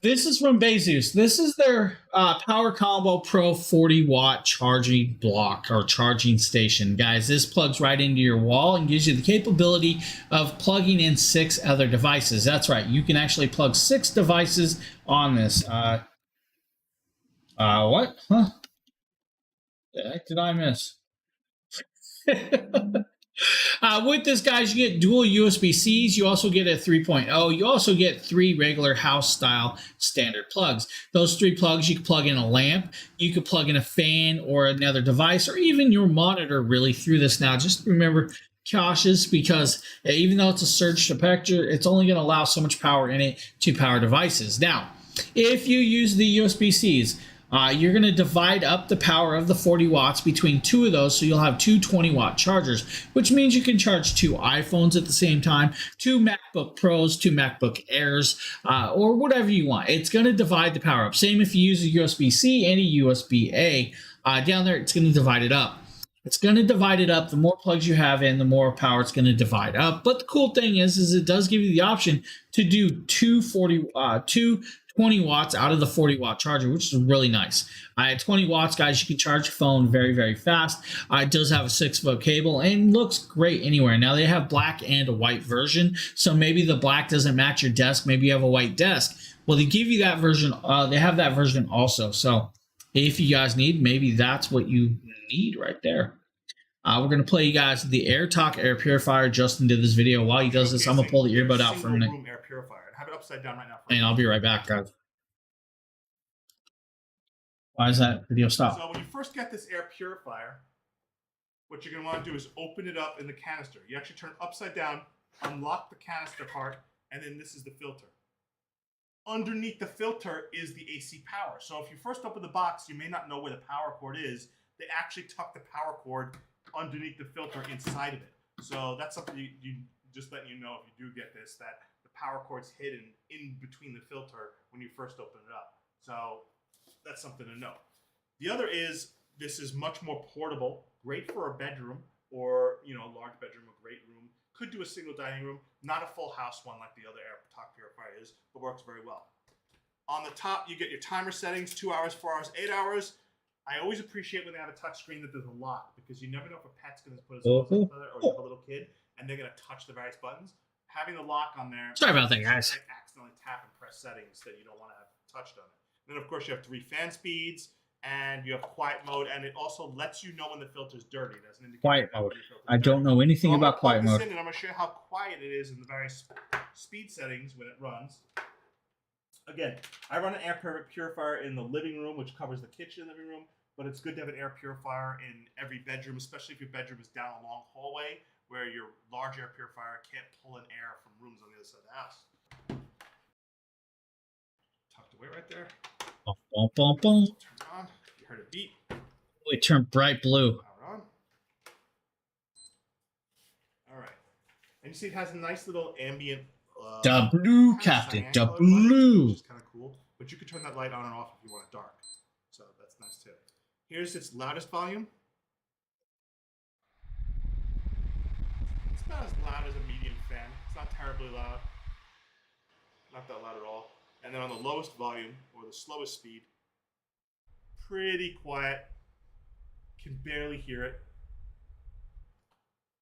This is from Bezos. This is their Power Combo Pro 40-watt charging block or charging station. Guys, this plugs right into your wall and gives you the capability of plugging in 6 other devices. That's right. You can actually plug 6 devices on this. What? Huh? The heck did I miss? With this, guys, you get dual USB-Cs. You also get a 3.0. You also get 3 regular house-style standard plugs. Those 3 plugs, you can plug in a lamp, you can plug in a fan or another device, or even your monitor really through this. Now, just remember, cautious, because even though it's a surge protector, it's only going to allow so much power in it to power devices. Now, if you use the USB-Cs, you're going to divide up the power of the 40 watts between 2 of those, so you'll have 2 20-watt chargers, which means you can charge 2 iPhones at the same time, 2 MacBook Pros, 2 MacBook Airs, or whatever you want. It's going to divide the power up. Same if you use a USB-C and a USB-A. Down there, it's going to divide it up. It's going to divide it up. The more plugs you have in, the more power it's going to divide up. But the cool thing is it does give you the option to do 2 20 watts out of the 40-watt charger, which is really nice. At 20 watts, guys, you can charge your phone very, very fast. It does have a 6-foot cable and looks great anywhere. Now, they have black and a white version, so maybe the black doesn't match your desk. Maybe you have a white desk. Well, they give you that version. They have that version also. So if you guys need, maybe that's what you need right there. We're going to play you guys the AirTalk air purifier. Justin did this video. While he does this, I'm going to pull the earbud out for a minute. Air purifier. And have it upside down right now. And I'll be right back, guys. Why is that video stop? So when you first get this air purifier, what you're going to want to do is open it up in the canister. You actually turn it upside down, unlock the canister part, and then this is the filter. Underneath the filter is the AC power. So if you first open the box, you may not know where the power cord is. They actually tuck the power cord underneath the filter inside of it. So that's something you just letting you know if you do get this, that the power cord's hidden in between the filter when you first open it up. So that's something to know. The other is this is much more portable, great for a bedroom or a large bedroom, a great room. Could do a single dining room, not a full house one like the other AirTalk purifier is, but works very well. On the top, you get your timer settings: 2 hours, 4 hours, 8 hours. I always appreciate when they have a touch screen that there's a lock, because you never know if a pet's going to put his nose up there or you have a little kid and they're going to touch the various buttons. Having the lock on there. Sorry about that, guys. You accidentally tap and press settings that you don't want to have touched on it. Then, of course, you have 3 fan speeds and you have quiet mode, and it also lets you know when the filter's dirty. It doesn't indicate Quiet mode. I don't know anything about quiet mode. And I'm going to show you how quiet it is in the various speed settings when it runs. Again, I run an air purifier in the living room, which covers the kitchen and living room. But it's good to have an air purifier in every bedroom, especially if your bedroom is down a long hallway where your large air purifier can't pull in air from rooms on the other side of the house. Tucked away right there. Bum, bum, bum, bum. Turn it on. You heard it beep. It turned bright blue. Power on. All right. And you see it has a nice little ambient. The blue, Captain. The blue. Which is kind of cool. But you can turn that light on and off if you want it dark. So that's nice too. Here's its loudest volume. It's not as loud as a medium fan. It's not terribly loud. Not that loud at all. And then on the lowest volume, or the slowest speed, pretty quiet. can barely hear it.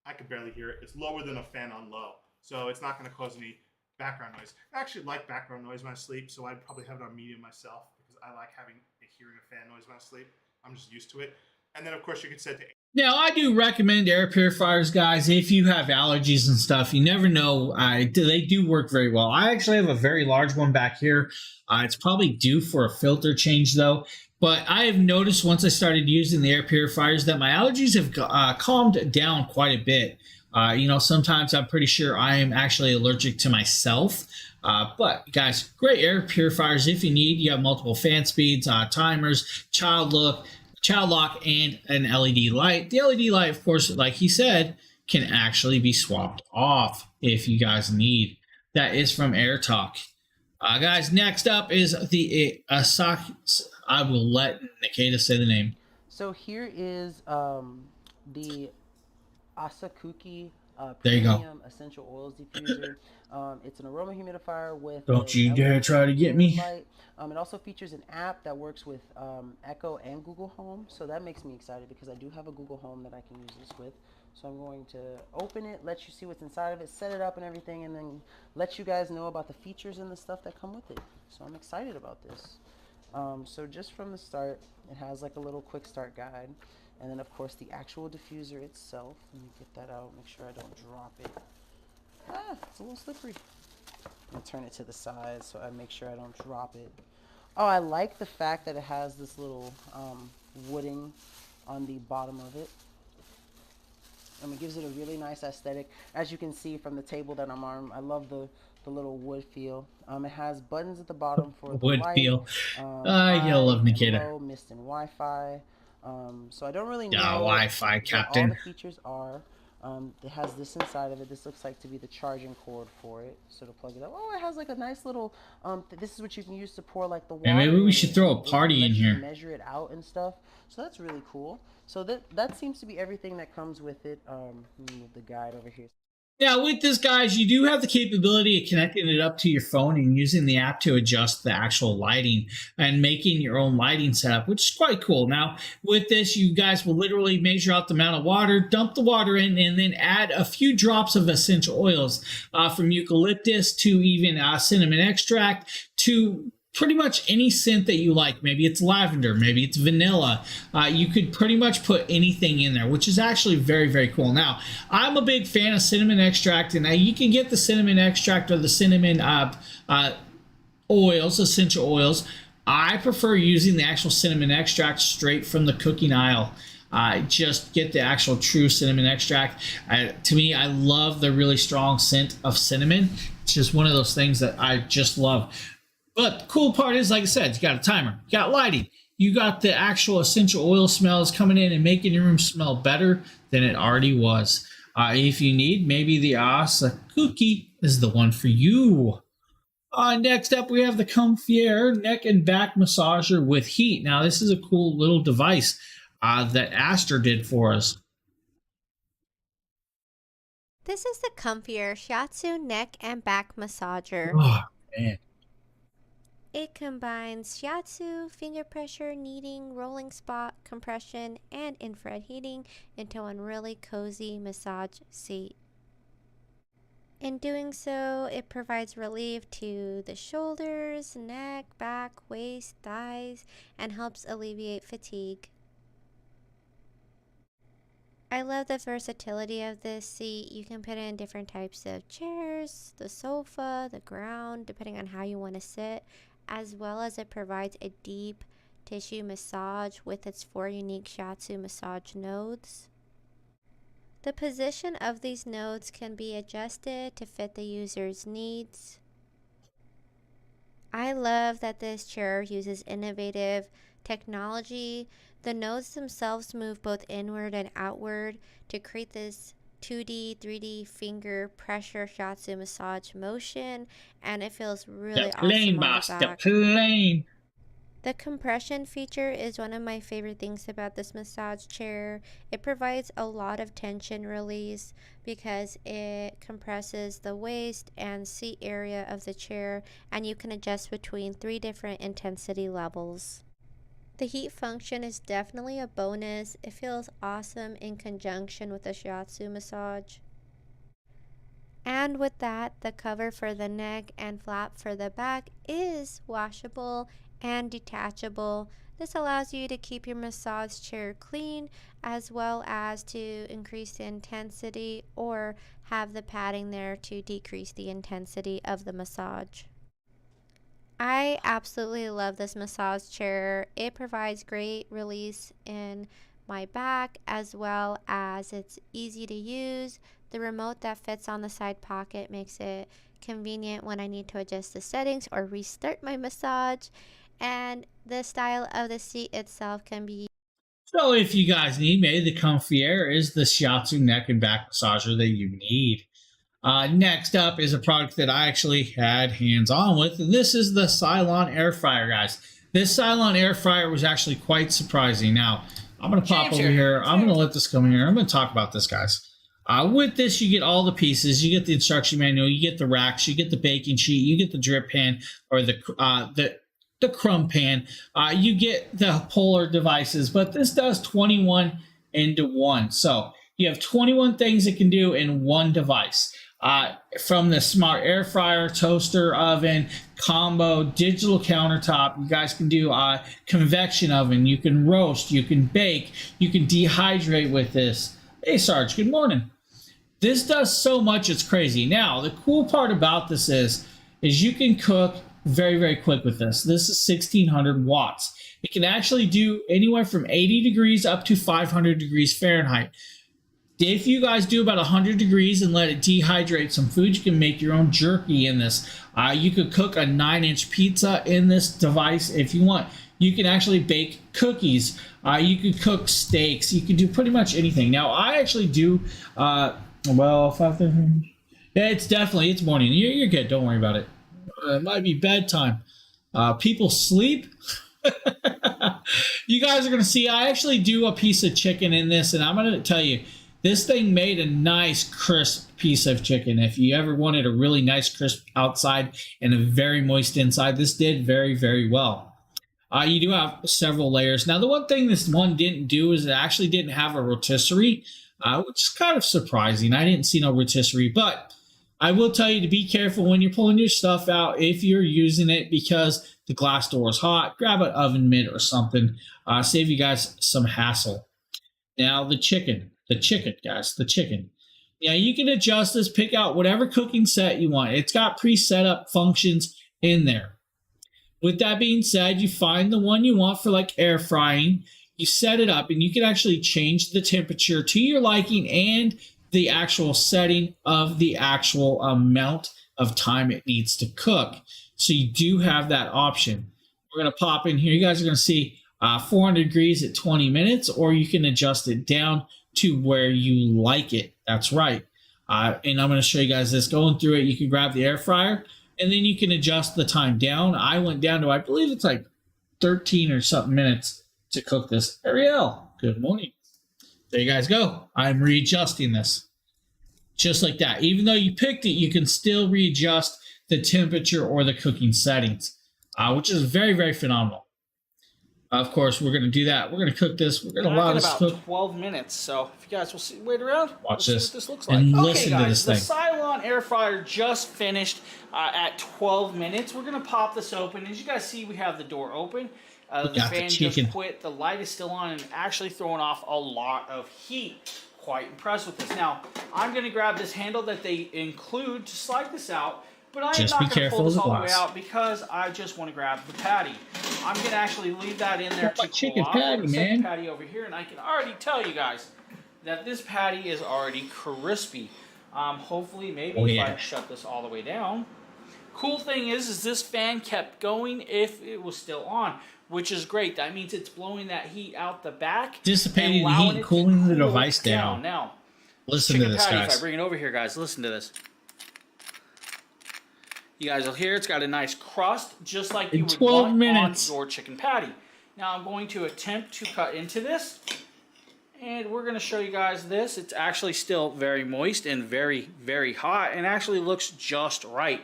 I can barely hear it. It's lower than a fan on low, so it's not going to cause any background noise. I actually like background noise when I sleep, so I'd probably have it on medium myself because I like hearing a fan noise when I sleep. I'm just used to it. And then, of course, you could set to. Now, I do recommend air purifiers, guys, if you have allergies and stuff. You never know. They do work very well. I actually have a very large one back here. It's probably due for a filter change, though. But I have noticed once I started using the air purifiers that my allergies have calmed down quite a bit. Sometimes I'm pretty sure I am actually allergic to myself. But guys, great air purifiers if you need. You have multiple fan speeds, timers, child lock, and an LED light. The LED light, of course, like he said, can actually be swapped off if you guys need. That is from AirTalk. Guys, next up is the Asaki. I will let Nikita say the name. So here is the Asakuki There you go. Premium Essential Oils Diffuser. It's an aroma humidifier with. Don't you dare try to get me. Light. It also features an app that works with Echo and Google Home, so that makes me excited because I do have a Google Home that I can use this with. So I'm going to open it, let you see what's inside of it, set it up and everything, and then let you guys know about the features and the stuff that come with it. So I'm excited about this. So just from the start, it has like a little quick start guide. And then, of course, the actual diffuser itself. Let me get that out, make sure I don't drop it. It's a little slippery. I'm turn it to the side so I make sure I don't drop it. Oh, I like the fact that it has this little wooding on the bottom of it. It gives it a really nice aesthetic. As you can see from the table that I'm on, I love the little wood feel. It has buttons at the bottom for the wood light, feel. You'll love Nikita. low, mist, and Wi-Fi. So I don't really know Wi-Fi, Captain. what all the features are. It has this inside of it. This looks like to be the charging cord for it. So to plug it up. Oh, it has like a nice little. This is what you can use to pour like the water. Yeah, maybe we should throw a It party in lets you here. measure it out and stuff. So that's really cool. So that seems to be everything that comes with it. Let me move the guide over here. Now, with this, guys, you do have the capability of connecting it up to your phone and using the app to adjust the actual lighting and making your own lighting setup, which is quite cool. Now, with this, you guys will literally measure out the amount of water, dump the water in, and then add a few drops of essential oils from eucalyptus to even cinnamon extract to pretty much any scent that you like. Maybe it's lavender, maybe it's vanilla. You could pretty much put anything in there, which is actually very, very cool. Now, I'm a big fan of cinnamon extract, and now you can get the cinnamon extract or the cinnamon oils, essential oils. I prefer using the actual cinnamon extract straight from the cooking aisle. Just get the actual true cinnamon extract. To me, I love the really strong scent of cinnamon. It's just one of those things that I just love. But the cool part is, like I said, you got a timer, you got lighting, you got the actual essential oil smells coming in and making your room smell better than it already was. If you need, maybe the Asakuki is the one for you. Next up, we have the Comfier neck and back massager with heat. Now, this is a cool little device that Aster did for us. This is the Comfier Shiatsu neck and back massager. Oh, man. It combines shiatsu, finger pressure, kneading, rolling spot, compression, and infrared heating into one really cozy massage seat. In doing so, it provides relief to the shoulders, neck, back, waist, thighs, and helps alleviate fatigue. I love the versatility of this seat. You can put it in different types of chairs, the sofa, the ground, depending on how you want to sit, as well as it provides a deep tissue massage with its 4 unique shiatsu massage nodes. The position of these nodes can be adjusted to fit the user's needs. I love that this chair uses innovative technology. The nodes themselves move both inward and outward to create this 2D, 3D finger pressure shiatsu massage motion, and it feels really awesome on the back. The compression feature is one of my favorite things about this massage chair. It provides a lot of tension release because it compresses the waist and seat area of the chair, and you can adjust between 3 different intensity levels. The heat function is definitely a bonus. It feels awesome in conjunction with the shiatsu massage. And with that, the cover for the neck and flap for the back is washable and detachable. This allows you to keep your massage chair clean, as well as to increase the intensity or have the padding there to decrease the intensity of the massage. I absolutely love this massage chair. It provides great release in my back, as well as it's easy to use. The remote that fits on the side pocket makes it convenient when I need to adjust the settings or restart my massage. And the style of the seat itself can be. So if you guys need me, the Comfy Air is the shiatsu neck and back massager that you need. Next up is a product that I actually had hands-on with. And this is the Cylon air fryer, guys. This Cylon air fryer was actually quite surprising. Now, I'm going to pop over here. I'm going to let this come here. I'm going to talk about this, guys. With this, you get all the pieces. You get the instruction manual. You get the racks. You get the baking sheet. You get the drip pan or the crumb pan. You get the polar devices. But this does 21 into 1. So you have 21 things it can do in one device. From the smart air fryer, toaster, oven, combo, digital countertop. You guys can do convection oven. You can roast. You can bake. You can dehydrate with this. Hey, Sarge, good morning. This does so much, it's crazy. Now, the cool part about this is you can cook very, very quick with this. This is 1600 watts. It can actually do anywhere from 80 degrees up to 500 degrees Fahrenheit. If you guys do about 100 degrees and let it dehydrate some food, you can make your own jerky in this. You could cook a 9-inch pizza in this device if you want. You can actually bake cookies. You could cook steaks. You can do pretty much anything. Now, I actually do, well, 5:30. Yeah, it's morning. You're good. Don't worry about it. It might be bedtime. People sleep. You guys are going to see, I actually do a piece of chicken in this, and I'm going to tell you, this thing made a nice crisp piece of chicken. If you ever wanted a really nice crisp outside and a very moist inside, this did very, very well. You do have several layers. Now, the one thing this one didn't do is it actually didn't have a rotisserie, which is kind of surprising. I didn't see no rotisserie, but I will tell you to be careful when you're pulling your stuff out if you're using it, because the glass door is hot. Grab an oven mitt or something. Save you guys some hassle. Now, the chicken, guys, the chicken. Yeah, you can adjust this, pick out whatever cooking set you want. It's got pre-set up functions in there. With that being said, you find the one you want for like air frying. You set it up, and you can actually change the temperature to your liking and the actual setting of the actual amount of time it needs to cook. So you do have that option. We're going to pop in here. You guys are going to see 400 degrees at 20 minutes, or you can adjust it down to where you like it. That's right. And I'm going to show you guys this. Going through it, you can grab the air fryer, and then you can adjust the time down. I went down to, I believe it's like 13 or something minutes to cook this. Ariel, good morning. There you guys go. I'm readjusting this. Just like that. Even though you picked it, you can still readjust the temperature or the cooking settings, which is very, very phenomenal. Of course, we're going to do that. We're going to cook this. We're going to allow this to cook 12 minutes. So if you guys will wait around, watch we'll this. see what this looks like. And listen okay, to guys, this thing. The Cylon air fryer just finished at 12 minutes. We're going to pop this open. As you guys see, we have the door open. The fan just quit. The light is still on and actually throwing off a lot of heat. Quite impressed with this. Now, I'm going to grab this handle that they include to slide this out. But I am not going to pull this all the way out because I just want to grab the patty. I'm going to actually leave that in there to cool off. Patty, man. Patty over here, and I can already tell you guys that this patty is already crispy. Hopefully, maybe if I shut this all the way down. Cool thing is this fan kept going if it was still on, which is great. That means it's blowing that heat out the back. Dissipating the heat, cooling the device down. Now, listen to this, patty, guys. if I bring it over here, guys, listen to this. You guys will hear it's got a nice crust, just like you would want on your chicken patty. Now I'm going to attempt to cut into this, and we're going to show you guys this. It's actually still very moist and very, very hot, and actually looks just right.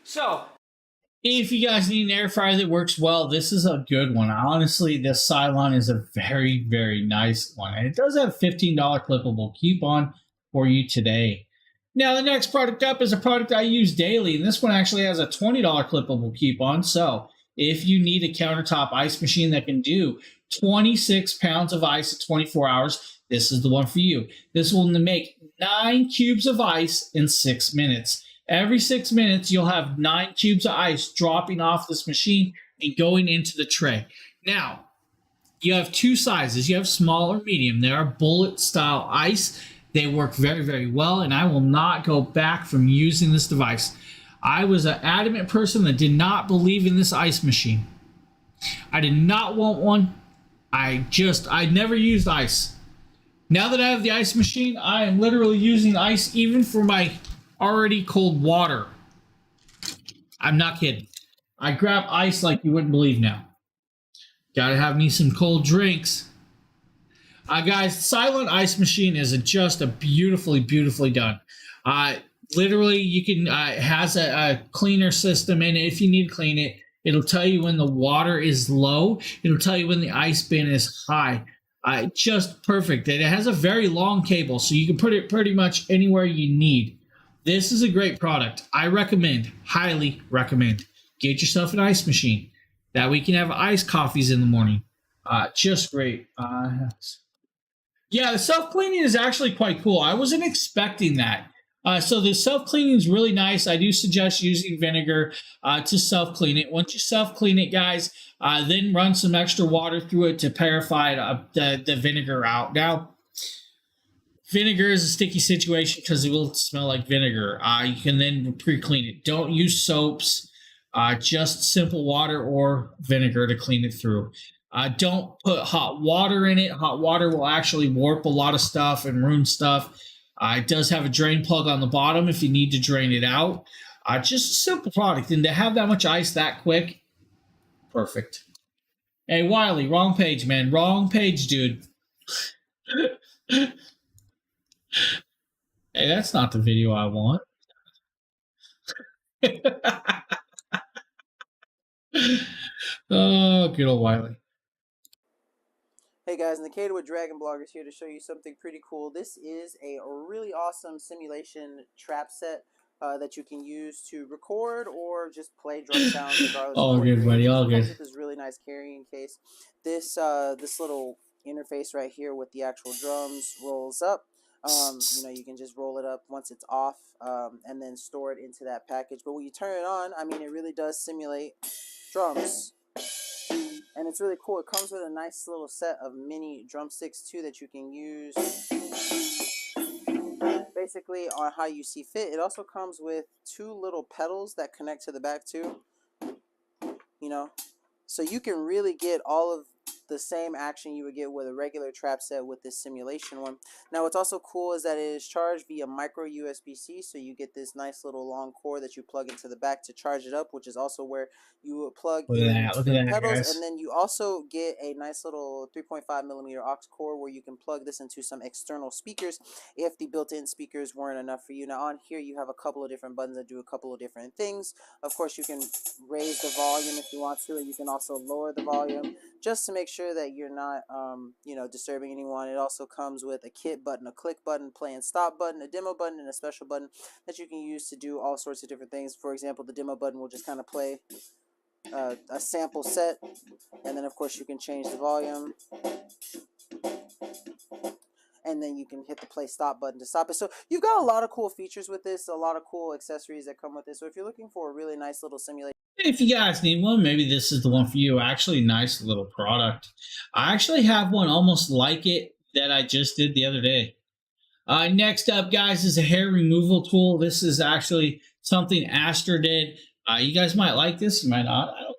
So If you guys need an air fryer that works well, this is a good one. Honestly, this Cylon is a very, very nice one. And it does have a $15 clippable coupon for you today. Now, the next product up is a product I use daily, and this one actually has a $20 clippable coupon. So if you need a countertop ice machine that can do 26 pounds of ice in 24 hours, this is the one for you. This will make 9 cubes of ice in 6 minutes. Every 6 minutes, you'll have 9 cubes of ice dropping off this machine and going into the tray. Now, you have 2 sizes. You have small or medium. They are bullet style ice. They work very, very well, and I will not go back from using this device. I was an adamant person that did not believe in this ice machine. I did not want one. I never used ice. Now that I have the ice machine, I am literally using ice even for my already cold water. I'm not kidding. I grab ice like you wouldn't believe now. Gotta have me some cold drinks. Guys, Cylon Ice Machine is just a beautifully, beautifully done. Literally, you can has a cleaner system in it. If you need to clean it, it'll tell you when the water is low. It'll tell you when the ice bin is high. Just perfect. And it has a very long cable, so you can put it pretty much anywhere you need. This is a great product. I recommend, highly recommend. Get yourself an ice machine. That way you can have iced coffees in the morning. Just great. Yeah, the self-cleaning is actually quite cool. I wasn't expecting that. So the self-cleaning is really nice. I do suggest using vinegar to self-clean it. Once you self-clean it, guys, then run some extra water through it to purify the vinegar out. Now, vinegar is a sticky situation because it will smell like vinegar. You can then pre-clean it. Don't use soaps, just simple water or vinegar to clean it through. Don't put hot water in it. Hot water will actually warp a lot of stuff and ruin stuff. It does have a drain plug on the bottom if you need to drain it out. Just a simple product. And to have that much ice that quick, perfect. Hey, Wiley, wrong page, man. Wrong page, dude. Hey, that's not the video I want. Oh, good old Wiley. Hey guys, Nikita with Dragon Bloggers here to show you something pretty cool. This is a really awesome simulation trap set that you can use to record or just play drum sounds regardless. All good, buddy. All good. With this really nice carrying case. This little interface right here with the actual drums rolls up. You can just roll it up once it's off and then store it into that package. But when you turn it on, I mean, it really does simulate drums. And it's really cool. It comes with a nice little set of mini drumsticks too that you can use basically on how you see fit. It also comes with 2 little pedals that connect to the back too. So you can really get all of the same action you would get with a regular trap set with this simulation one. Now what's also cool is that it is charged via micro USB-C, so you get this nice little long cord that you plug into the back to charge it up, which is also where you would plug in the pedals, guys. And then you also get a nice little 3.5mm aux cord where you can plug this into some external speakers if the built-in speakers weren't enough for you. Now on here you have a couple of different buttons that do a couple of different things. Of course you can raise the volume if you want to, and you can also lower the volume just to make sure that you're not disturbing anyone. It also comes with a kit button, a click button, play and stop button, a demo button, and a special button that you can use to do all sorts of different things. For example, the demo button will just kind of play a sample set, and then of course you can change the volume, and then you can hit the play stop button to stop it. So you've got a lot of cool features with this, a lot of cool accessories that come with this. So if you're looking for a really nice little simulation, if you guys need one, maybe this is the one for you. Actually, nice little product. I actually have one almost like it that I just did the other day. Next up, guys, is a hair removal tool. This is actually something Aster did. You guys might like this. You might not. I don't know.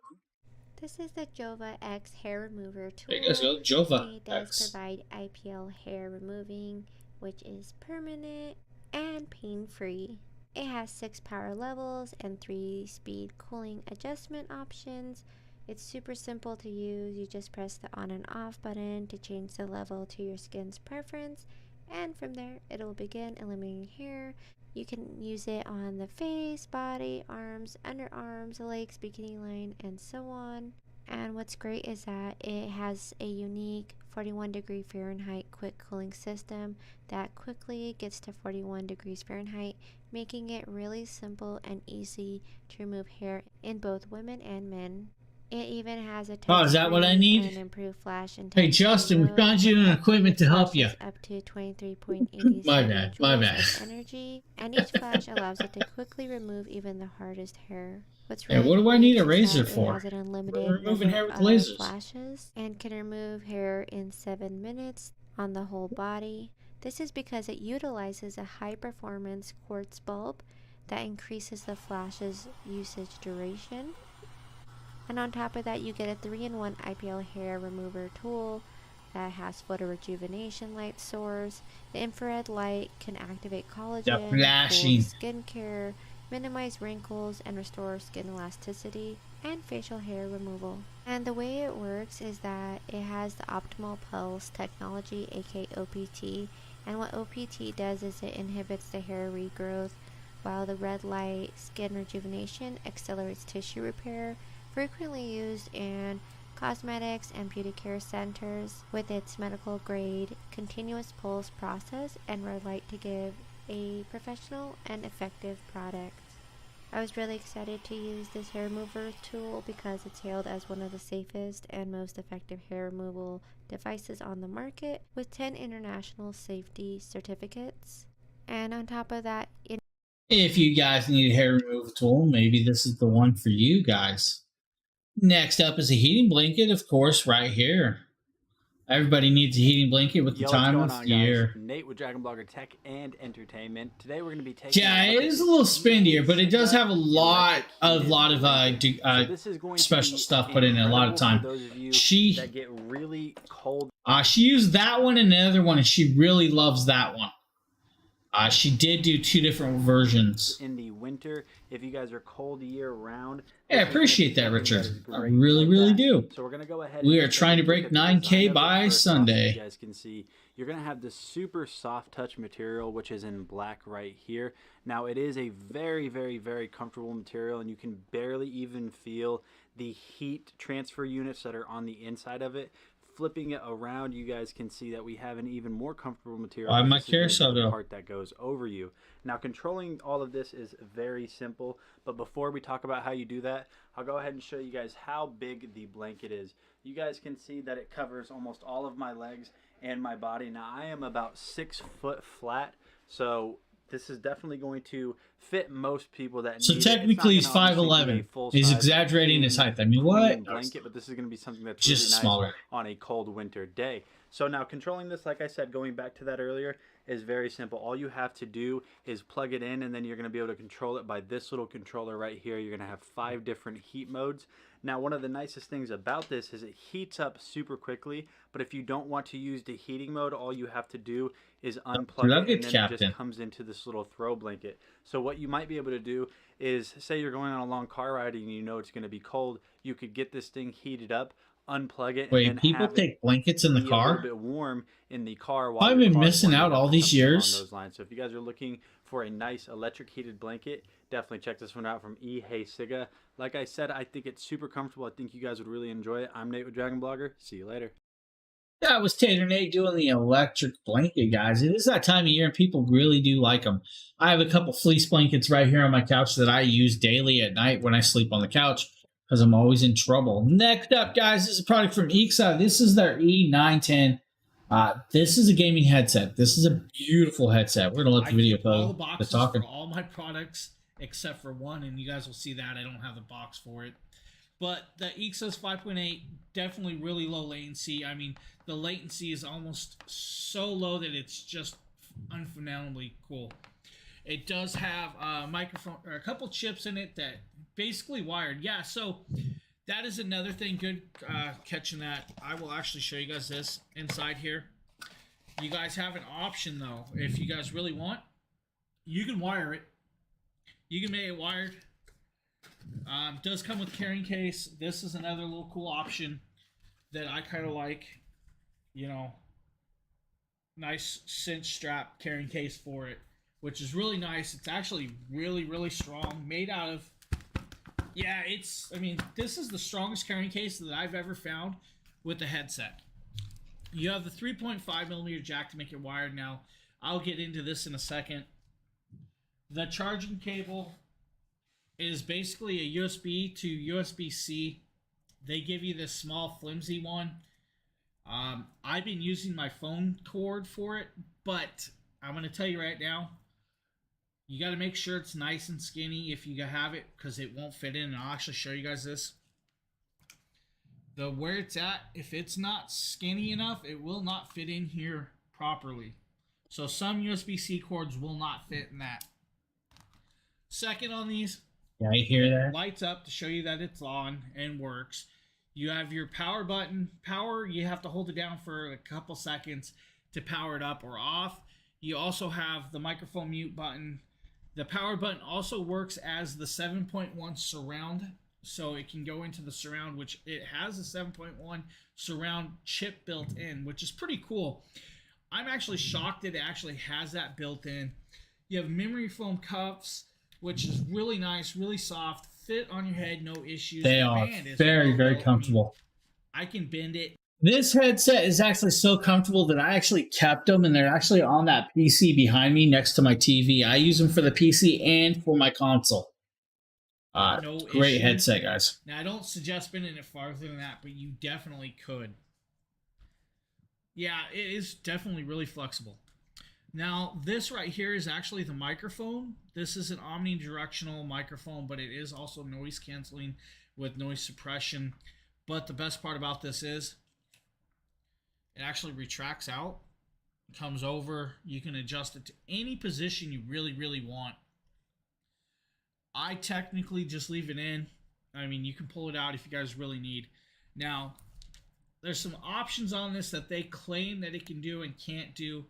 This is the Jova X hair remover tool. There you guys go, Jova It does X. provide IPL hair removing, which is permanent and pain-free. It has 6 power levels and 3-speed cooling adjustment options. It's super simple to use. You just press the on and off button to change the level to your skin's preference, and from there it will begin eliminating hair You can use it on the face, body, arms, underarms, legs, bikini line, and so on. And what's great is that it has a unique 41 degree Fahrenheit quick cooling system that quickly gets to 41 degrees Fahrenheit, making it really simple and easy to remove hair in both women and men. It even has a Oh, is that what I need? and improved flash Hey, Justin, we found you an equipment to help you. Up to 23.80 My bad, my bad. energy, and each flash allows it to quickly remove even the hardest hair. What's Yeah, really what do I great need a is razor that for? It has an We're unlimited removing hair number with of lasers. flashes and can remove hair in 7 minutes on the whole body. This is because it utilizes a high-performance quartz bulb that increases the flash's usage duration. And on top of that, you get a 3-in-1 IPL hair remover tool that has photo rejuvenation light source. The infrared light can activate collagen, flashing. cool skincare, minimize wrinkles, and restore skin elasticity and facial hair removal. And the way it works is that it has the optimal pulse technology, aka OPT. And what OPT does is it inhibits the hair regrowth, while the red light skin rejuvenation accelerates tissue repair, frequently used in cosmetics and beauty care centers with its medical grade continuous pulse process and red light to give a professional and effective product. I was really excited to use this hair remover tool because it's hailed as one of the safest and most effective hair removal devices on the market with 10 international safety certificates. And on top of that, If you guys need a hair removal tool, maybe this is the one for you guys. Next up is a heating blanket, of course, right here. Everybody needs a heating blanket with the time of year. Nate with Dragon Blogger Tech and Entertainment. Today we're going to be taking. Yeah, it is a little spendier, but it does have a lot of special stuff put in it a lot of time. She that get really cold. She used that one and another one, and she really loves that one. She did do 2 different versions. In the winter, if you guys are cold year round. Yeah, I appreciate that, Richard. I really, really do. So we're going to go ahead. We are trying to break 9K by Sunday. You guys can see you're going to have this super soft touch material, which is in black right here. Now, it is a very, very, very comfortable material, and you can barely even feel the heat transfer units that are on the inside of it. Flipping it around, you guys can see that we have an even more comfortable material. I'm not This is curious the part that goes over you. Now, controlling all of this is very simple, but before we talk about how you do that, I'll go ahead and show you guys how big the blanket is. You guys can see that it covers almost all of my legs and my body. Now, I am about 6 foot flat, so this is definitely going to fit most people that So need technically he's 5'11". He's exaggerating his height. I mean, what? Blanket, but this is going to be something that's Just really nice smaller on a cold winter day. So now controlling this, like I said, going back to that earlier, is very simple. All you have to do is plug it in, and then you're going to be able to control it by this little controller right here. You're going to have 5 different heat modes. Now, one of the nicest things about this is it heats up super quickly, but if you don't want to use the heating mode, all you have to do is unplug it, and then it just comes into this little throw blanket. So what you might be able to do is, say you're going on a long car ride and you know it's going to be cold, you could get this thing heated up, unplug it. Wait, and then people take blankets in the car? A little bit warm in the car. While I've been missing out all these years. Those lines. So if you guys are looking for a nice electric heated blanket, definitely check this one out from Hey Siga. Like I said, I think it's super comfortable. I think you guys would really enjoy it. I'm Nate with Dragon Blogger. See you later. That was Tater Nate doing the electric blanket, guys. It is that time of year, and people really do like them. I have a couple fleece blankets right here on my couch that I use daily at night when I sleep on the couch because I'm always in trouble. Next up, guys, this is a product from Exa. This is their E910. This is a gaming headset. This is a beautiful headset. We're going to let the video play. All the boxes for all my products except for one, and you guys will see that. I don't have the box for it. But the Exa's 5.8, definitely really low latency. I mean, the latency is almost so low that it's just unphenomenally cool. It does have a microphone or a couple chips in it that basically wired. Yeah, so that is another thing. Good catching that. I will actually show you guys this inside here. You guys have an option though. If you guys really want, you can wire it. You can make it wired. Does come with carrying case. This is another little cool option that I kind of like. You know, nice cinch strap carrying case for it. which is really nice. It's actually really, really strong. Made out of, yeah, I mean, this is the strongest carrying case that I've ever found with the headset. You have the 3.5mm jack to make it wired now. I'll get into this in a second. The charging cable is basically a USB to USB-C. They give you this small flimsy one. I've been using my phone cord for it, but I'm going to tell you right now, you got to make sure it's nice and skinny if you have it, because it won't fit in. And I'll actually show you guys this. Where it's at, if it's not skinny enough, it will not fit in here properly. So some USB-C cords will not fit in that. Second on these, Yeah, you hear that? lights up to show you that it's on and works. You have your power button. Power, you have to hold it down for a couple seconds to power it up or off. You also have the microphone mute button. The power button also works as the 7.1 surround, so it can go into the surround, which it has a 7.1 surround chip built in, which is pretty cool. I'm actually shocked that it actually has that built in. You have memory foam cuffs, which is really nice, really soft, fit on your head, no issues. They The are band is very, very well-built. comfortable. I can bend it. This headset is actually so comfortable that I actually kept them, and they're actually on that PC behind me next to my TV. I use them for the PC and for my console. No Great issue. headset, guys. Now, I don't suggest bending it farther than that, but you definitely could. Yeah, it is definitely really flexible. Now, this right here is actually the microphone. This is an omnidirectional microphone, but it is also noise canceling with noise suppression. But the best part about this is it actually retracts out, comes over. You can adjust it to any position you really, really want. I technically just leave it in. I mean, you can pull it out if you guys really need. Now, there's some options on this that they claim that it can do and can't do.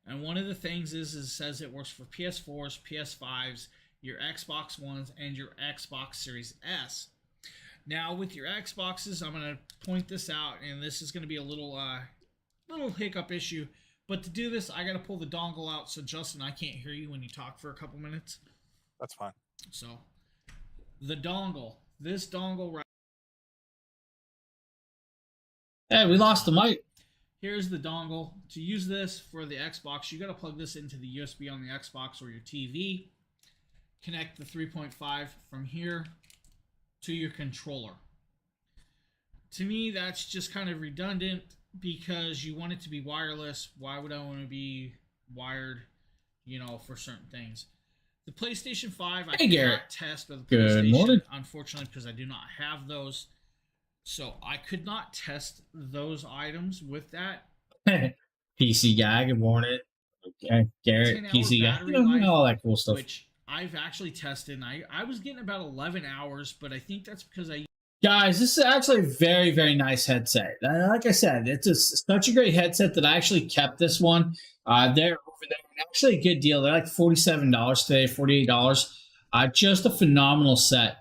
And one of the things is it says it works for PS4s, PS5s, your Xbox Ones, and your Xbox Series S. Now, with your Xboxes, I'm going to point this out, and this is going to be a little hiccup issue. But to do this, I got to pull the dongle out, so Justin, I can't hear you when you talk for a couple minutes. That's fine. So, the dongle. This dongle right. Hey, we lost the mic. Here's the dongle. To use this for the Xbox, you got to plug this into the USB on the Xbox or your TV. Connect the 3.5 from here to your controller. To me, that's just kind of redundant because you want it to be wireless. Why would I want to be wired, for certain things? The PlayStation 5, I cannot test with the Good PlayStation, morning. unfortunately, because I do not have those. So I could not test those items with that. PC guy, good morning. Okay, Garrett, 10-hour PC guy, battery life, all that cool stuff. Which I've actually tested, and I was getting about 11 hours, but I think that's because I... Guys, this is actually a very, very nice headset. Like I said, it's such a great headset that I actually kept this one. They're over there. Actually a good deal. They're like $47 today, $48. Just a phenomenal set.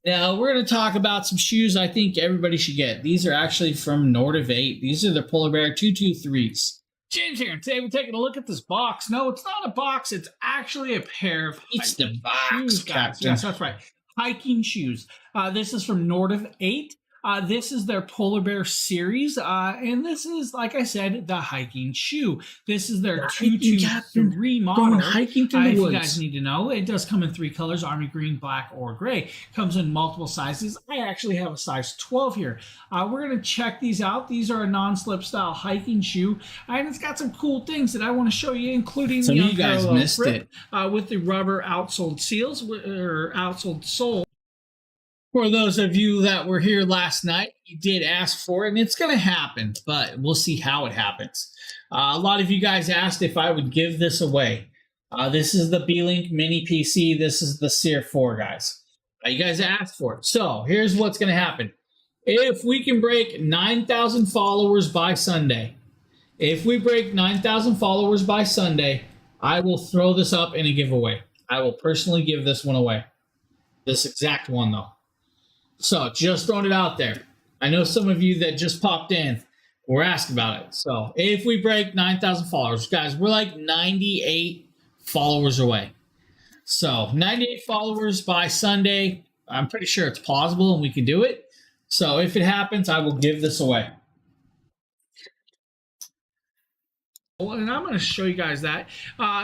Now, we're going to talk about some shoes I think everybody should get. These are actually from Nordiv 8. These are the Polar Bear 223s. James here, and today we're taking a look at this box. No, it's not a box. It's actually a pair of It's the shoes, guys. Yes, that's right. Hiking shoes. This is from Nordiv 8. This is their Polar Bear series, and this is, like I said, the hiking shoe. This is their 223 model. Going hiking through the If woods. you guys need to know, it does come in 3 colors: army green, black, or gray. Comes in multiple sizes. I actually have a size 12 here. We're going to check these out. These are a non-slip style hiking shoe, and it's got some cool things that I want to show you, including Some the of you guys unparalleled missed grip, with the rubber outsole seals, or outsole sole. For those of you that were here last night, you did ask for it, and it's going to happen, but we'll see how it happens. A lot of you guys asked if I would give this away. This is the B-Link Mini PC. This is the Seer 4, guys. You guys asked for it. So here's what's going to happen. If we can break 9,000 followers by Sunday, I will throw this up in a giveaway. I will personally give this one away. This exact one, though. So, just throwing it out there. I know some of you that just popped in were asked about it. So, if we break 9,000 followers, guys, we're like 98 followers away. So 98 followers by Sunday. I'm pretty sure it's plausible and we can do it. So if it happens, I will give this away. And I'm going to show you guys that.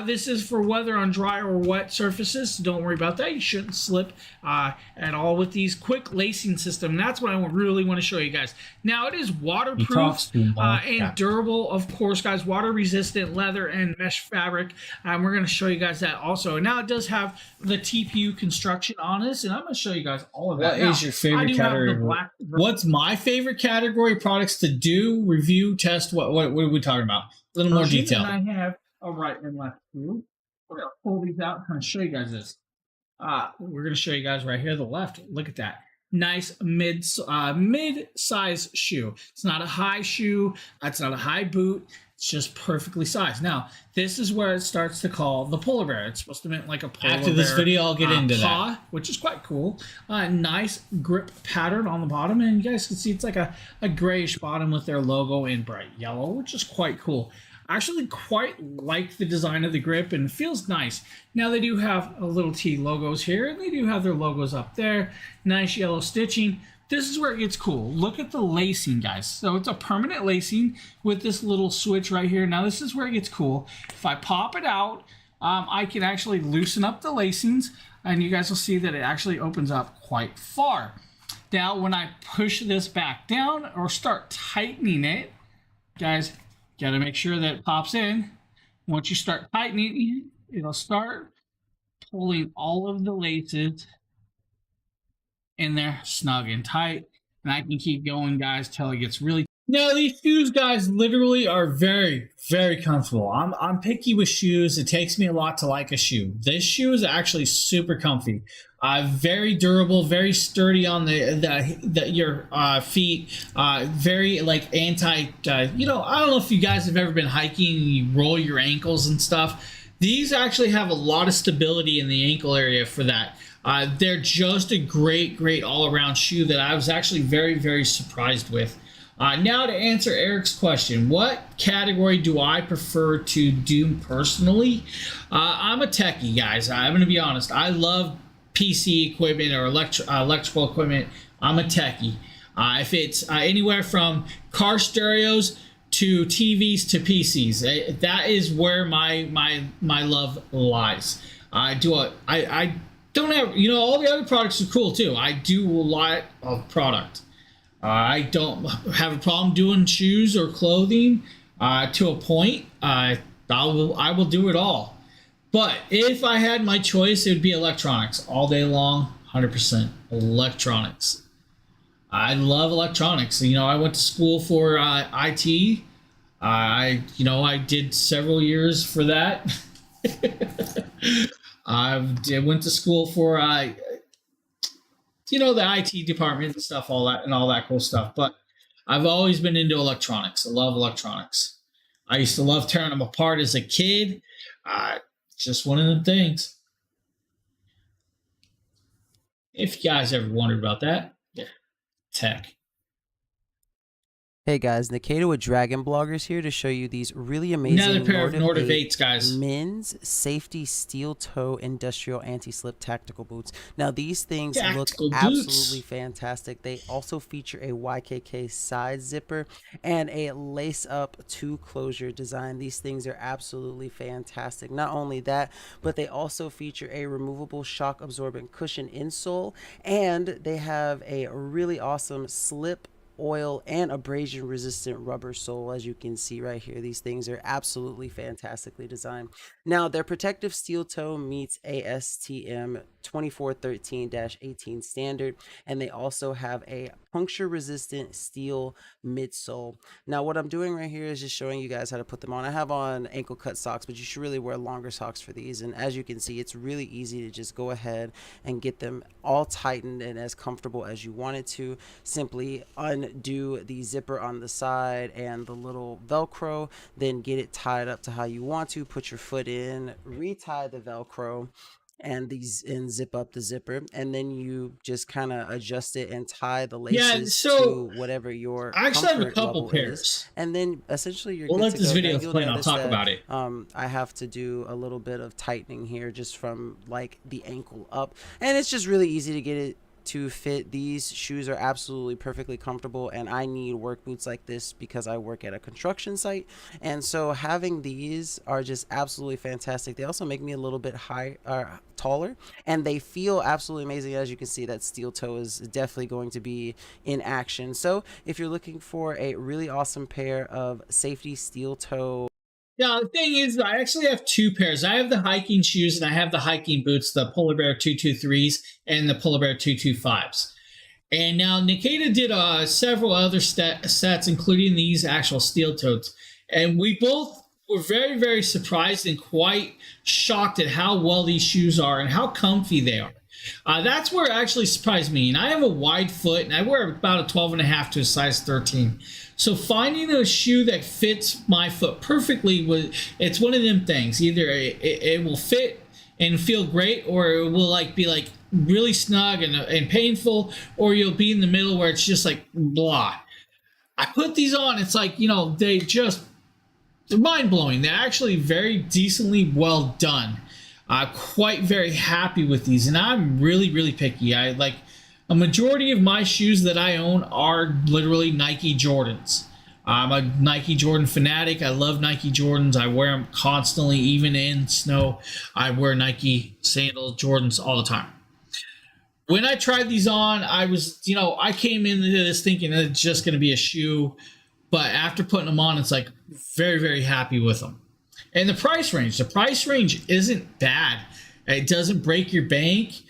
This is for weather on dry or wet surfaces. So don't worry about that. You shouldn't slip at all with these quick lacing system. That's what I really want to show you guys. Now, it is waterproof and durable, of course, guys. Water resistant leather and mesh fabric. We're going to show you guys that also. Now, it does have the TPU construction on this, and I'm going to show you guys all of that. What is your favorite category? What's my favorite category of products to do, review, test? What are we talking about? A little more detail. And I have a right and left view. We're going to pull these out and kind of show you guys this. We're going to show you guys right here, the left. Look at that. Nice mid-size shoe. It's not a high shoe. It's not a high boot. It's just perfectly sized. Now, this is where it starts to call the polar bear. It's supposed to be like a polar bear. After this video, I'll get into that. Which is quite cool. Nice grip pattern on the bottom. And you guys can see it's like a grayish bottom with their logo in bright yellow, which is quite cool. I actually quite like the design of the grip and it feels nice. Now they do have a little T logos here and they do have their logos up there. Nice yellow stitching. This is where it gets cool. Look at the lacing, guys. So it's a permanent lacing with this little switch right here. Now this is where it gets cool. If I pop it out, I can actually loosen up the lacings and you guys will see that it actually opens up quite far. Now when I push this back down or start tightening it, guys, got to make sure that it pops in. Once you start tightening, it'll start pulling all of the laces in there snug and tight. And I can keep going, guys, till it gets really... Now, these shoes, guys, literally are very, very comfortable. I'm picky with shoes. It takes me a lot to like a shoe. This shoe is actually super comfy. Very durable, very sturdy on your feet. Very like anti. I don't know if you guys have ever been hiking and you roll your ankles and stuff. These actually have a lot of stability in the ankle area for that. They're just a great all-around shoe that I was actually very, very surprised with. Now to answer Eric's question, what category do I prefer to do personally? I'm a techie, guys. I'm going to be honest. I love PC equipment or electrical equipment. I'm a techie. If it's anywhere from car stereos to TVs to PCs, that is where my love lies. I don't have, all the other products are cool too. I do a lot of product. I don't have a problem doing shoes or clothing to a point. I will do it all. But if I had my choice, it would be electronics all day long, 100% electronics. I love electronics. I went to school for IT. I did several years for that. I went to school for the IT department and stuff, all that cool stuff. But I've always been into electronics. I love electronics. I used to love tearing them apart as a kid. Just one of them things. If you guys ever wondered about that, yeah, tech. Hey guys, Nikita with Dragon Bloggers here to show you these really amazing Another pair of Nordic 8s, guys. Men's safety steel toe industrial anti-slip tactical boots. Now these things look absolutely fantastic. They also feature a YKK side zipper and a lace-up two-closure design. These things are absolutely fantastic. Not only that, but they also feature a removable shock-absorbent cushion insole, and they have a really awesome slip, oil, and abrasion resistant rubber sole. As you can see right here, these things are absolutely fantastically designed. Now their protective steel toe meets ASTM 2413-18 standard, and they also have a puncture resistant steel midsole. Now what I'm doing right here is just showing you guys how to put them on. I have on ankle cut socks, but you should really wear longer socks for these, and as you can see, it's really easy to just go ahead and get them all tightened and as comfortable as you want it to. Simply undo the zipper on the side and the little Velcro, then get it tied up to how you want to. Put your foot in, retie the Velcro, and zip up the zipper, and then you just kind of adjust it and tie the laces to whatever your I actually have a couple level pairs. is. And then essentially you're we'll good let to this go. video Now, you'll play and I'll notice talk that, about it. I have to do a little bit of tightening here just from like the ankle up, and it's just really easy to get it to fit. These shoes are absolutely perfectly comfortable, and I need work boots like this because I work at a construction site, and so having these are just absolutely fantastic. They also make me a little bit taller, and they feel absolutely amazing. As you can see, that steel toe is definitely going to be in action. So if you're looking for a really awesome pair of safety steel toe. Now, the thing is, I actually have two pairs. I have the hiking shoes and I have the hiking boots, the Polar Bear 223s and the Polar Bear 225s. And now Nikita did several other sets, including these actual steel toes. And we both were very, very surprised and quite shocked at how well these shoes are and how comfy they are. That's where it actually surprised me. And I have a wide foot and I wear about a 12.5 to a size 13. So finding a shoe that fits my foot perfectly, it's one of them things. Either it will fit and feel great, or it will be really snug and painful, or you'll be in the middle where it's just like blah. I put these on, it's like, they're mind-blowing. They're actually very decently well done. I'm quite very happy with these, and I'm really, really picky. A majority of my shoes that I own are literally Nike Jordans. I'm a Nike Jordan fanatic. I love Nike Jordans. I wear them constantly, even in snow. I wear Nike sandals, Jordans all the time. When I tried these on, I came into this thinking that it's just going to be a shoe, but after putting them on, it's like very, very happy with them. And the price range isn't bad. It doesn't break your bank.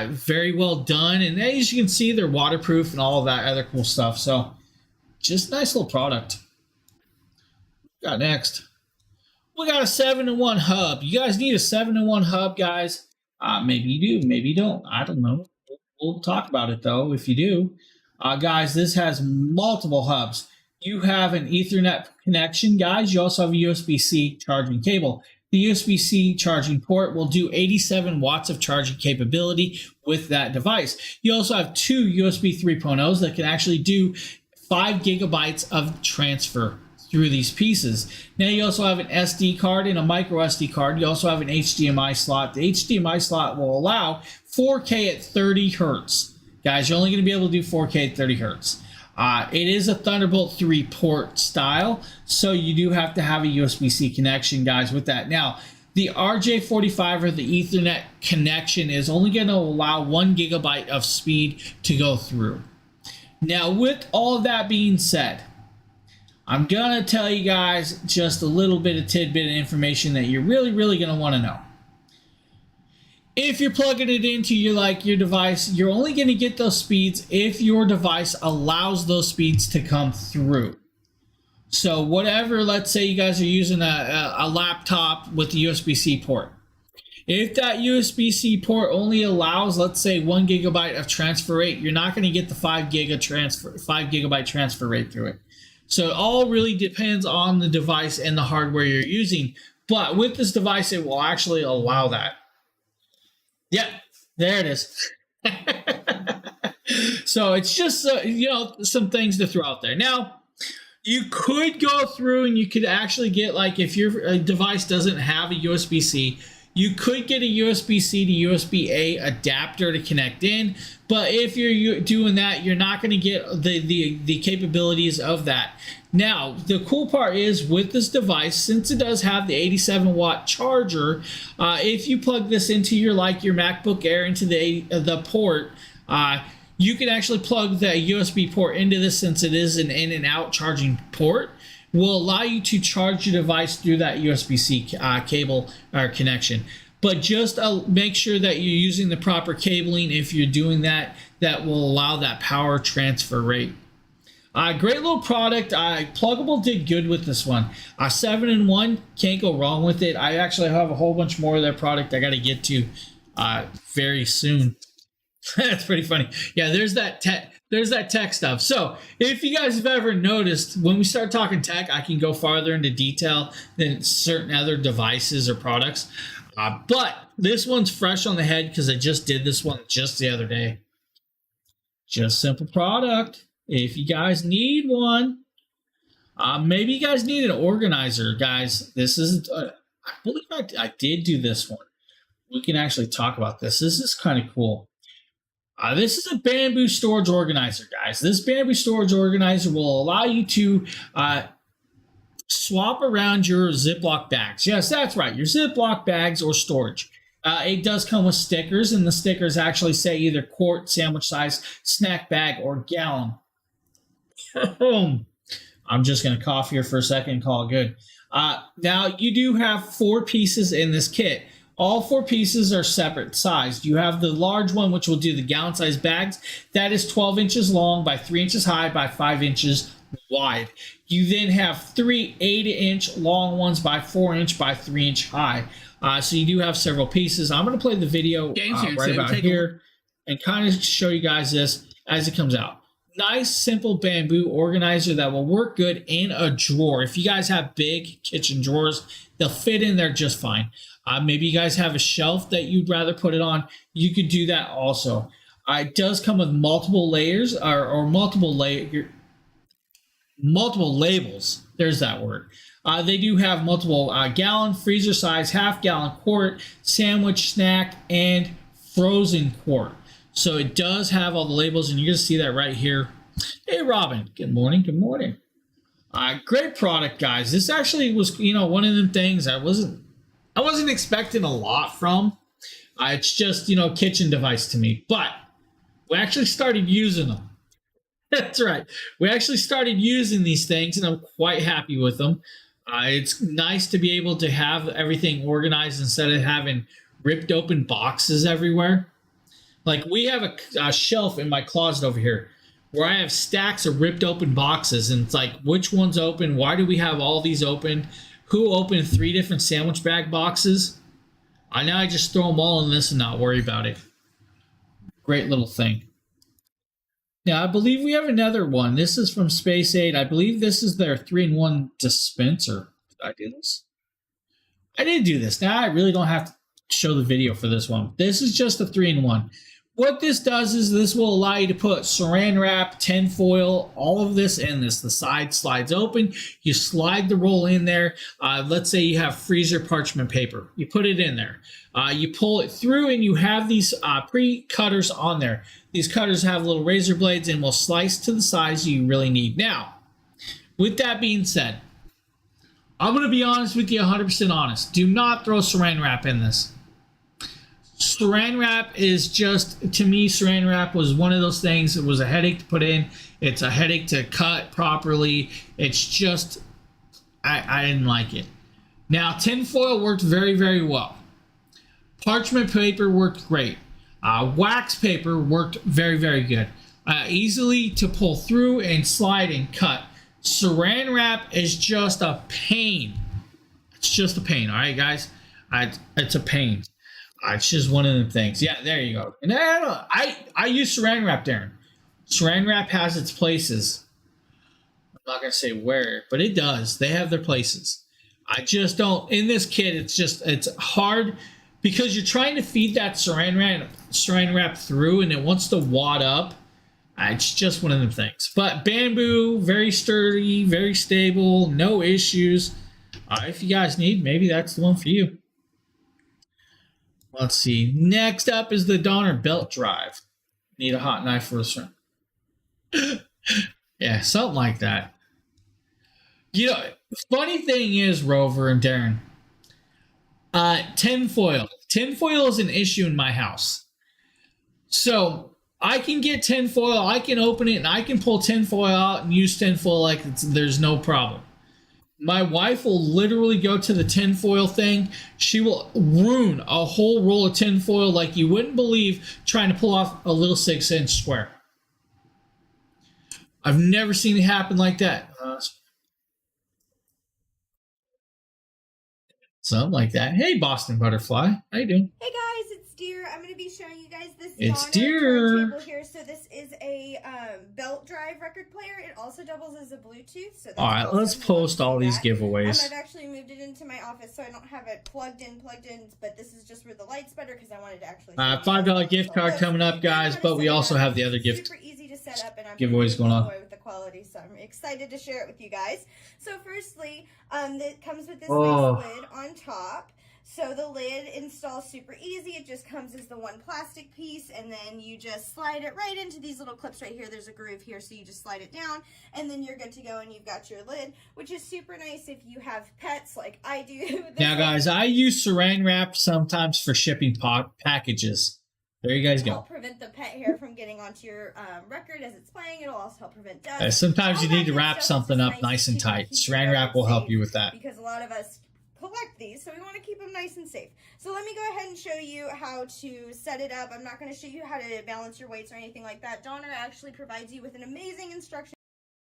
Very well done, and as you can see, they're waterproof and all of that other cool stuff. So just nice little product. Got next, we got a 7-in-1 hub. You guys need a 7-in-1 hub, guys? Maybe you do, maybe you don't. I don't know. We'll talk about it though if you do. Guys, this has multiple hubs. You have an Ethernet connection, guys. You also have a USB-C charging cable. The USB-C charging port will do 87 watts of charging capability with that device. You also have two USB 3.0s that can actually do 5 gigabytes of transfer through these pieces. Now you also have an SD card and a micro SD card. You also have an HDMI slot. The HDMI slot will allow 4K at 30 hertz. Guys, you're only going to be able to do 4K at 30 hertz. It is a Thunderbolt 3 port style, so you do have to have a USB-C connection, guys, with that. Now, the RJ45 or the Ethernet connection is only going to allow 1 gigabyte of speed to go through. Now, with all of that being said, I'm going to tell you guys just a little bit of tidbit of information that you're really, really going to want to know. If you're plugging it into your device, you're only going to get those speeds if your device allows those speeds to come through. So whatever, let's say you guys are using a laptop with the USB-C port. If that USB-C port only allows, let's say, 1 gigabyte of transfer rate, you're not going to get the 5 gigabyte transfer rate through it. So it all really depends on the device and the hardware you're using. But with this device, it will actually allow that. Yep, there it is. So it's just, some things to throw out there. Now, you could go through and you could actually get, if your device doesn't have a USB-C, you could get a USB-C to USB-A adapter to connect in. But if you're doing that, you're not going to get the capabilities of that. Now, the cool part is with this device, since it does have the 87 watt charger, if you plug this into your MacBook Air into the port, you can actually plug the USB port into this, since it is an in and out charging port. Will allow you to charge your device through that USB-C cable or connection. But just make sure that you're using the proper cabling. If you're doing that, that will allow that power transfer rate. Great little product. Pluggable did good with this one. 7-in-1, can't go wrong with it. I actually have a whole bunch more of their product I got to get to very soon. That's pretty funny. Yeah, there's that tech stuff. So if you guys have ever noticed, when we start talking tech, I can go farther into detail than certain other devices or products. But this one's fresh on the head because I just did this one just the other day. Just simple product. If you guys need one, maybe you guys need an organizer, guys. This is, I believe I did do this one. We can actually talk about this. This is kind of cool. This is a bamboo storage organizer, guys. This bamboo storage organizer will allow you to swap around your Ziploc bags. Yes, that's right. Your Ziploc bags or storage. It does come with stickers, and the stickers actually say either quart, sandwich size, snack bag, or gallon. I'm just going to cough here for a second and call it good. Now, you do have 4 pieces in this kit. All 4 pieces are separate sized. You have the large one, which will do the gallon size bags. That is 12 inches long by 3 inches high by 5 inches wide. You then have 3 8-inch long ones by 4 inch by 3 inch high. So you do have several pieces. I'm going to play the video right about here and kind of show you guys this as it comes out. Nice, simple bamboo organizer that will work good in a drawer. If you guys have big kitchen drawers, they'll fit in there just fine. Maybe you guys have a shelf that you'd rather put it on. You could do that also. It does come with multiple layers or multiple labels. There's that word. They do have multiple gallon, freezer size, half gallon, quart, sandwich, snack, and frozen quart. So it does have all the labels, and you're going to see that right here. Hey, Robin. Good morning. Good morning. Great product, guys. This actually was, one of them things I wasn't expecting a lot from. It's just, kitchen device to me. But we actually started using them. That's right. We actually started using these things, and I'm quite happy with them. It's nice to be able to have everything organized instead of having ripped open boxes everywhere. Like, we have a shelf in my closet over here where I have stacks of ripped open boxes, and it's like, which one's open? Why do we have all these open? Who opened 3 different sandwich bag boxes? Now I just throw them all in this and not worry about it. Great little thing. Now, I believe we have another one. This is from Space Aid. I believe this is their 3-in-1 dispenser. Did I do this? I did do this. Now I really don't have to show the video for this one. This is just a 3-in-1. What this does is this will allow you to put saran wrap, tinfoil, all of this in this. The side slides open. You slide the roll in there. Let's say you have freezer parchment paper. You put it in there. You pull it through, and you have these pre-cutters on there. These cutters have little razor blades and will slice to the size you really need. Now, with that being said, I'm going to be honest with you, 100% honest. Do not throw saran wrap in this. Saran wrap is just, to me, saran wrap was one of those things. It was a headache to put in. It's a headache to cut properly. It's just, I didn't like it. Now, tinfoil worked very, very well. Parchment paper worked great. Wax paper worked very, very good. Easily to pull through and slide and cut. Saran wrap is just a pain. It's just a pain, all right, guys? It's a pain. It's just one of the things. Yeah, there you go. And I use saran wrap, Darren. Saran wrap has its places. I'm not going to say where, but it does. They have their places. I just don't. In this kit, it's hard because you're trying to feed that saran wrap through, and it wants to wad up. It's just one of them things. But bamboo, very sturdy, very stable, no issues. If you guys need, maybe that's the one for you. Let's see. Next up is the Donner belt drive. Need a hot knife for a certain. Yeah, something like that. Funny thing is, Rover and Darren, tinfoil. Tinfoil is an issue in my house. So I can get tinfoil, I can open it, and I can pull tinfoil out and use tinfoil like there's no problem. My wife will literally go to the tinfoil thing. She will ruin a whole roll of tinfoil like you wouldn't believe, trying to pull off a little 6-inch square. I've never seen it happen like that. Something like that. Hey, Boston Butterfly. How you doing? Hey guys, it's deer. I'm going to be showing you guys this It's Donner deer. turntable here. So this is a belt drive record player. It also doubles as a Bluetooth. So that's All right, let's post all these giveaways. I've actually moved it into my office, so I don't have it plugged in, but this is just where the light's better because I wanted to actually. $5 gift card coming up, guys, but we also have the other gift Super easy to set up, and I'm giveaways going on. with the quality, so I'm excited to share it with you guys. So firstly, it comes with this nice lid on top. So the lid installs super easy. It just comes as the one plastic piece, and then you just slide it right into these little clips right here. There's a groove here, so you just slide it down, and then you're good to go, and you've got your lid, which is super nice if you have pets like I do. Now, guys, I use saran wrap sometimes for shipping packages. There you guys go. Help prevent the pet hair from getting onto your record as it's playing. It'll also help prevent dust. Sometimes you need to wrap something up nice and tight. Saran wrap will help you with that. Because a lot of us collect these, so we want to keep them nice and safe. So let me go ahead and show you how to set it up. I'm not going to show you how to balance your weights or anything like that. Donner actually provides you with an amazing instruction.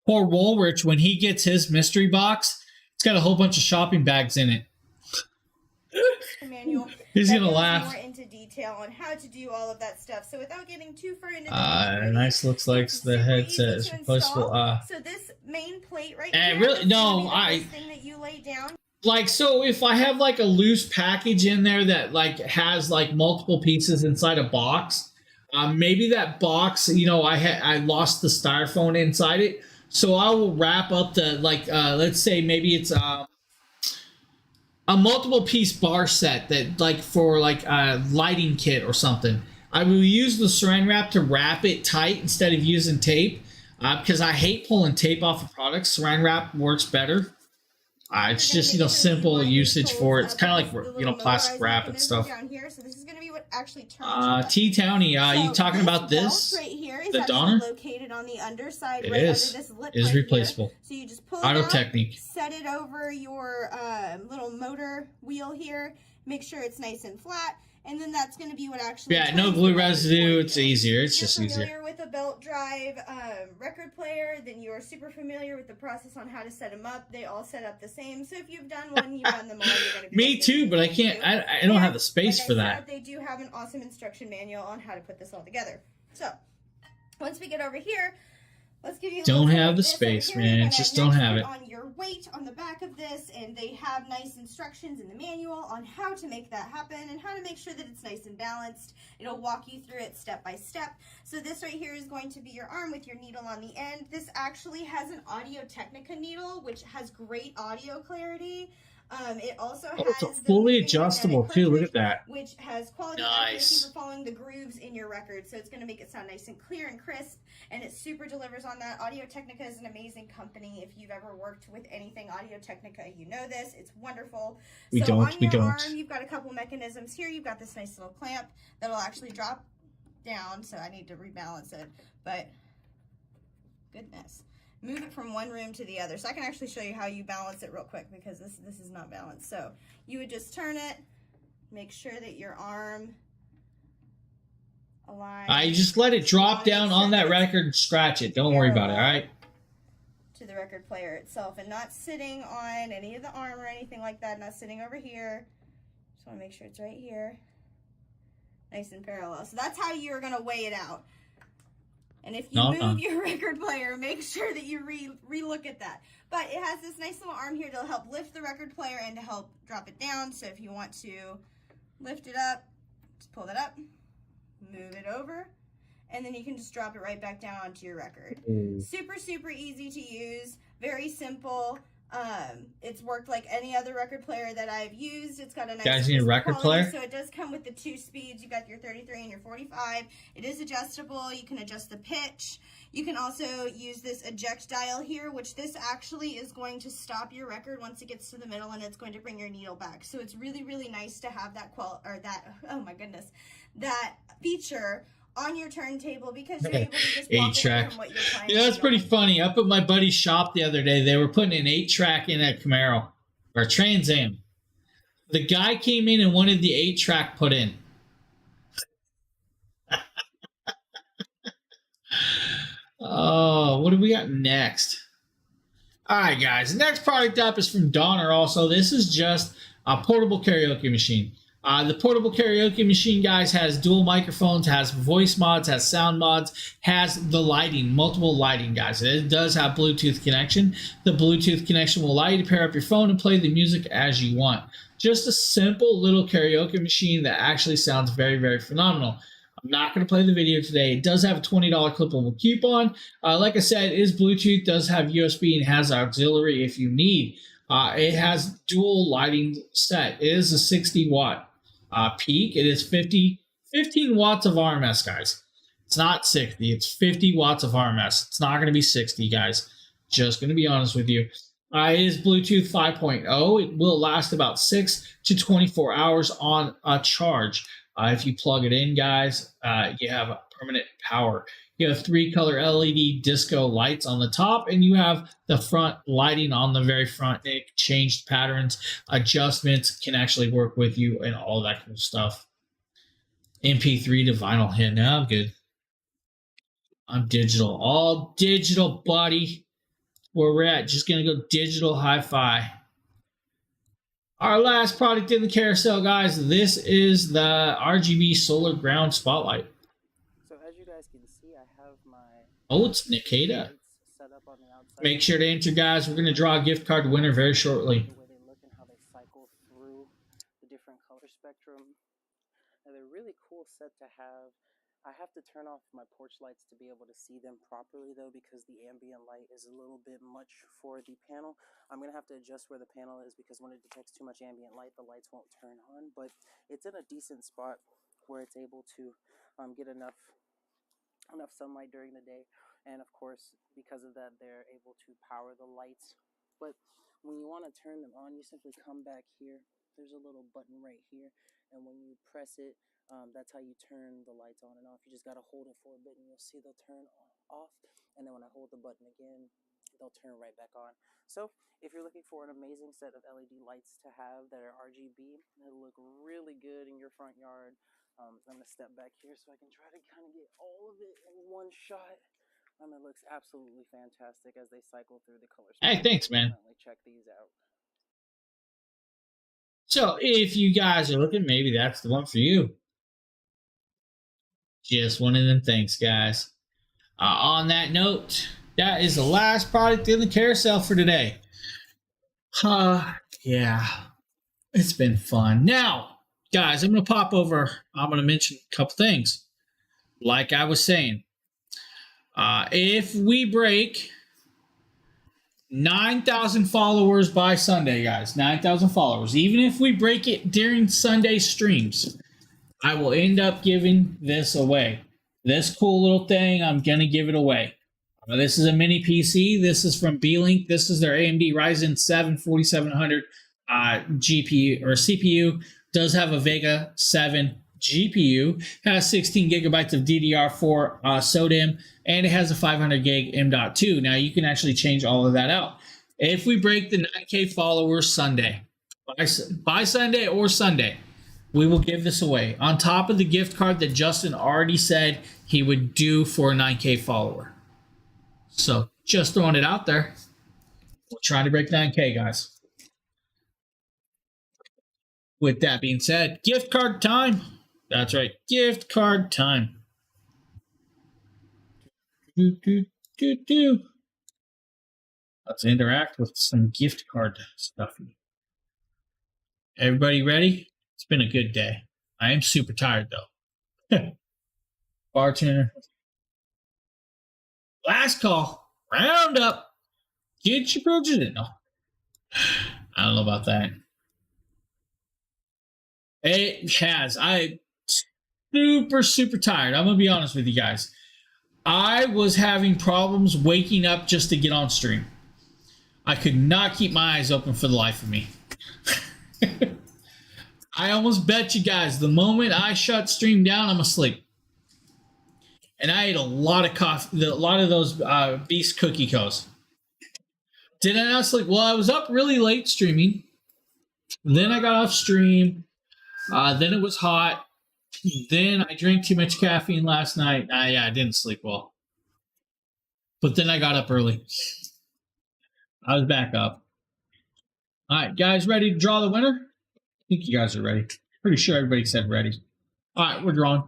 Poor Woolrich, when he gets his mystery box, it's got a whole bunch of shopping bags in it. Manual. He's gonna laugh. More into detail on how to do all of that stuff. So without getting too far into nice. Looks like the headset is replaceable. So this main plate right and here. really, no, thing that you lay down. Like, so if I have like a loose package in there that like has like multiple pieces inside a box, maybe that box, you know, I lost the styrofoam inside it, so I will wrap up the let's say maybe it's a multiple piece bar set that like for like a lighting kit or something. I will use the saran wrap to wrap it tight instead of using tape because I hate pulling tape off of products. Saran wrap works better. It's just, you know, simple usage for it. It's kind of like, you know, plastic wrap and stuff. Down here, so this is going to be what actually turns T-Townie, you talking about this? Right here is the Donner? Located on the underside. It right is. Under this lip It is right replaceable. Here. So you just pull Auto it out, Technique. set it over your little motor wheel here. Make sure it's nice and flat. And then that's going to be what actually... Yeah, no glue residue. It's easier. It's just easier. If you're familiar with a belt drive record player, then you are super familiar with the process on how to set them up. They all set up the same. So if you've done one, you've done them all. You're going to be Me too, but I can't... I don't have the space for that. They do have an awesome instruction manual on how to put this all together. So, once we get over here... Let's give you don't have the space, man. Just don't have it. On your weight on the back of this, and they have nice instructions in the manual on how to make that happen and how to make sure that it's nice and balanced. It'll walk you through it step by step. So this right here is going to be your arm with your needle on the end. This actually has an Audio Technica needle, which has great audio clarity. It also has it's fully adjustable too. Look at that. Which has quality accuracy for following the grooves in your record. So it's going to make it sound nice and clear and crisp, and it super delivers on that. Audio Technica is an amazing company. If you've ever worked with anything Audio Technica, you know this. It's wonderful. We so don't. On your arm, don't. you've got a couple mechanisms here. You've got this nice little clamp that'll actually drop down. So I need to rebalance it, but goodness. Move it from one room to the other. So I can actually show you how you balance it real quick because this is not balanced. So you would just turn it, make sure that your arm aligns. I just let it drop down on that record and scratch it. Don't worry about it, all right? To the record player itself and not sitting on any of the arm or anything like that, not sitting over here. Just want to make sure it's right here. Nice and parallel. So that's how you're going to weigh it out. And if you move your record player, make sure that you re-look at that. But it has this nice little arm here to help lift the record player and to help drop it down. So if you want to lift it up, just pull that up, move it over, and then you can just drop it right back down onto your record. Super, super easy to use, very simple. It's worked like any other record player that I've used. It's got a nice guys need a record player. So it does come with the 2 speeds. You got your 33 and your 45. It is adjustable. You can adjust the pitch. You can also use this eject dial here, which this actually is going to stop your record once it gets to the middle, and it's going to bring your needle back. So it's really, really nice to have that oh my goodness, that feature on your turntable because you're able to just walk away from what you're playing. Yeah, that's pretty funny. Up at my buddy's shop the other day, they were putting an 8-track in a Camaro or a Trans Am. The guy came in and wanted the 8-track put in. Oh, what do we got next? All right, guys. The next product up is from Donner also. This is just a portable karaoke machine. The portable karaoke machine, guys, has dual microphones, has voice mods, has sound mods, has the lighting, multiple lighting, guys. It does have Bluetooth connection. The Bluetooth connection will allow you to pair up your phone and play the music as you want. Just a simple little karaoke machine that actually sounds very, very phenomenal. I'm not going to play the video today. It does have a $20 clippable coupon. Like I said, it is Bluetooth, does have USB, and has auxiliary if you need. It has dual lighting set. It is a 60 watt peak. It is 15 watts of RMS, guys. It's not 60. It's 50 watts of RMS. It's not going to be 60, guys. Just going to be honest with you. It is Bluetooth 5.0. It will last about 6 to 24 hours on a charge. If you plug it in, guys, you have permanent power. You have 3-color LED disco lights on the top, and you have the front lighting on the very front. It changed patterns, adjustments, can actually work with you, and all that cool stuff. MP3 to vinyl hit. Now I'm good. I'm digital. All digital, buddy. Where we're at. Just going to go digital hi-fi. Our last product in the carousel, guys. This is the RGB Solar Ground Spotlight. So as you guys can see, I have my... Oh, it's Nikita. set up on the outside. Make sure to enter, guys. We're going to draw a gift card winner very shortly. The way they look and how they cycle through the different color spectrum. And they're really cool set to have. I have to turn off my porch lights to be able to see them properly, though, because the ambient light is a little bit much for the panel. I'm going to have to adjust where the panel is, because when it detects too much ambient light, the lights won't turn on. But it's in a decent spot where it's able to get enough sunlight during the day. And, of course, because of that, they're able to power the lights. But when you want to turn them on, you simply come back here. There's a little button right here. And when you press it, that's how you turn the lights on and off. You just got to hold it for a bit and you'll see they'll turn off. And then when I hold the button again, they'll turn right back on. So if you're looking for an amazing set of LED lights to have that are RGB, that'll look really good in your front yard. I'm going to step back here so I can try to kind of get all of it in one shot. It looks absolutely fantastic as they cycle through the colors. Hey, thanks, man. Check these out. So if you guys are looking, maybe that's the one for you. Just one of them things, guys. On that note, that is the last product in the carousel for today. Yeah, it's been fun. Now, guys, I'm going to pop over. I'm going to mention a couple things. Like I was saying, if we break 9,000 followers by Sunday, guys, 9,000 followers, even if we break it during Sunday streams, I will end up giving this away. This cool little thing, I'm going to give it away. This is a mini PC. This is from B-Link. This is their AMD Ryzen 7 4700 GPU or CPU. Does have a Vega 7 GPU. Has 16 gigabytes of DDR4 SODIMM, and it has a 500 gig M.2. Now, you can actually change all of that out. If we break the 9K followers Sunday, by Sunday or Sunday, we will give this away on top of the gift card that Justin already said he would do for a 9K follower. So just throwing it out there. We're trying to break 9K, guys. With that being said, gift card time. That's right, gift card time. Let's interact with some gift card stuffy. Everybody ready? It's been a good day. I am super tired, though. Bartender. Last call. Round up. Get your approaches in. No. I don't know about that. It has. I'm super tired. I'm going to be honest with you guys. I was having problems waking up just to get on stream. I could not keep my eyes open for the life of me. I almost bet you guys the moment I shut stream down, I'm asleep. And I ate a lot of coffee, a lot of those Beast Cookie Co's. Did I not sleep? Well, I was up really late streaming. Then I got off stream. Then it was hot. Then I drank too much caffeine last night. Yeah, I didn't sleep well. But then I got up early. I was back up. All right, guys, ready to draw the winner? I think you guys are ready. Pretty sure everybody said ready. All right, we're drawing.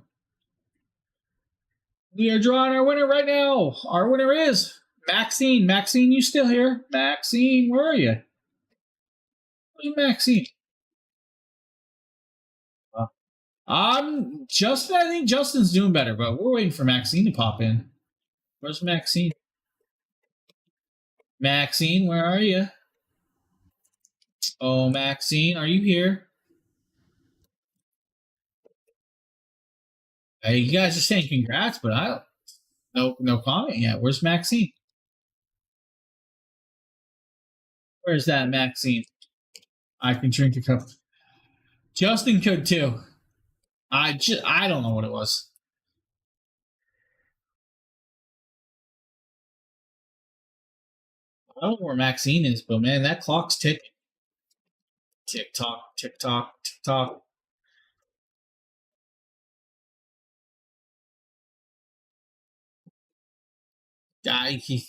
We are drawing our winner right now. Our winner is Maxine. Maxine, you still here? Maxine, where are you? Where's Maxine? Justin, I think Justin's doing better, but we're waiting for Maxine to pop in. Where's Maxine? Maxine, where are you? Oh, Maxine, are you here? Hey, you guys are saying congrats, but I don't, no comment yet. Where's Maxine? Where's that Maxine? I can drink a cup. Justin could too. I don't know what it was. I don't know where Maxine is, but man, that clock's ticking. Tick tock, tick tock, tick tock.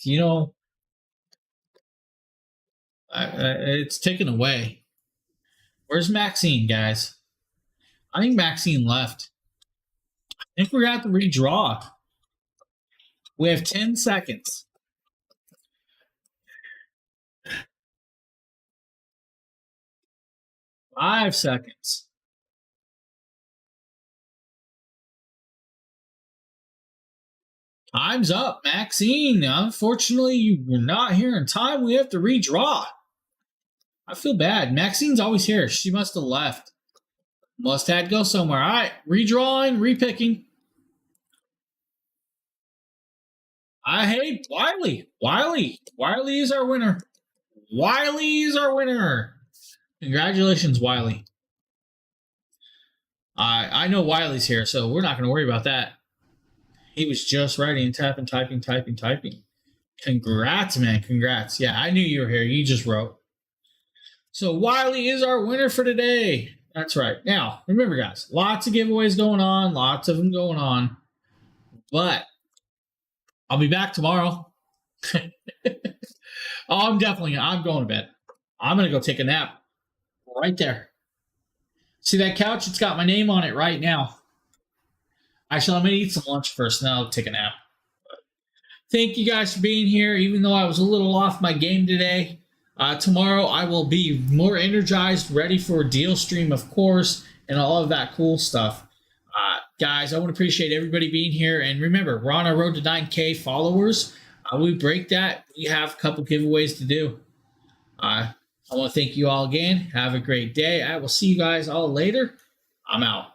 You know, it's ticking away. Where's Maxine, guys? I think Maxine left. I think we're going to have to redraw. We have 10 seconds. Five seconds. Time's up, Maxine. Unfortunately, you were not here in time. We have to redraw. I feel bad. Maxine's always here. She must have left. Must have to go somewhere. All right, redrawing, repicking. I hate Wiley. Wiley is our winner. Wiley is our winner. Congratulations, Wiley. I know Wiley's here, so we're not going to worry about that. He was just writing and typing. Congrats, man. Congrats. Yeah, I knew you were here. You just wrote. So Wiley is our winner for today. That's right. Now, remember, guys, lots of giveaways going on. Lots of them going on. But I'll be back tomorrow. I'm going to bed. I'm going to go take a nap right there. See that couch? It's got my name on it right now. Actually, I'm going to eat some lunch first, and then I'll take a nap. Thank you guys for being here, even though I was a little off my game today. Tomorrow, I will be more energized, ready for a deal stream, of course, and all of that cool stuff. Guys, I want to appreciate everybody being here. And remember, we're on our road to 9K followers. We break that. We have a couple giveaways to do. I want to thank you all again. Have a great day. I will see you guys all later. I'm out.